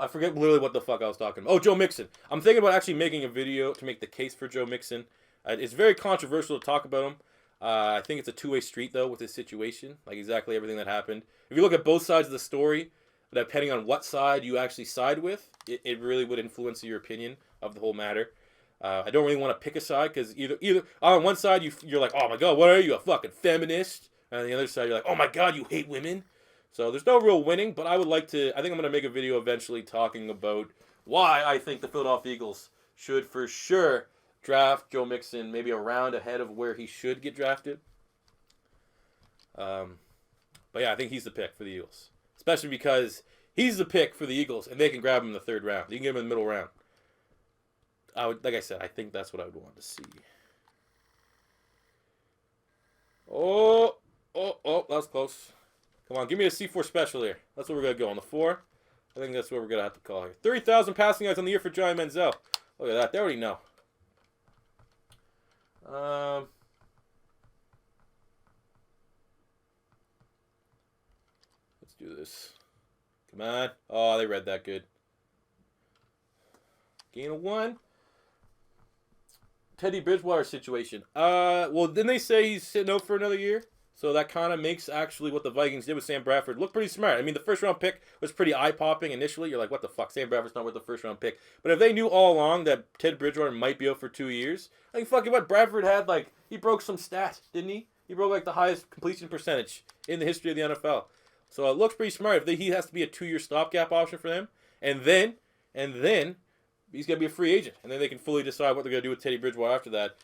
I forget literally what the fuck I was talking about. Oh, Joe Mixon. I'm thinking about actually making a video to make the case for Joe Mixon. It's very controversial to talk about him. I think it's a two-way street, though, with his situation. Like, exactly everything that happened. If you look at both sides of the story, depending on what side you actually side with, it really would influence your opinion of the whole matter. I don't really want to pick a side, because either on one side, you're like, oh my god, what are you, a fucking feminist? And on the other side, you're like, oh my god, you hate women? So there's no real winning, but I think I'm going to make a video eventually talking about why I think the Philadelphia Eagles should for sure draft Joe Mixon maybe a round ahead of where he should get drafted. But yeah, I think he's the pick for the Eagles. Especially because he's the pick for the Eagles, and they can grab him in the 3rd round. You can get him in the middle round. Like I said, I think that's what I would want to see. Oh, that was close. Come on, give me a C4 special here. That's where we're going to go. On the 4, I think that's what we're going to have to call here. 30,000 passing yards on the year for Johnny Manziel. Look at that. They already know. Let's do this. Come on. Oh, they read that good. Gain of 1. Teddy Bridgewater situation. Well, didn't they say he's sitting out for another year? So that kind of makes actually what the Vikings did with Sam Bradford look pretty smart. I mean, the first round pick was pretty eye popping initially. You're like, what the fuck? Sam Bradford's not worth the first round pick. But if they knew all along that Ted Bridgewater might be out for 2 years, I think fucking what Bradford had, like, he broke some stat, didn't he? He broke like the highest completion percentage in the history of the NFL. So it looks pretty smart. If he has to be a 2-year stopgap option for them, and then he's gonna be a free agent, and then they can fully decide what they're gonna do with Teddy Bridgewater after that.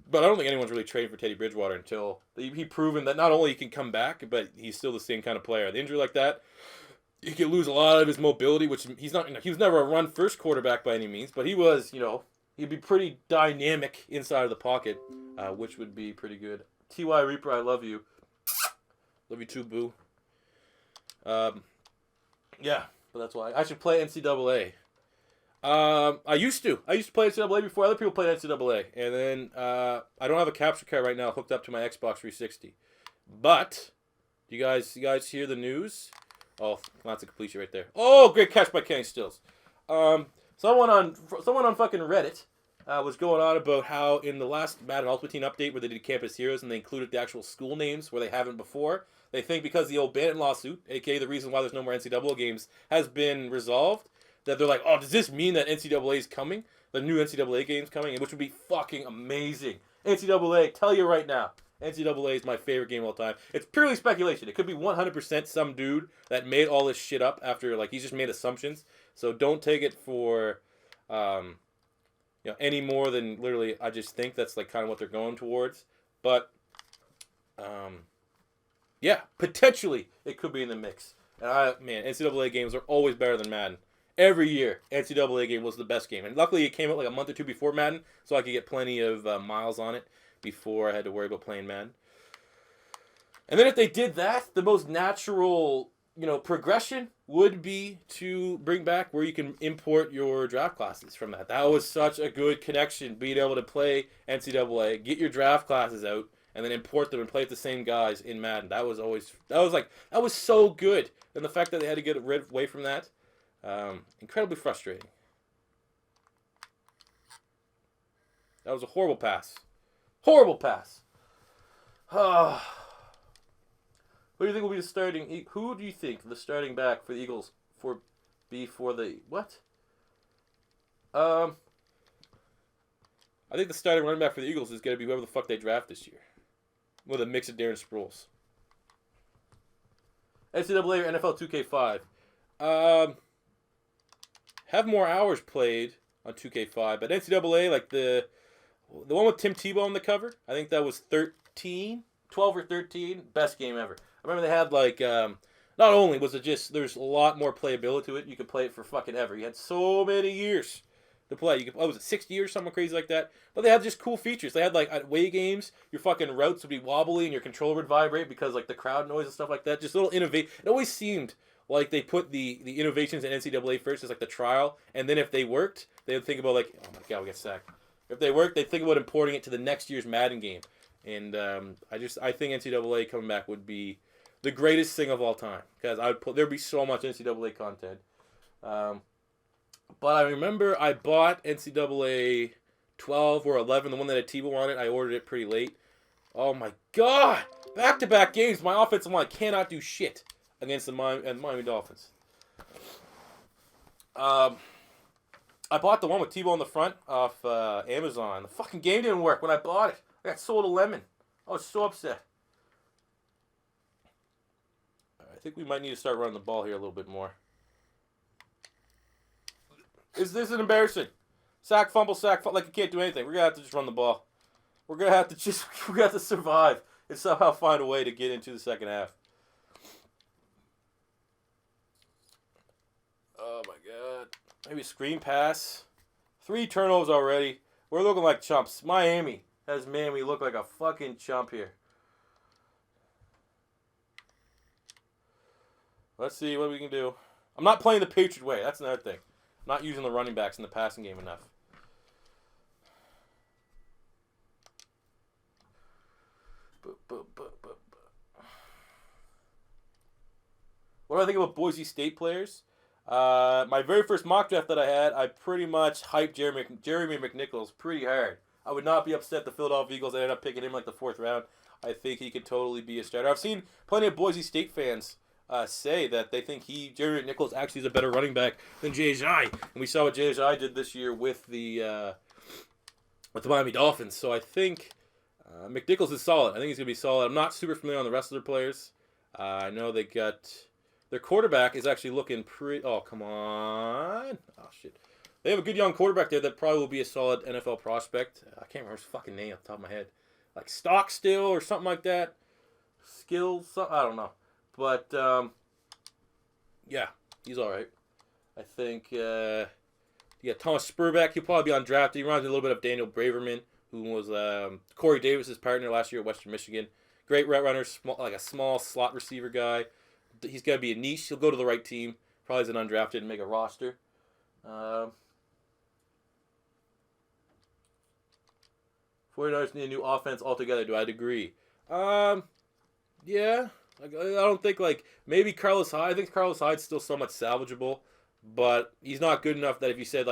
But I don't think anyone's really trading for Teddy Bridgewater until he proven that not only he can come back, but he's still the same kind of player. The injury like that, he could lose a lot of his mobility, which he's not. He was never a run first quarterback by any means, but he was. He'd be pretty dynamic inside of the pocket, which would be pretty good. Ty Reaper, I love you. Love you too, boo. Yeah, but that's why I should play NCAA. I used to play NCAA before other people played NCAA, and then I don't have a capture card right now hooked up to my Xbox 360. But do you guys hear the news? Oh, lots of completion right there. Oh, great catch by Kenny Stills. Someone on fucking Reddit was going on about how in the last Madden Ultimate Team update where they did Campus Heroes and they included the actual school names where they haven't before, they think because the old Bannon lawsuit, aka the reason why there's no more NCAA games, has been resolved, that they're like, oh, does this mean that NCAA is coming? The new NCAA game's coming, which would be fucking amazing. NCAA, tell you right now, NCAA is my favorite game of all time. It's purely speculation. It could be 100% some dude that made all this shit up after, like, he's just made assumptions. So don't take it for, any more than literally I just think that's, like, kind of what they're going towards. But, yeah, potentially it could be in the mix. And NCAA games are always better than Madden. Every year, NCAA game was the best game. And luckily, it came out like a month or two before Madden, so I could get plenty of miles on it before I had to worry about playing Madden. And then if they did that, the most natural, progression would be to bring back where you can import your draft classes from that. That was such a good connection, being able to play NCAA, get your draft classes out, and then import them and play with the same guys in Madden. That was so good. And the fact that they had to get rid away from that, incredibly frustrating. That was a horrible pass. Horrible pass. Who do you think will be the starting? Who do you think the starting back for the Eagles for the what? I think the starting running back for the Eagles is going to be whoever the fuck they draft this year, with a mix of Darren Sproles. NCAA or NFL 2K5. Have more hours played on 2K5, but NCAA, like the one with Tim Tebow on the cover, I think that was 12 or 13, best game ever. I remember they had like, not only was it just, there's a lot more playability to it, you could play it for fucking ever. You had so many years to play. You could, was it 60 years, something crazy like that? But they had just cool features. They had like at away games, your fucking routes would be wobbly and your controller would vibrate because like the crowd noise and stuff like that. Just little innovate. It always seemed like they put the innovations in NCAA first as like the trial, and then if they worked, they would think about like, oh my god, we get sacked. If they worked, they'd think about importing it to the next year's Madden game. And I think NCAA coming back would be the greatest thing of all time, because there'd be so much NCAA content. But I remember I bought NCAA 12 or 11, the one that had Tebow on it. I ordered it pretty late. Oh my god! Back-to-back games, my offensive line cannot do shit against the Miami Dolphins. I bought the one with Tebow on the front off Amazon. The fucking game didn't work when I bought it. I got sold a lemon. I was so upset. I think we might need to start running the ball here a little bit more. This is embarrassing. Sack, fumble, like you can't do anything. We're going to have to just run the ball. We're going to have to survive and somehow find a way to get into the second half. Oh my god. Maybe a screen pass. 3 turnovers already. We're looking like chumps. Miami. As man, we look like a fucking chump here. Let's see what we can do. I'm not playing the Patriot way. That's another thing. I'm not using the running backs in the passing game enough. What do I think about Boise State players? My very first mock draft that I had, I pretty much hyped Jeremy McNichols pretty hard. I would not be upset if the Philadelphia Eagles ended up picking him like the 4th round. I think he could totally be a starter. I've seen plenty of Boise State fans say that they think Jeremy McNichols actually is a better running back than Jay Ajayi. And we saw what Jay Ajayi did this year with the Miami Dolphins. So I think McNichols is solid. I think he's going to be solid. I'm not super familiar on the rest of their players. I know they got... Their quarterback is actually looking pretty... Oh, come on. Oh, shit. They have a good young quarterback there that probably will be a solid NFL prospect. I can't remember his fucking name off the top of my head. Like Stockstill or something like that. Skills, I don't know. But, yeah, he's all right. I think, Thomas Spurbeck, he'll probably be undrafted. He reminds me a little bit of Daniel Braverman, who was Corey Davis's partner last year at Western Michigan. Great route runner, like a small slot receiver guy. He's got to be a niche. He'll go to the right team. Probably as an undrafted and make a roster. 49ers need a new offense altogether. Do I agree? Yeah. I don't think, maybe Carlos Hyde. I think Carlos Hyde's still somewhat salvageable. But he's not good enough that if you said,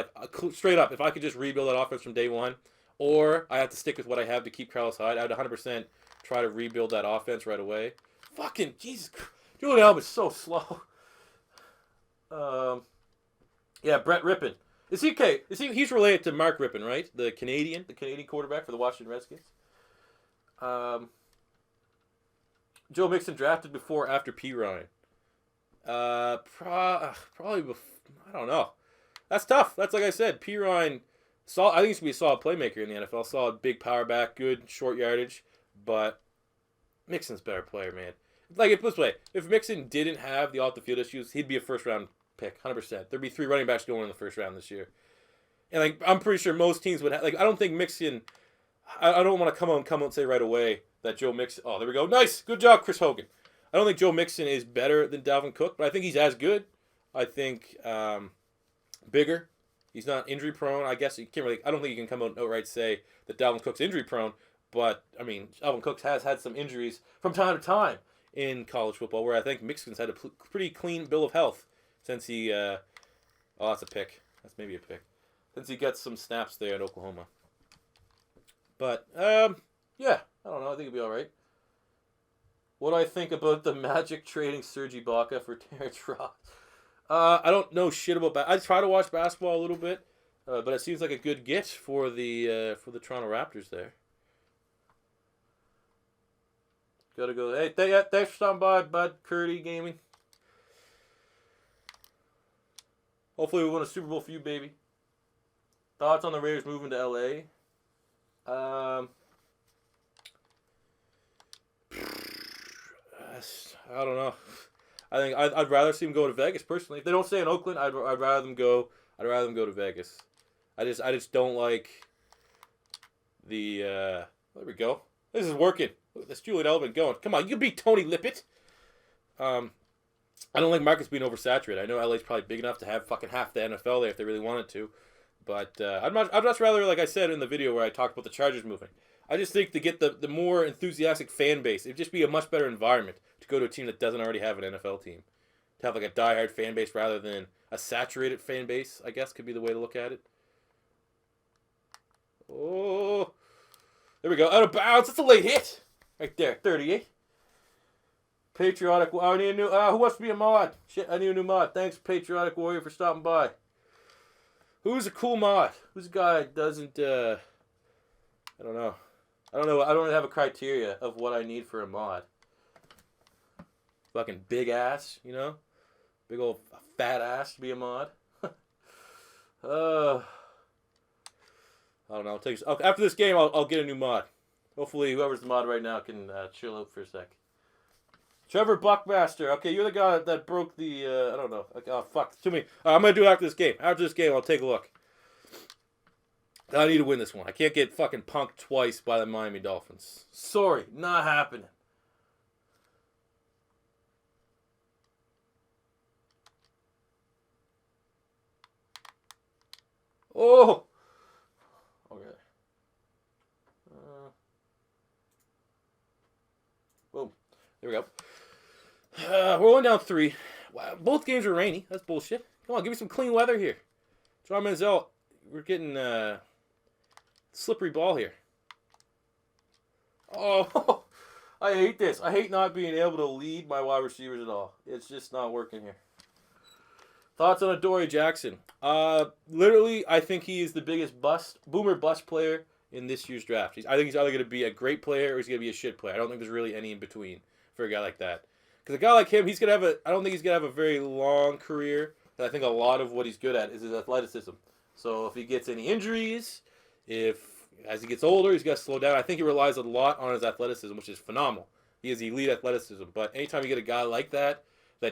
straight up, if I could just rebuild that offense from day one, or I have to stick with what I have to keep Carlos Hyde, I would 100% try to rebuild that offense right away. Fucking Jesus Christ. Julian Edelman's so slow. Yeah, Brett Rippon. Is he okay? He's related to Mark Rippon, right? The Canadian quarterback for the Washington Redskins. Joe Mixon drafted before or after P. Ryan? Probably before. I don't know. That's tough. That's like I said. P. Ryan, I think he's gonna be a solid playmaker in the NFL. Solid big power back, good short yardage, but Mixon's a better player, man. This way, if Mixon didn't have the off-the-field issues, he'd be a first-round pick, 100%. There'd be 3 running backs going in the first round this year. And, I'm pretty sure most teams would have... I don't think Mixon... I don't want to come out and say right away that Joe Mixon... Oh, there we go. Nice! Good job, Chris Hogan. I don't think Joe Mixon is better than Dalvin Cook, but I think he's as good. I think bigger. He's not injury-prone. I guess you can't really... I don't think you can come out and outright say that Dalvin Cook's injury-prone, but, Dalvin Cook has had some injuries from time to time in college football, where I think Mixon's had a pretty clean bill of health since he, that's a pick. That's maybe a pick. Since he got some snaps there in Oklahoma. But, yeah, I don't know. I think it'll be all right. What do I think about the Magic trading Serge Ibaka for Terrence Ross? I don't know shit about I try to watch basketball a little bit, but it seems like a good get for the Toronto Raptors there. Gotta go. Hey, thanks for stopping by, Bud Curdy Gaming. Hopefully we win a Super Bowl for you, baby. Thoughts on the Raiders moving to LA? I don't know. I think I'd rather see them go to Vegas personally. If they don't stay in Oakland, I'd rather them go. I'd rather them go to Vegas. I just don't like the. There we go. This is working. Look, that's Julian Edelman going. Come on, you can beat Tony Lippett. I don't like markets being oversaturated. I know LA's probably big enough to have fucking half the NFL there if they really wanted to. But I'd much rather, like I said in the video where I talked about the Chargers moving. I just think to get the more enthusiastic fan base, it'd just be a much better environment to go to a team that doesn't already have an NFL team. To have like a diehard fan base rather than a saturated fan base, I guess could be the way to look at it. Oh, there we go. Out of bounds. It's a late hit. Right there, 38. Patriotic. I need a new. Who wants to be a mod? Shit, I need a new mod. Thanks, Patriotic Warrior, for stopping by. Who's a cool mod? Who's a guy that doesn't? I don't know. I don't really have a criteria of what I need for a mod. Fucking big ass, you know, big old fat ass to be a mod. I don't know. After this game, I'll get a new mod. Hopefully, whoever's the mod right now can chill out for a sec. Trevor Buckmaster. Okay, you're the guy that broke the, I don't know. Oh, fuck. Too many. I'm going to do it after this game. After this game, I'll take a look. I need to win this one. I can't get fucking punked twice by the Miami Dolphins. Sorry, not happening. Oh! Okay. Boom. There we go. We're only down 3. Wow, both games are rainy. That's bullshit. Come on, give me some clean weather here. John Manziel, we're getting slippery ball here. Oh, I hate this. I hate not being able to lead my wide receivers at all. It's just not working here. Thoughts on Adoree Jackson? Literally, I think he is the biggest boomer bust player in this year's draft. I think he's either going to be a great player or he's going to be a shit player. I don't think there's really any in between for a guy like that. Because a guy like him, I don't think he's going to have a very long career. And I think a lot of what he's good at is his athleticism. So if he gets any injuries, as he gets older, he's got to slow down. I think he relies a lot on his athleticism, which is phenomenal. He has elite athleticism. But anytime you get a guy like that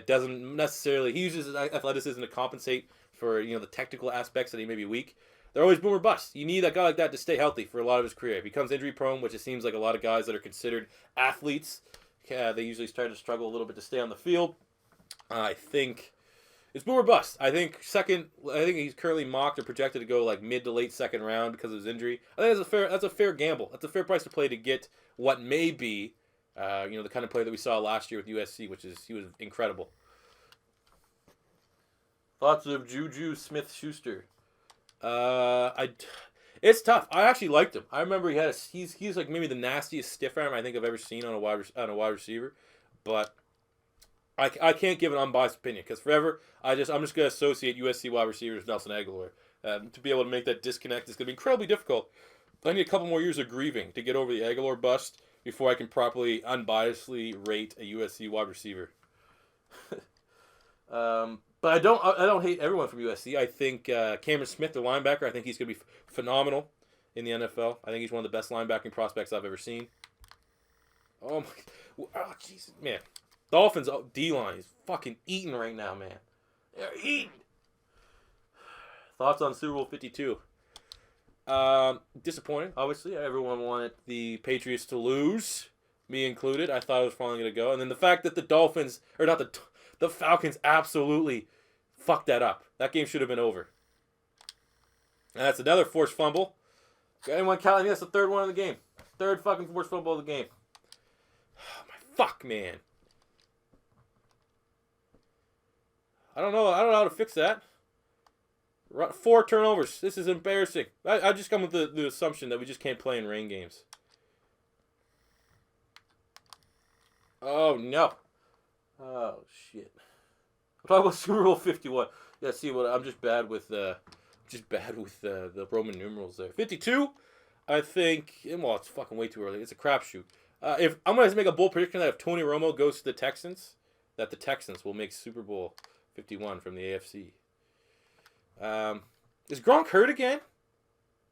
doesn't necessarily, he uses his athleticism to compensate for the technical aspects that he may be weak. They're always boomer bust. You need a guy like that to stay healthy for a lot of his career. If he becomes injury prone, which it seems like a lot of guys that are considered athletes, they usually start to struggle a little bit to stay on the field. I think it's boomer bust. I think he's currently mocked or projected to go like mid to late second round because of his injury. I think that's a fair gamble. That's a fair price to play to get what may be, the kind of player that we saw last year with USC, he was incredible. Thoughts of Juju Smith-Schuster? It's tough. I actually liked him. I remember he's like maybe the nastiest stiff arm I think I've ever seen on a wide receiver, but I can't give an unbiased opinion because forever I'm just going to associate USC wide receivers with Nelson Aguilar. To be able to make that disconnect is going to be incredibly difficult. I need a couple more years of grieving to get over the Aguilar bust before I can properly unbiasedly rate a USC wide receiver. But I don't hate everyone from USC. I think Cameron Smith, the linebacker, I think he's going to be phenomenal in the NFL. I think he's one of the best linebacking prospects I've ever seen. Oh Jesus, man. Dolphins D-line is fucking eating right now, man. They're eating. Thoughts on Super Bowl 52? Disappointing, obviously. Everyone wanted the Patriots to lose, me included. I thought it was finally going to go. And then the fact that the Falcons absolutely fucked that up. That game should have been over. And that's another forced fumble. Anyone count? I think that's the third one of the game. Third fucking forced fumble of the game. Oh, my fuck, man. I don't know how to fix that. 4 turnovers. This is embarrassing. I just come with the assumption that we just can't play in rain games. Oh, no. Oh, shit. I'm talking about Super Bowl 51. Yeah, see what I'm just bad with the Roman numerals there. 52, I think. Well, it's fucking way too early. It's a crapshoot. If I'm gonna make a bold prediction that if Tony Romo goes to the Texans, that the Texans will make Super Bowl 51 from the AFC. Is Gronk hurt again?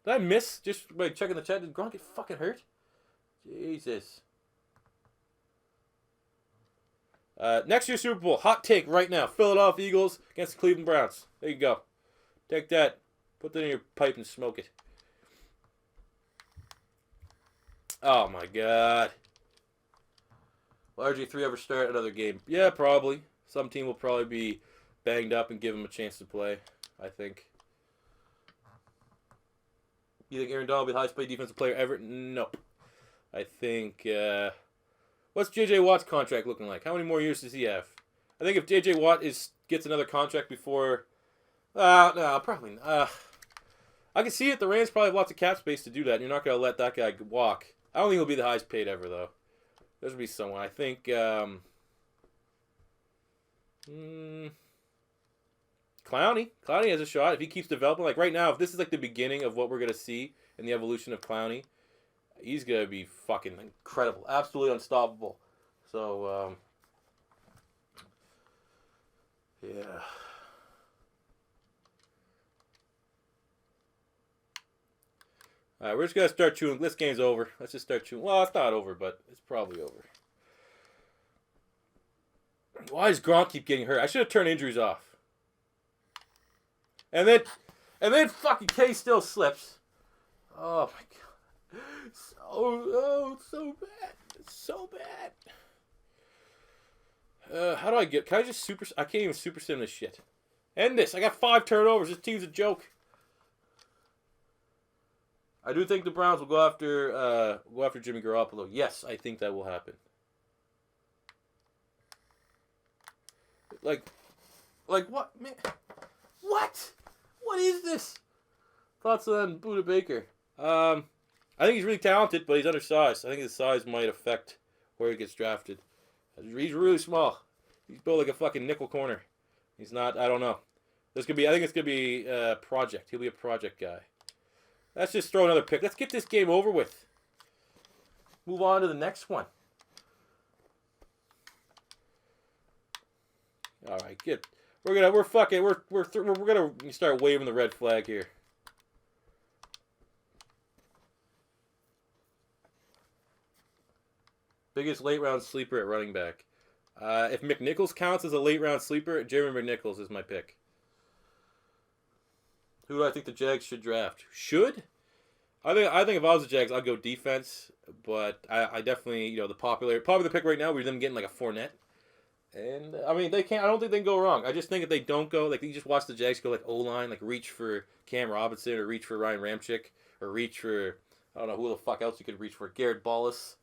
Did I miss just by checking the chat? Did Gronk get fucking hurt? Jesus. Next year's Super Bowl, hot take right now. Philadelphia Eagles against the Cleveland Browns. There you go. Take that. Put that in your pipe and smoke it. Oh my god. Will RG3 ever start another game? Yeah, probably. Some team will probably be banged up and give him a chance to play, I think. You think Aaron Donald will be the highest paid defensive player ever? Nope. I think... what's J.J. Watt's contract looking like? How many more years does he have? I think if J.J. Watt gets another contract before... no, probably not. I can see it. The Rams probably have lots of cap space to do that. You're not going to let that guy walk. I don't think he'll be the highest paid ever, though. There's going to be someone. I think... Clowney. Clowney has a shot. If he keeps developing. Like right now, if this is like the beginning of what we're going to see in the evolution of Clowney, he's going to be fucking incredible. Absolutely unstoppable. So, yeah. All right, we're just going to start chewing. This game's over. Let's just start chewing. Well, it's not over, but it's probably over. Why does Gronk keep getting hurt? I should have turned injuries off. And then fucking K still slips. Oh my god. So bad. It's so bad. How do I get... Can I just super... I can't even super sim this shit. End this. I got 5 turnovers. This team's a joke. I do think the Browns will go after Jimmy Garoppolo. Yes, I think that will happen. Like what, man? What? What is this? Thoughts on Buda Baker? I think he's really talented, but he's undersized. I think his size might affect where he gets drafted. He's really small. He's built like a fucking nickel corner. He's not. I don't know. I think it's gonna be a project. He'll be a project guy. Let's just throw another pick. Let's get this game over with. Move on to the next one. All right, good. We're gonna start waving the red flag here. Biggest late round sleeper at running back. If McNichols counts as a late round sleeper, Jeremy McNichols is my pick. Who do I think the Jags should draft? Should? I think if I was the Jags, I'd go defense. But I definitely, the probably the pick right now would be them getting like a Fournette. And I mean, they can't. I don't think they can go wrong. I just think if they don't go, like you just watch the Jags go like O-line, like reach for Cam Robinson or reach for Ryan Ramczyk or reach for I don't know who the fuck else you could reach for, Garrett Ballas.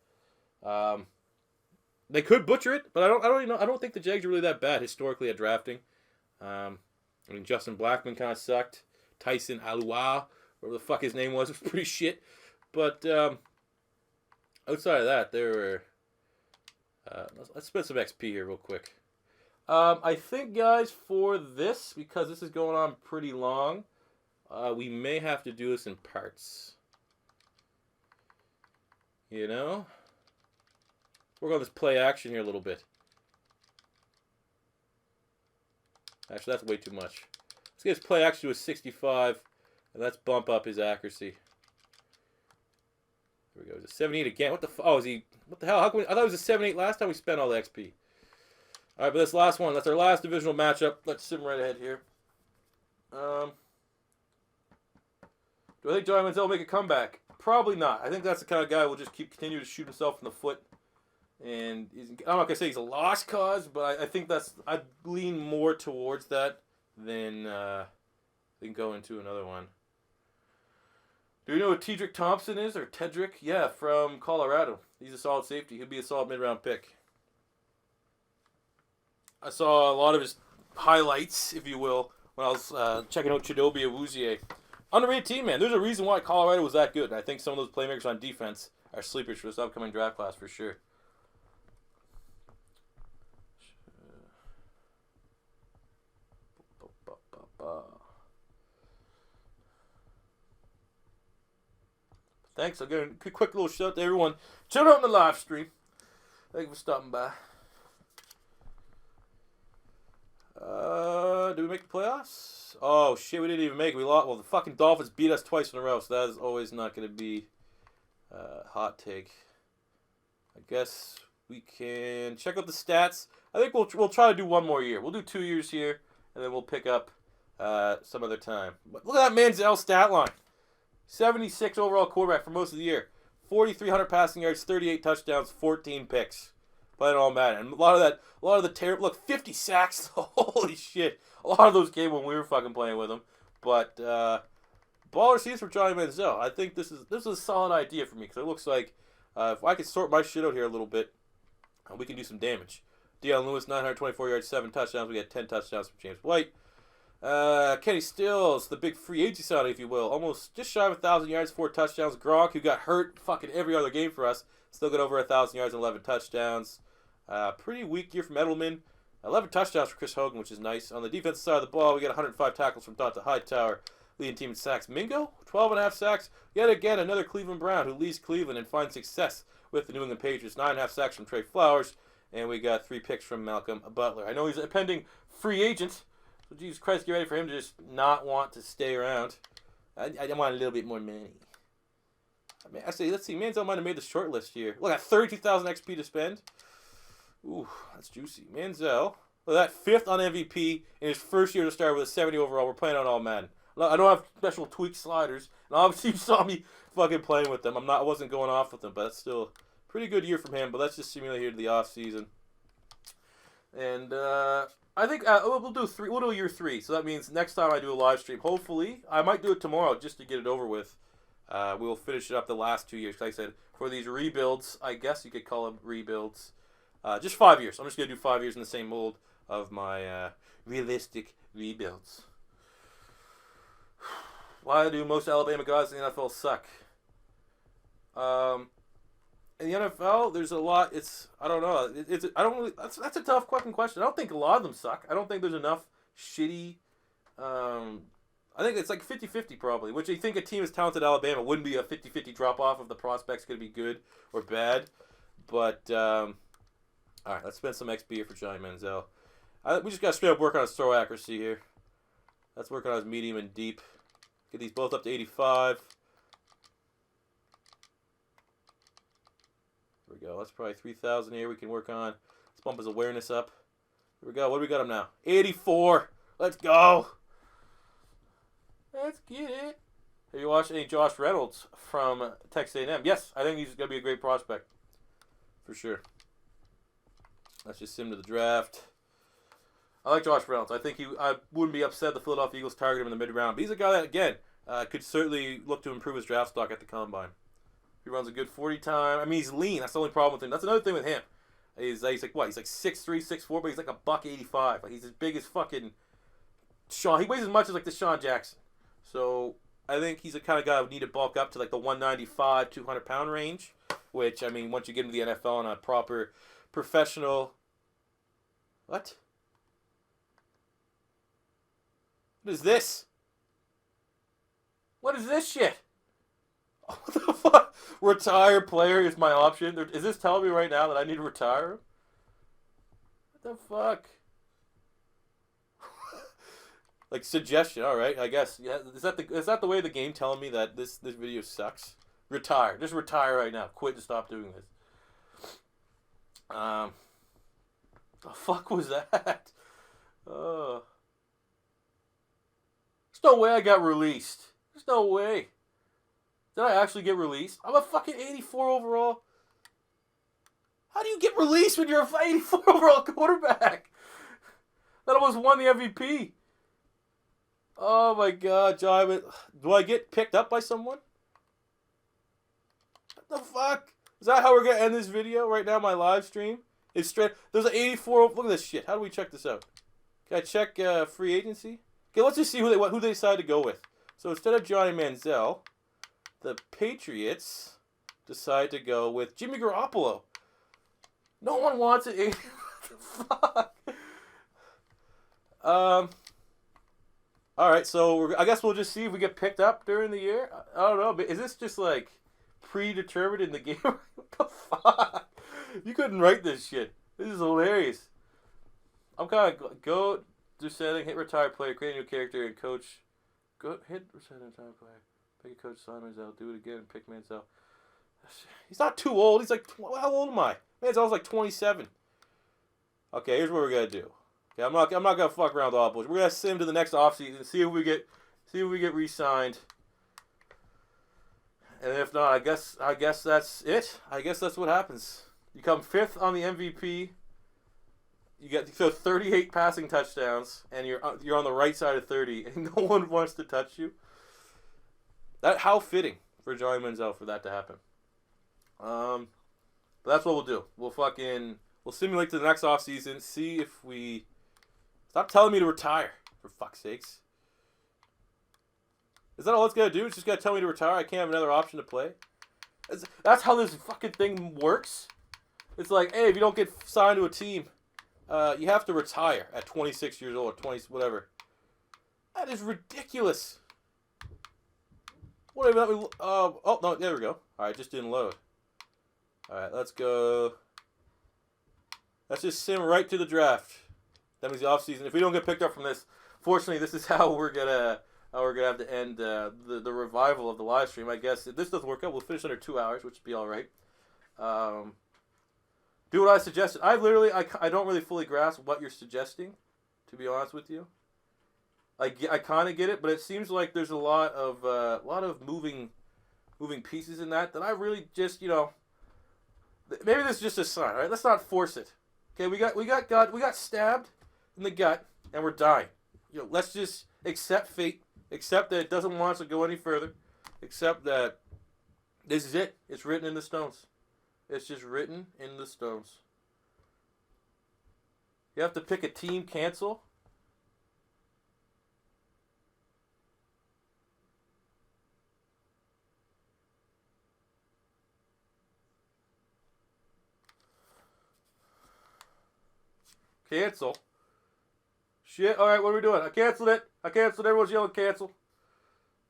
They could butcher it, but I don't think the Jags are really that bad historically at drafting. I mean, Justin Blackmon kind of sucked. Tyson Alua, whatever the fuck his name was pretty shit. But outside of that, there were. Let's spend some XP here real quick. I think, guys, for this, because this is going on pretty long, we may have to do this in parts. Work on this play action here a little bit. Actually, that's way too much. Let's get his play action to a 65, and let's bump up his accuracy. Here we go. Is it 78 again? What the oh, is he... What the hell? How come I thought it was a 78 last time we spent all the XP. All right, but this last one, that's our last divisional matchup. Let's sim right ahead here. Do I think Johnny Manziel will make a comeback? Probably not. I think that's the kind of guy who will just continue to shoot himself in the foot. And I'm not going to say he's a lost cause, but I think I'd lean more towards that than go into another one. Do you know who Tedrick Thompson is, or Tedrick? Yeah, from Colorado. He's a solid safety. He'll be a solid mid-round pick. I saw a lot of his highlights, if you will, when I was checking out Chidobe Awuzie. Underrated team, man. There's a reason why Colorado was that good, and I think some of those playmakers on defense are sleepers for this upcoming draft class for sure. Thanks. I'll get a quick little shout out to everyone. Chill out in the live stream. Thank you for stopping by. Do we make the playoffs? Oh, shit, we didn't even make it. We lost. Well, the fucking Dolphins beat us twice in a row, so that is always not going to be a hot take. I guess we can check out the stats. I think we'll try to do one more year. We'll do 2 years here, and then we'll pick up some other time. But look at that Manziel stat line. 76 overall quarterback for most of the year. 4,300 passing yards, 38 touchdowns, 14 picks. Playing all Madden. And a lot of the terrible. Look, 50 sacks. Holy shit. A lot of those came when we were fucking playing with him. But baller season for Johnny Manziel. I think this is a solid idea for me because it looks like if I could sort my shit out here a little bit, we can do some damage. Deion Lewis, 924 yards, 7 touchdowns. We got 10 touchdowns from James White. Kenny Stills, the big free agency signing, if you will, almost just shy of 1,000 yards, 4 touchdowns. Gronk, who got hurt fucking every other game for us, still got over 1,000 yards and 11 touchdowns. Pretty weak year from Edelman. 11 touchdowns for Chris Hogan, which is nice. On the defensive side of the ball, we got 105 tackles from Dante Hightower, leading team in sacks. Mingo, 12.5 sacks. Yet again, another Cleveland Brown who leads Cleveland and finds success with the New England Patriots. 9.5 sacks from Trey Flowers, and we got 3 picks from Malcolm Butler. I know he's a pending free agent. So, Jesus Christ, get ready for him to just not want to stay around. I want a little bit more money. I mean, let's see. Manziel might have made the short list here. Look at 32,000 XP to spend. Ooh, that's juicy. Manziel, look at that, 5th on MVP in his first year to start with a 70 overall. We're playing on all Madden. I don't have special tweak sliders. And obviously you saw me fucking playing with them. I wasn't going off with them, but that's still a pretty good year from him. But let's just simulate here to the off season. And I think we'll do three. We'll do year 3. So that means next time I do a live stream, hopefully I might do it tomorrow just to get it over with. We'll finish it up the last 2 years. Like I said, for these rebuilds, I guess you could call them rebuilds. Just 5 years. I'm just gonna do 5 years in the same mold of my realistic rebuilds. Why do most Alabama guys in the NFL suck? In the NFL, there's a lot. I don't know. I don't really. That's a tough fucking question. I don't think a lot of them suck. I don't think there's enough shitty. I think it's like 50-50 probably. Which you think a team as talented Alabama wouldn't be a 50-50 drop off if the prospect's going to be good or bad. But all right, let's spend some XP here for Johnny Manziel. We just got to straight up work on his throw accuracy here. Let's work on his medium and deep. Get these both up to 85. There we go. That's probably 3,000 here we can work on. Let's bump his awareness up. Here we go. What do we got him now? 84. Let's go. Let's get it. Have you watched any Josh Reynolds from Texas A&M? Yes, I think he's going to be a great prospect. For sure. Let's just sim to the draft. I like Josh Reynolds. I wouldn't be upset if the Philadelphia Eagles target him in the mid-round. But he's a guy that, again, could certainly look to improve his draft stock at the combine. He runs a good 40 time. I mean, he's lean. That's the only problem with him. That's another thing with him. He's like what? He's like 6'3", 6'4", but he's like a $185. Like he's as big as fucking Sean. He weighs as much as like Deshaun Jackson. So I think he's the kind of guy who would need to bulk up to like the 195, 200 pound range. Which I mean, once you get into the NFL on a proper professional. What? What is this? What is this shit? What the fuck? Retire player is my option. Is this telling me right now that I need to retire him? What the fuck? Like suggestion, all right. I guess. Yeah. Is that the way of the game telling me that this video sucks? Retire. Just retire right now. Quit and stop doing this. The fuck was that? There's no way I got released. There's no way. Did I actually get released? I'm a fucking 84 overall. How do you get released when you're a 84 overall quarterback? That almost won the MVP. Oh my god, John. Do I get picked up by someone? What the fuck? Is that how we're going to end this video right now, my live stream? It's straight. There's an 84. Look at this shit. How do we check this out? Can I check free agency? Okay, let's just see who they decide to go with. So instead of Johnny Manziel, the Patriots decide to go with Jimmy Garoppolo. No one wants it. What the fuck? All right, so I guess we'll just see if we get picked up during the year. I don't know, but is this just like predetermined in the game? What the fuck? You couldn't write this shit. This is hilarious. I'm kind of go to setting, hit retire player, create a new character, and coach. Go hit reset retire player. Pick a coach, sign Manziel, do it again, and pick Manziel. He's not too old. He's like, how old am I? Manziel's like 27. Okay, here's what we're gonna do. Okay, I'm not gonna fuck around with all bullshit. We're gonna sim to the next offseason and see if we get re-signed. And if not, I guess that's it. I guess that's what happens. You come 5th on the MVP. You get 38 passing touchdowns, and you're on the right side of 30, and no one wants to touch you. How fitting for Johnny Manziel for that to happen. But that's what we'll do. We'll simulate to the next offseason, see if we stop telling me to retire, for fuck's sakes. Is that all it's gonna do? It's just gonna tell me to retire? I can't have another option to play? That's how this fucking thing works? It's like, hey, if you don't get signed to a team, you have to retire at 26 years old, or 20, whatever. That is ridiculous. What about we? Oh no, there we go. All right, just didn't load. All right, let's go. Let's just sim right to the draft. That means the off season. If we don't get picked up from this, fortunately, this is how we're gonna have to end the revival of the live stream. I guess if this doesn't work out, we'll finish under 2 hours, which would be all right. Do what I suggested. I don't really fully grasp what you're suggesting, to be honest with you. I kind of get it, but it seems like there's a lot of moving pieces in that I really just maybe this is just a sign. All right, let's not force it. Okay, we got stabbed in the gut and we're dying. Let's just accept fate, accept that it doesn't want us to go any further, accept that this is it. It's written in the stones. It's just written in the stones. You have to pick a team cancel. Cancel. Shit. All right, what are we doing? I canceled it. I canceled. Everyone's yelling cancel.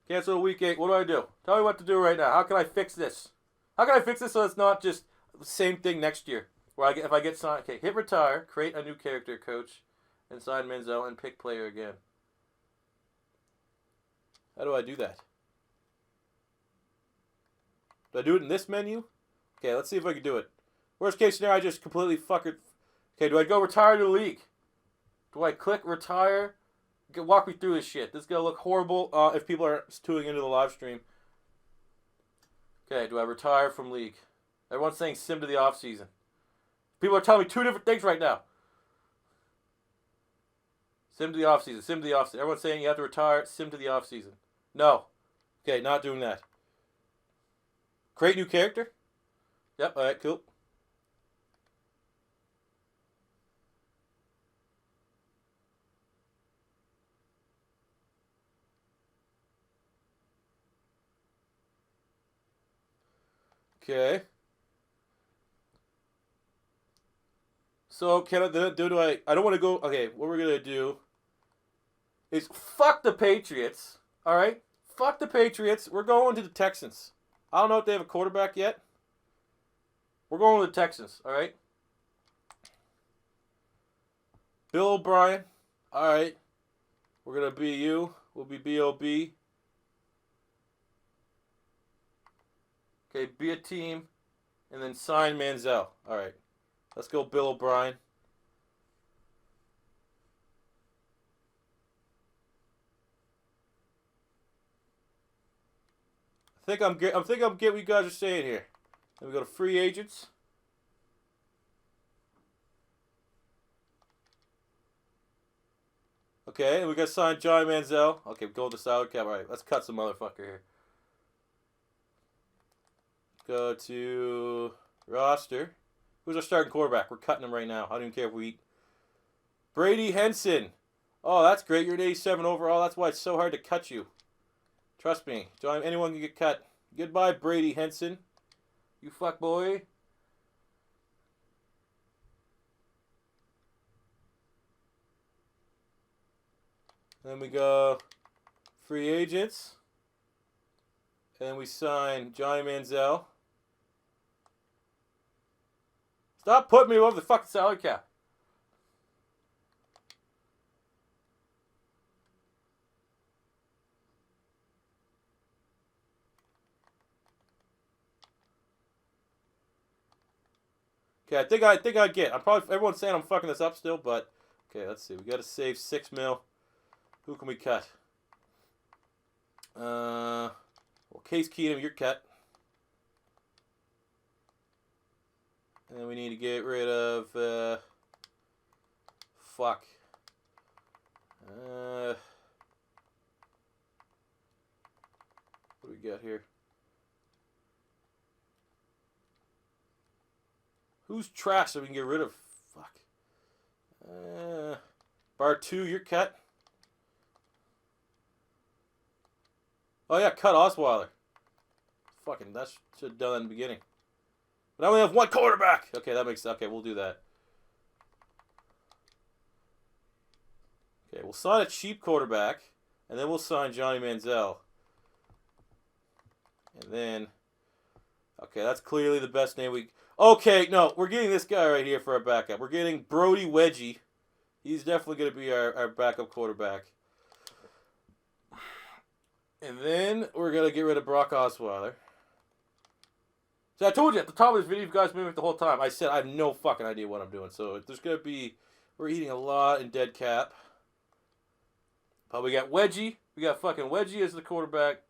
Cancel week 8. What do? Tell me what to do right now. How can I fix this? How can I fix this so it's not just the same thing next year? Where if I get signed, okay, hit retire, create a new character, coach, and sign Manziel and pick player again. How do I do that? Do I do it in this menu? Okay, let's see if I can do it. Worst case scenario, I just completely fuck it. Okay, do I go retire to the league? Do I click retire? Walk me through this shit. This is going to look horrible if people are tuning into the live stream. Okay, do I retire from league? Everyone's saying sim to the off season. People are telling me 2 different things right now. Sim to the off season. Sim to the off season. Everyone's saying you have to retire. Sim to the off season. No. Okay, not doing that. Create new character? Yep, alright, cool. Okay. So, can I do I don't want to go. Okay, what we're going to do is fuck the Patriots. All right? Fuck the Patriots. We're going to the Texans. I don't know if they have a quarterback yet. We're going to the Texans, all right? Bill O'Brien. All right. We're going to be you. We'll be B.O.B. Okay, be a team. And then sign Manziel. All right. Let's go Bill O'Brien. I think I'm getting what you guys are saying here. Then we go to free agents. Okay, and we got to sign Johnny Manziel. Okay, go to salary cap. All right, let's cut some motherfucker here. Go to roster. Who's our starting quarterback? We're cutting him right now. I don't even care if we eat. Brady Henson. Oh, that's great. You're an 87 overall. That's why it's so hard to cut you. Trust me. Anyone can get cut. Goodbye, Brady Henson. You fuck boy. Then we go free agents. And then we sign Johnny Manziel. Stop putting me over the fucking salary cap. Okay, I think I get. Everyone's saying I'm fucking this up still, but okay, let's see. We got to save $6 million. Who can we cut? Well, Case Keenum, you're cut. And then we need to get rid of fuck. What do we got here? Who's trash that we can get rid of? Fuck. Bar 2, you're cut. Oh yeah, cut Osweiler. Fucking, that should have done that in the beginning. But I only have one quarterback. Okay, that makes sense. Okay, we'll do that. Okay, we'll sign a cheap quarterback, and then we'll sign Johnny Manziel. And then, okay, that's clearly the best name we. Okay, no, we're getting this guy right here for our backup. We're getting Brody Wedgie. He's definitely going to be our backup quarterback. And then we're going to get rid of Brock Osweiler. So I told you at the top of this video, if you guys mimicked the whole time, I said I have no fucking idea what I'm doing. So there's going to be, we're eating a lot in dead cap. We got Wedgie. We got fucking Wedgie as the quarterback.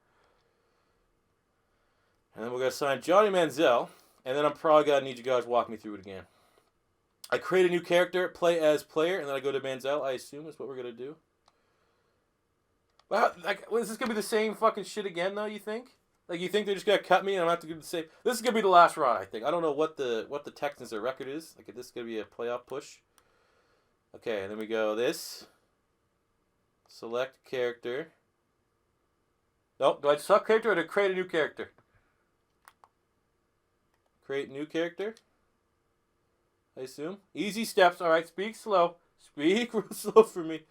And then we're going to sign Johnny Manziel. And then I'm probably going to need you guys to walk me through it again. I create a new character, play as player, and then I go to Manziel, I assume is what we're going to do. Well, like, is this going to be the same fucking shit again, though, you think? Like, you think they're just going to cut me and I'm going to have to do the same? This is going to be the last run, I think. I don't know what the Texans' record is. Like, is this going to be a playoff push? Okay, and then we go this. Select character. Nope, do I select character or do I create a new character? Create new character. I assume. Easy steps. All right, speak slow. Speak real slow for me.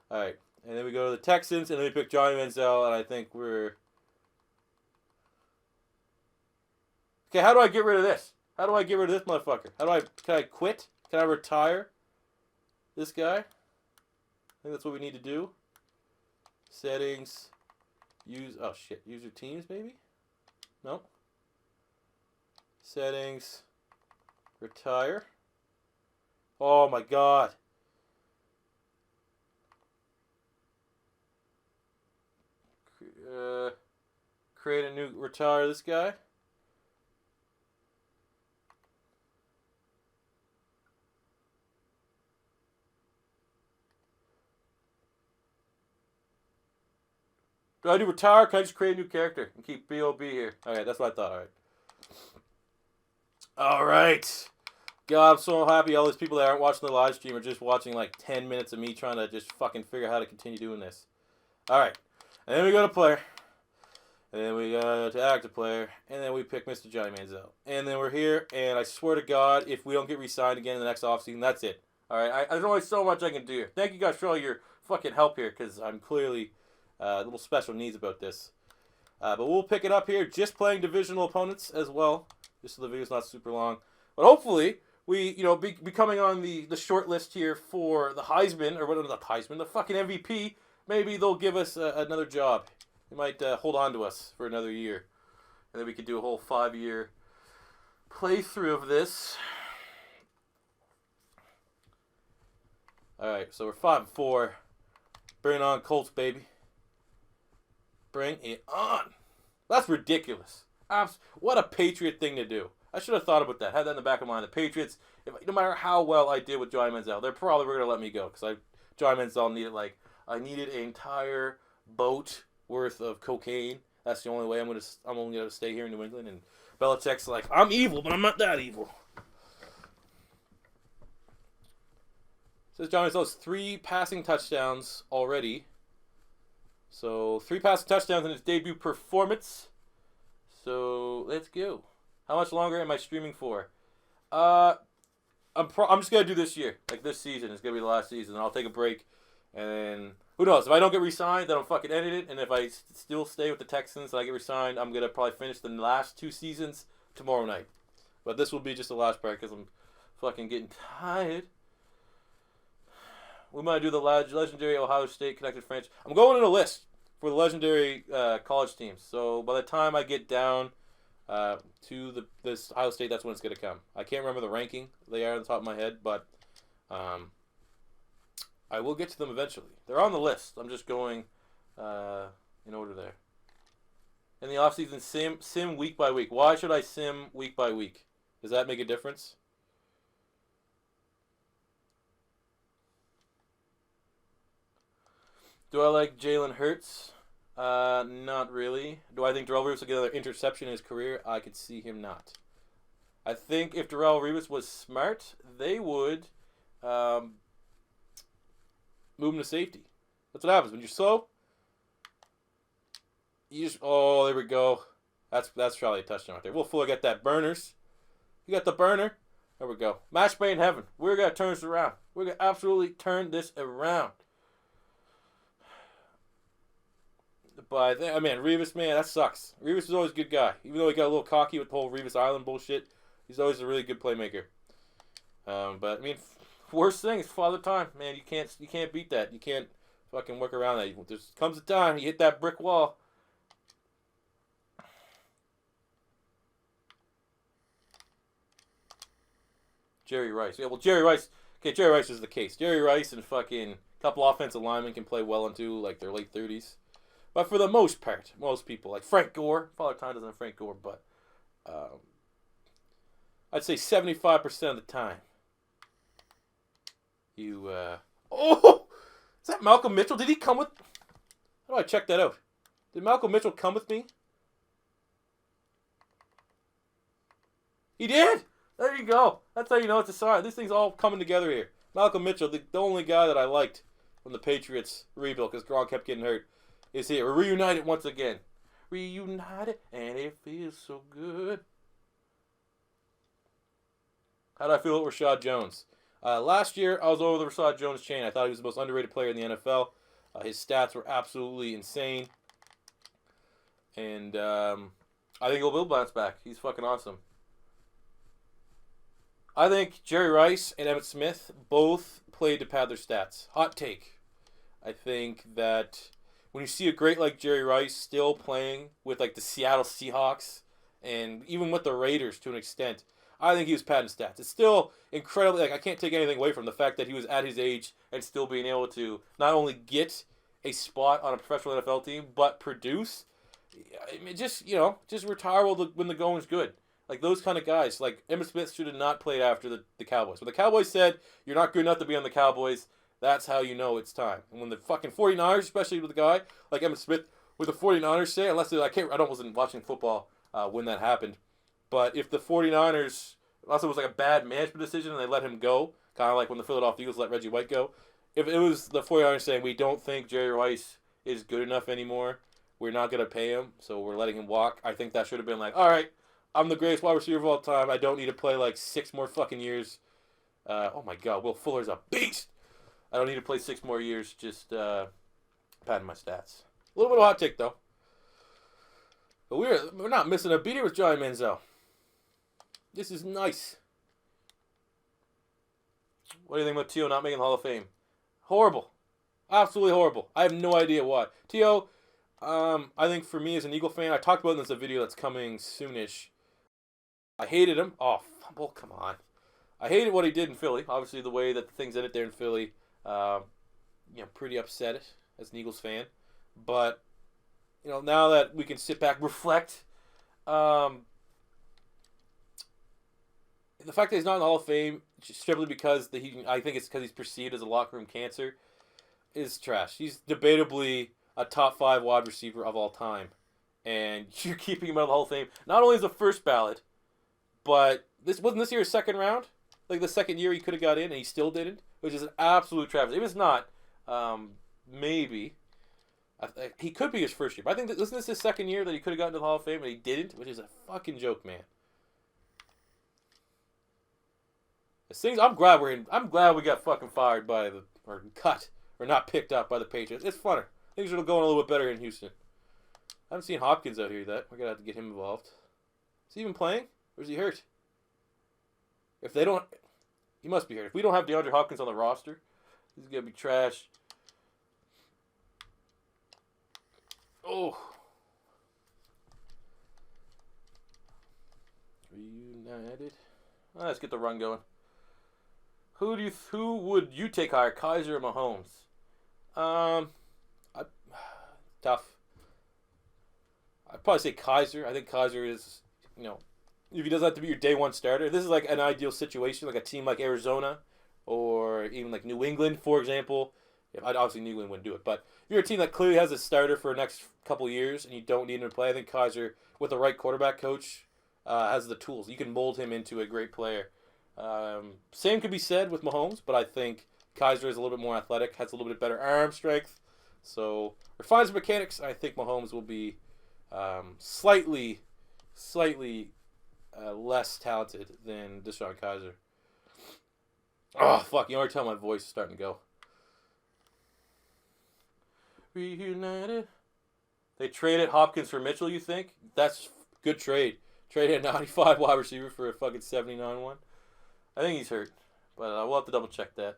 All right, and then we go to the Texans, and then we pick Johnny Manziel, and I think we're... Okay, how do I get rid of this? How do I get rid of this motherfucker? Can I quit? Can I retire this guy? I think that's what we need to do. Settings. Use... Oh, shit. User teams, maybe? No. Settings. Retire. Oh, my God. Create a new... Retire this guy. Do I do retire? Can I just create a new character and keep B.O.B. here? Alright, that's what I thought. Alright. Alright. God, I'm so happy all these people that aren't watching the live stream are just watching like 10 minutes of me trying to just fucking figure out how to continue doing this. Alright. And then we go to player. And then we go to active player. And then we pick Mr. Johnny Manziel. And then we're here. And I swear to God, if we don't get re-signed again in the next offseason, that's it. Alright. There's only so much I can do here. Thank you guys for all your fucking help here. Because I'm clearly... a little special needs about this. But we'll pick it up here, just playing divisional opponents as well, just so the video's not super long. But hopefully, we, be coming on the short list here for the Heisman, or whatever, not Heisman, the fucking MVP. Maybe they'll give us another job. They might hold on to us for another year. And then we could do a whole 5-year playthrough of this. Alright, so we're 5-4. Bring it on, Colts, baby. Bring it on. That's ridiculous. What a Patriot thing to do. I should have thought about that. Had that in the back of my mind. The Patriots, no matter how well I did with Johnny Manziel, they're probably going to let me go. Because Johnny Manziel needed, I needed an entire boat worth of cocaine. That's the only way I'm only going to stay here in New England. And Belichick's like, I'm evil, but I'm not that evil. Says Johnny Manziel's 3 passing touchdowns already. So, 3 passing touchdowns in his debut performance. So, let's go. How much longer am I streaming for? I'm just going to do this year. Like, this season is going to be the last season. I'll take a break. And then, who knows? If I don't get re-signed, then I'll fucking edit it. And if I still stay with the Texans and I get re-signed, I'm going to probably finish the last 2 seasons tomorrow night. But this will be just the last part because I'm fucking getting tired. We might do the legendary Ohio State connected franchise. I'm going in a list for the legendary college teams. So by the time I get down to this Ohio State, that's when it's going to come. I can't remember the ranking they are on the top of my head, but I will get to them eventually. They're on the list. I'm just going in order there. In the offseason, sim week by week. Why should I sim week by week? Does that make a difference? Do I like Jalen Hurts? Not really. Do I think Darrelle Revis will get another interception in his career? I could see him not. I think if Darrelle Revis was smart, they would move him to safety. That's what happens. When you're slow, you just... Oh, there we go. That's probably a touchdown right there. Will Fuller get that burners. You got the burner. There we go. Match made in heaven. We're going to turn this around. We're going to absolutely turn this around. But, Revis, man, that sucks. Revis is always a good guy. Even though he got a little cocky with the whole Revis Island bullshit, he's always a really good playmaker. But, worst thing is Father Time. Man, you can't beat that. You can't fucking work around that. There comes a time, you hit that brick wall. Jerry Rice. Yeah, well, Jerry Rice... Okay, Jerry Rice is the case. Jerry Rice and fucking couple offensive linemen can play well into like their late 30s. But for the most part, most people, like Frank Gore, Father Time doesn't have Frank Gore, but I'd say 75% of the time, oh, is that Malcolm Mitchell? Did he come with? How do I check that out? Did Malcolm Mitchell come with me? He did! There you go. That's how you know it's a sign. This thing's all coming together here. Malcolm Mitchell, the only guy that I liked when the Patriots rebuilt, because Gronk kept getting hurt, is here. We're reunited once again. Reunited, and it feels so good. How do I feel with Rashad Jones? Last year, I was over the Rashad Jones chain. I thought he was the most underrated player in the NFL. His stats were absolutely insane. And I think he'll bounce back. He's fucking awesome. I think Jerry Rice and Emmitt Smith both played to pad their stats. Hot take. I think that when you see a great like Jerry Rice still playing with like the Seattle Seahawks and even with the Raiders to an extent, I think he was padding stats. It's still incredibly, like I can't take anything away from the fact that he was at his age and still being able to not only get a spot on a professional NFL team, but produce. I mean, just retire when the going's good. Like those kind of guys, like Emmitt Smith should have not played after the Cowboys. When the Cowboys said, you're not good enough to be on the Cowboys, that's how you know it's time. And when the fucking 49ers, especially with a guy like Emmitt Smith, with the 49ers say, I wasn't watching football when that happened, but if the 49ers, unless it was like a bad management decision and they let him go, kind of like when the Philadelphia Eagles let Reggie White go, if it was the 49ers saying, we don't think Jerry Rice is good enough anymore, we're not going to pay him, so we're letting him walk, I think that should have been like, all right, I'm the greatest wide receiver of all time. I don't need to play like 6 more fucking years. Oh my God, Will Fuller's a beast. I don't need to play 6 more years. Just padding my stats. A little bit of a hot take though. But we're not missing a beat here with Johnny Manziel. This is nice. What do you think about T.O. not making the Hall of Fame? Horrible. Absolutely horrible. I have no idea why. T.O., I think for me as an Eagle fan, I talked about it in this video that's coming soonish. I hated him. Oh, fumble, come on. I hated what he did in Philly. Obviously, the way that things ended there in Philly, pretty upset as an Eagles fan. But, now that we can sit back, reflect, the fact that he's not in the Hall of Fame, strictly because I think it's because he's perceived as a locker room cancer, is trash. He's debatably a top 5 wide receiver of all time. And you're keeping him out of the Hall of Fame. Not only as a first ballot, but wasn't this year his second round? Like the second year he could have got in and he still didn't, which is an absolute travesty. If it's not, maybe. He could be his first year. But I think isn't this his second year that he could have gotten to the Hall of Fame and he didn't, which is a fucking joke, man. I'm glad we got fucking fired or cut or not picked up by the Patriots. It's funner. Things are going a little bit better in Houston. I haven't seen Hopkins out here yet. We're gonna have to get him involved. Is he even playing? Or is he hurt? If they don't, he must be hurt. If we don't have DeAndre Hopkins on the roster, he's gonna be trash. Oh. Reunited. Let's get the run going. Who would you take higher, Kaiser or Mahomes? Tough. I'd probably say Kaiser. I think Kaiser is, if he doesn't have to be your day one starter, this is like an ideal situation, like a team like Arizona or even like New England, for example. Obviously, New England wouldn't do it, but if you're a team that clearly has a starter for the next couple years and you don't need him to play, I think Kaiser, with the right quarterback coach, has the tools. You can mold him into a great player. Same could be said with Mahomes, but I think Kaiser is a little bit more athletic, has a little bit better arm strength, so refines mechanics. I think Mahomes will be slightly less talented than Deshaun Kaiser. Oh, fuck. You already tell my voice is starting to go. Reunited. They traded Hopkins for Mitchell, you think? That's good trade. Traded a 95 wide receiver for a fucking 79 one. I think he's hurt, but we'll have to double check that.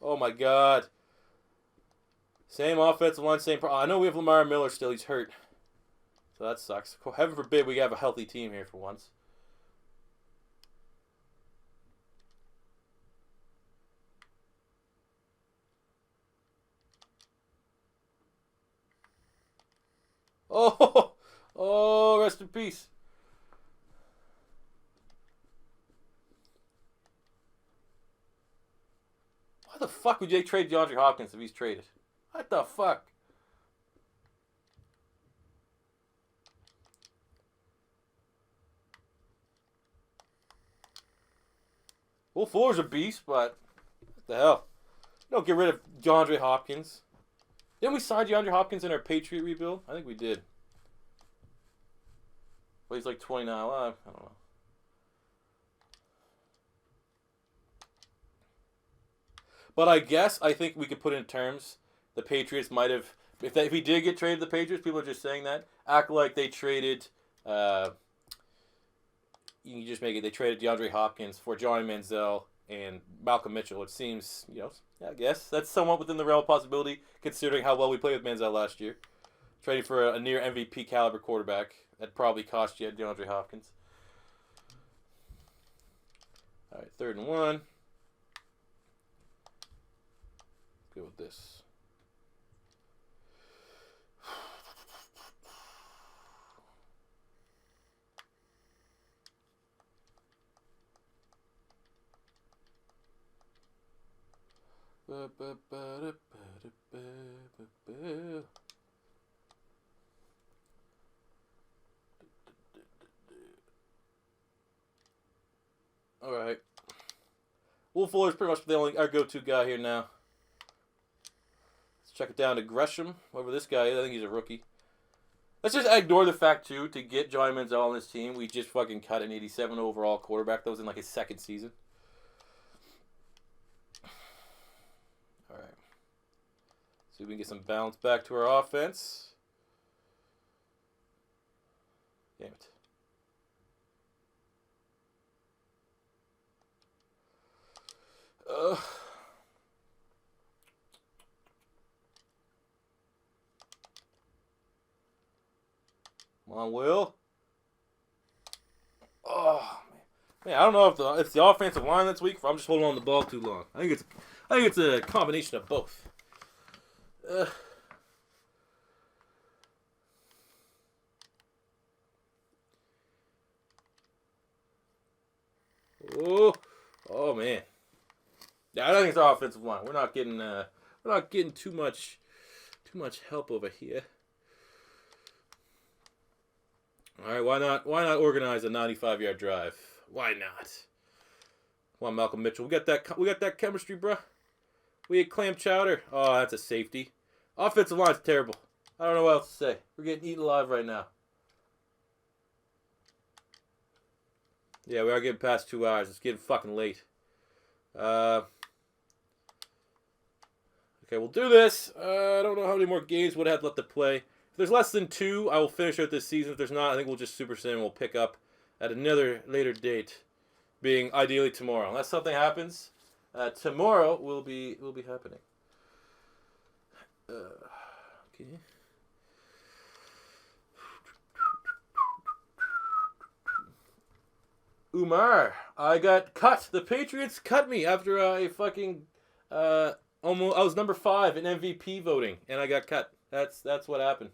Oh my God. Same offensive line, same problem. I know we have Lamar Miller still. He's hurt. So that sucks. Heaven forbid we have a healthy team here for once. Oh, oh, rest in peace. Why the fuck would they trade DeAndre Hopkins if he's traded? What the fuck? Will Fuller's a beast, but what the hell? Don't get rid of DeAndre Hopkins. Didn't we sign DeAndre Hopkins in our Patriot rebuild? I think we did. Well, he's like 29. Well, I don't know. But I think we could put in terms. The Patriots might have, if he did get traded to the Patriots, people are just saying that. Act like they traded, you can just make it, they traded DeAndre Hopkins for Johnny Manziel and Malcolm Mitchell. It seems, I guess that's somewhat within the realm of possibility, considering how well we played with Manziel last year. Trading for a near MVP caliber quarterback. That probably cost you DeAndre Hopkins. All right, 3rd and 1. Let's go with this. All right. Will Fuller's pretty much our go-to guy here now. Let's check it down to Gresham, whoever this guy is. I think he's a rookie. Let's just ignore the fact, too, to get Johnny Manziel on this team, we just fucking cut an 87 overall quarterback. That was in like his 2nd season. All right. See if we can get some balance back to our offense. Damn it. Come on, Will. Oh man, I don't know if it's the offensive line that's weak, or I'm just holding on to the ball too long. I think it's a combination of both. Oh man. Yeah, I think it's our offensive line. We're not getting too much help over here. All right, why not organize a 95-yard drive? Why not? Come on, Malcolm Mitchell. We got that chemistry, bro. We had clam chowder. Oh, that's a safety. Offensive line's terrible. I don't know what else to say. We're getting eaten alive right now. Yeah, we are getting past 2 hours. It's getting fucking late. Okay, we'll do this. I don't know how many more games would I have left to play. If there's less than 2, I will finish out this season. If there's not, I think we'll just super sim and we'll pick up at another later date, being ideally tomorrow. Unless something happens, tomorrow will be happening. Okay. Umar, I got cut. The Patriots cut me after a fucking almost. I was number 5 in MVP voting, and I got cut. That's what happened.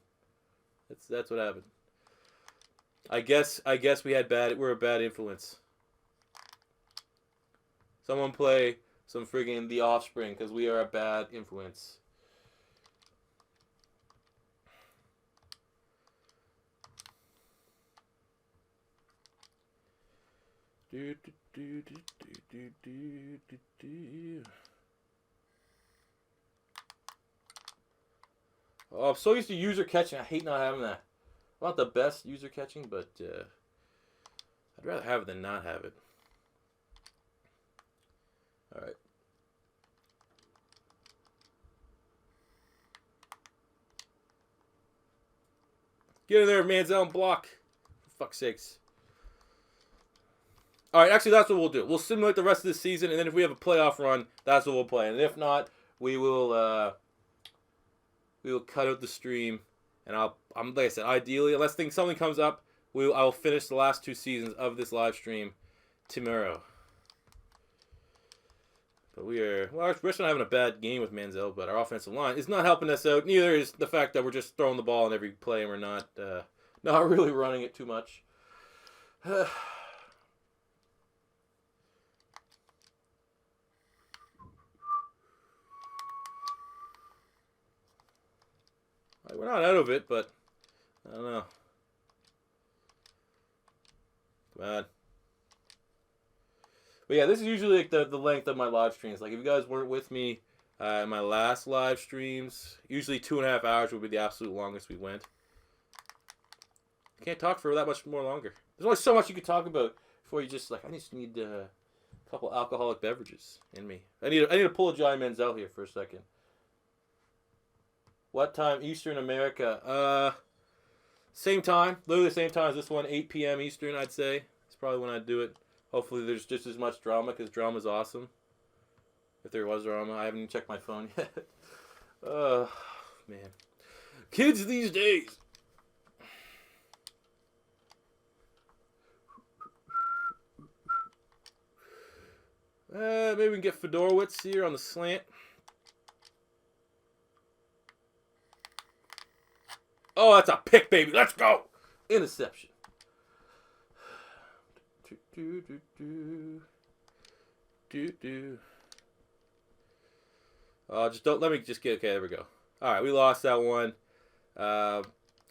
That's what happened. I guess we're a bad influence. Someone play some friggin' The Offspring, because we are a bad influence. Oh, I'm so used to user catching. I hate not having that. I'm not the best user catching, but I'd rather have it than not have it. All right. Get in there, Manziel, and block. For fuck's sakes. All right, actually, that's what we'll do. We'll simulate the rest of the season, and then if we have a playoff run, that's what we'll play. And if not, we will cut out the stream. And I'm like I said, ideally, unless something comes up, I will finish the last 2 seasons of this live stream tomorrow. But we're not having a bad game with Manziel, but our offensive line is not helping us out. Neither is the fact that we're just throwing the ball in every play and we're not really running it too much. We're not out of it, but I don't know. Come on. But yeah, this is usually like the length of my live streams. Like if you guys weren't with me in my last live streams, usually 2.5 hours would be the absolute longest we went. Can't talk for that much more longer. There's only so much you could talk about before you just like, I just need a couple alcoholic beverages in me. I need to pull a Johnny Manziel here for a second. What time Eastern America? Same time, literally the same time as this one, 8 p.m. Eastern, I'd say. It's probably when I'd do it. Hopefully there's just as much drama, because drama's awesome. If there was drama, I haven't even checked my phone yet. Man. Kids these days. Maybe we can get Fedorowicz here on the slant. Oh, that's a pick, baby. Let's go. Interception. Just don't let me just get. Okay, there we go. All right, we lost that one.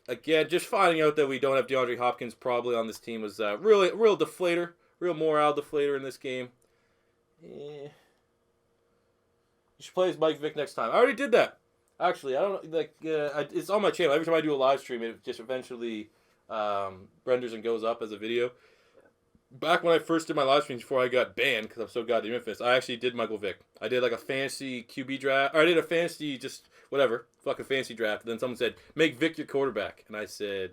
Again, just finding out that we don't have DeAndre Hopkins probably on this team was really real deflator, real morale deflator in this game. You should play as Mike Vick next time. I already did that. Actually, I don't like. It's on my channel. Every time I do a live stream, it just eventually renders and goes up as a video. Back when I first did my live streams before I got banned because I'm so goddamn infamous, I actually did Michael Vick. I did like a fantasy QB draft. Or I did a fantasy just whatever fucking fantasy draft. And then someone said, "Make Vick your quarterback," and I said,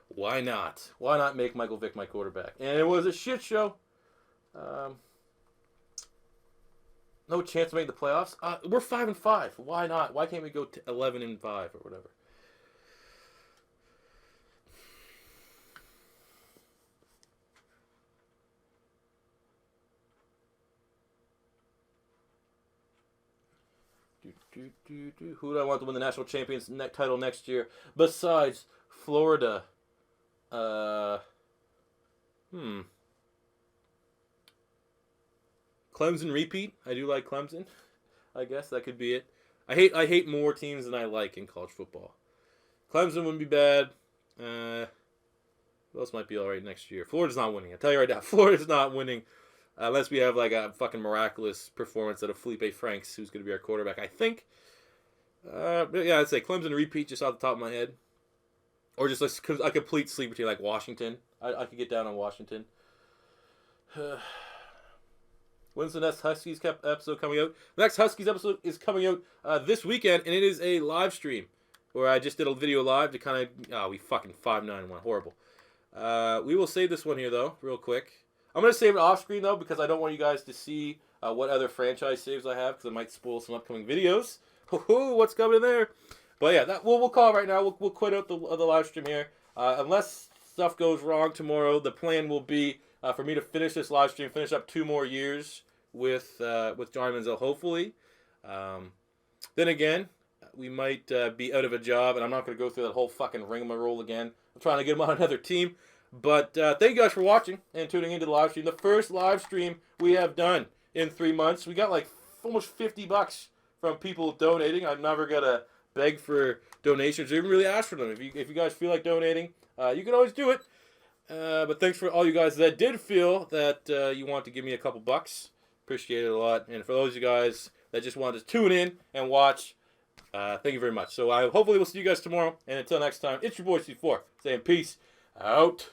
"Why not? Why not make Michael Vick my quarterback?" And it was a shit show. No chance to make the playoffs. We're 5-5. Why not? Why can't we go to 11-5 or whatever? Who do I want to win the national champions title next year besides Florida? Clemson repeat. I do like Clemson. I guess that could be it. I hate more teams than I like in college football. Clemson wouldn't be bad. Who else might be all right next year? Florida's not winning. I tell you right now, Florida's not winning unless we have like a fucking miraculous performance out of Felipe Franks, who's going to be our quarterback, I think. But yeah, I'd say Clemson repeat just off the top of my head, or just a complete sleeper team like Washington. I could get down on Washington. When's the next Huskies episode coming out? The next Huskies episode is coming out this weekend, and it is a live stream where I just did a video live to kind of... we fucking 5-9-1. Horrible. We will save this one here, though, real quick. I'm going to save it off screen, though, because I don't want you guys to see what other franchise saves I have, because it might spoil some upcoming videos. What's coming in there? But yeah, we'll call it right now. We'll quit out the live stream here. Unless stuff goes wrong tomorrow, the plan will be for me to finish this live stream, finish up 2 more years with Johnny Manziel, hopefully. Then again, we might be out of a job, and I'm not going to go through that whole fucking rigmarole again. I'm trying to get him on another team. But thank you guys for watching and tuning into the live stream. The first live stream we have done in 3 months. We got like almost $50 from people donating. I'm never going to beg for donations or even really ask for them. If you guys feel like donating, you can always do it. But thanks for all you guys that did feel that you want to give me a couple bucks. Appreciate it a lot. And for those of you guys that just wanted to tune in and watch, thank you very much. So hopefully we'll see you guys tomorrow. And until next time, it's your boy C4 saying peace out.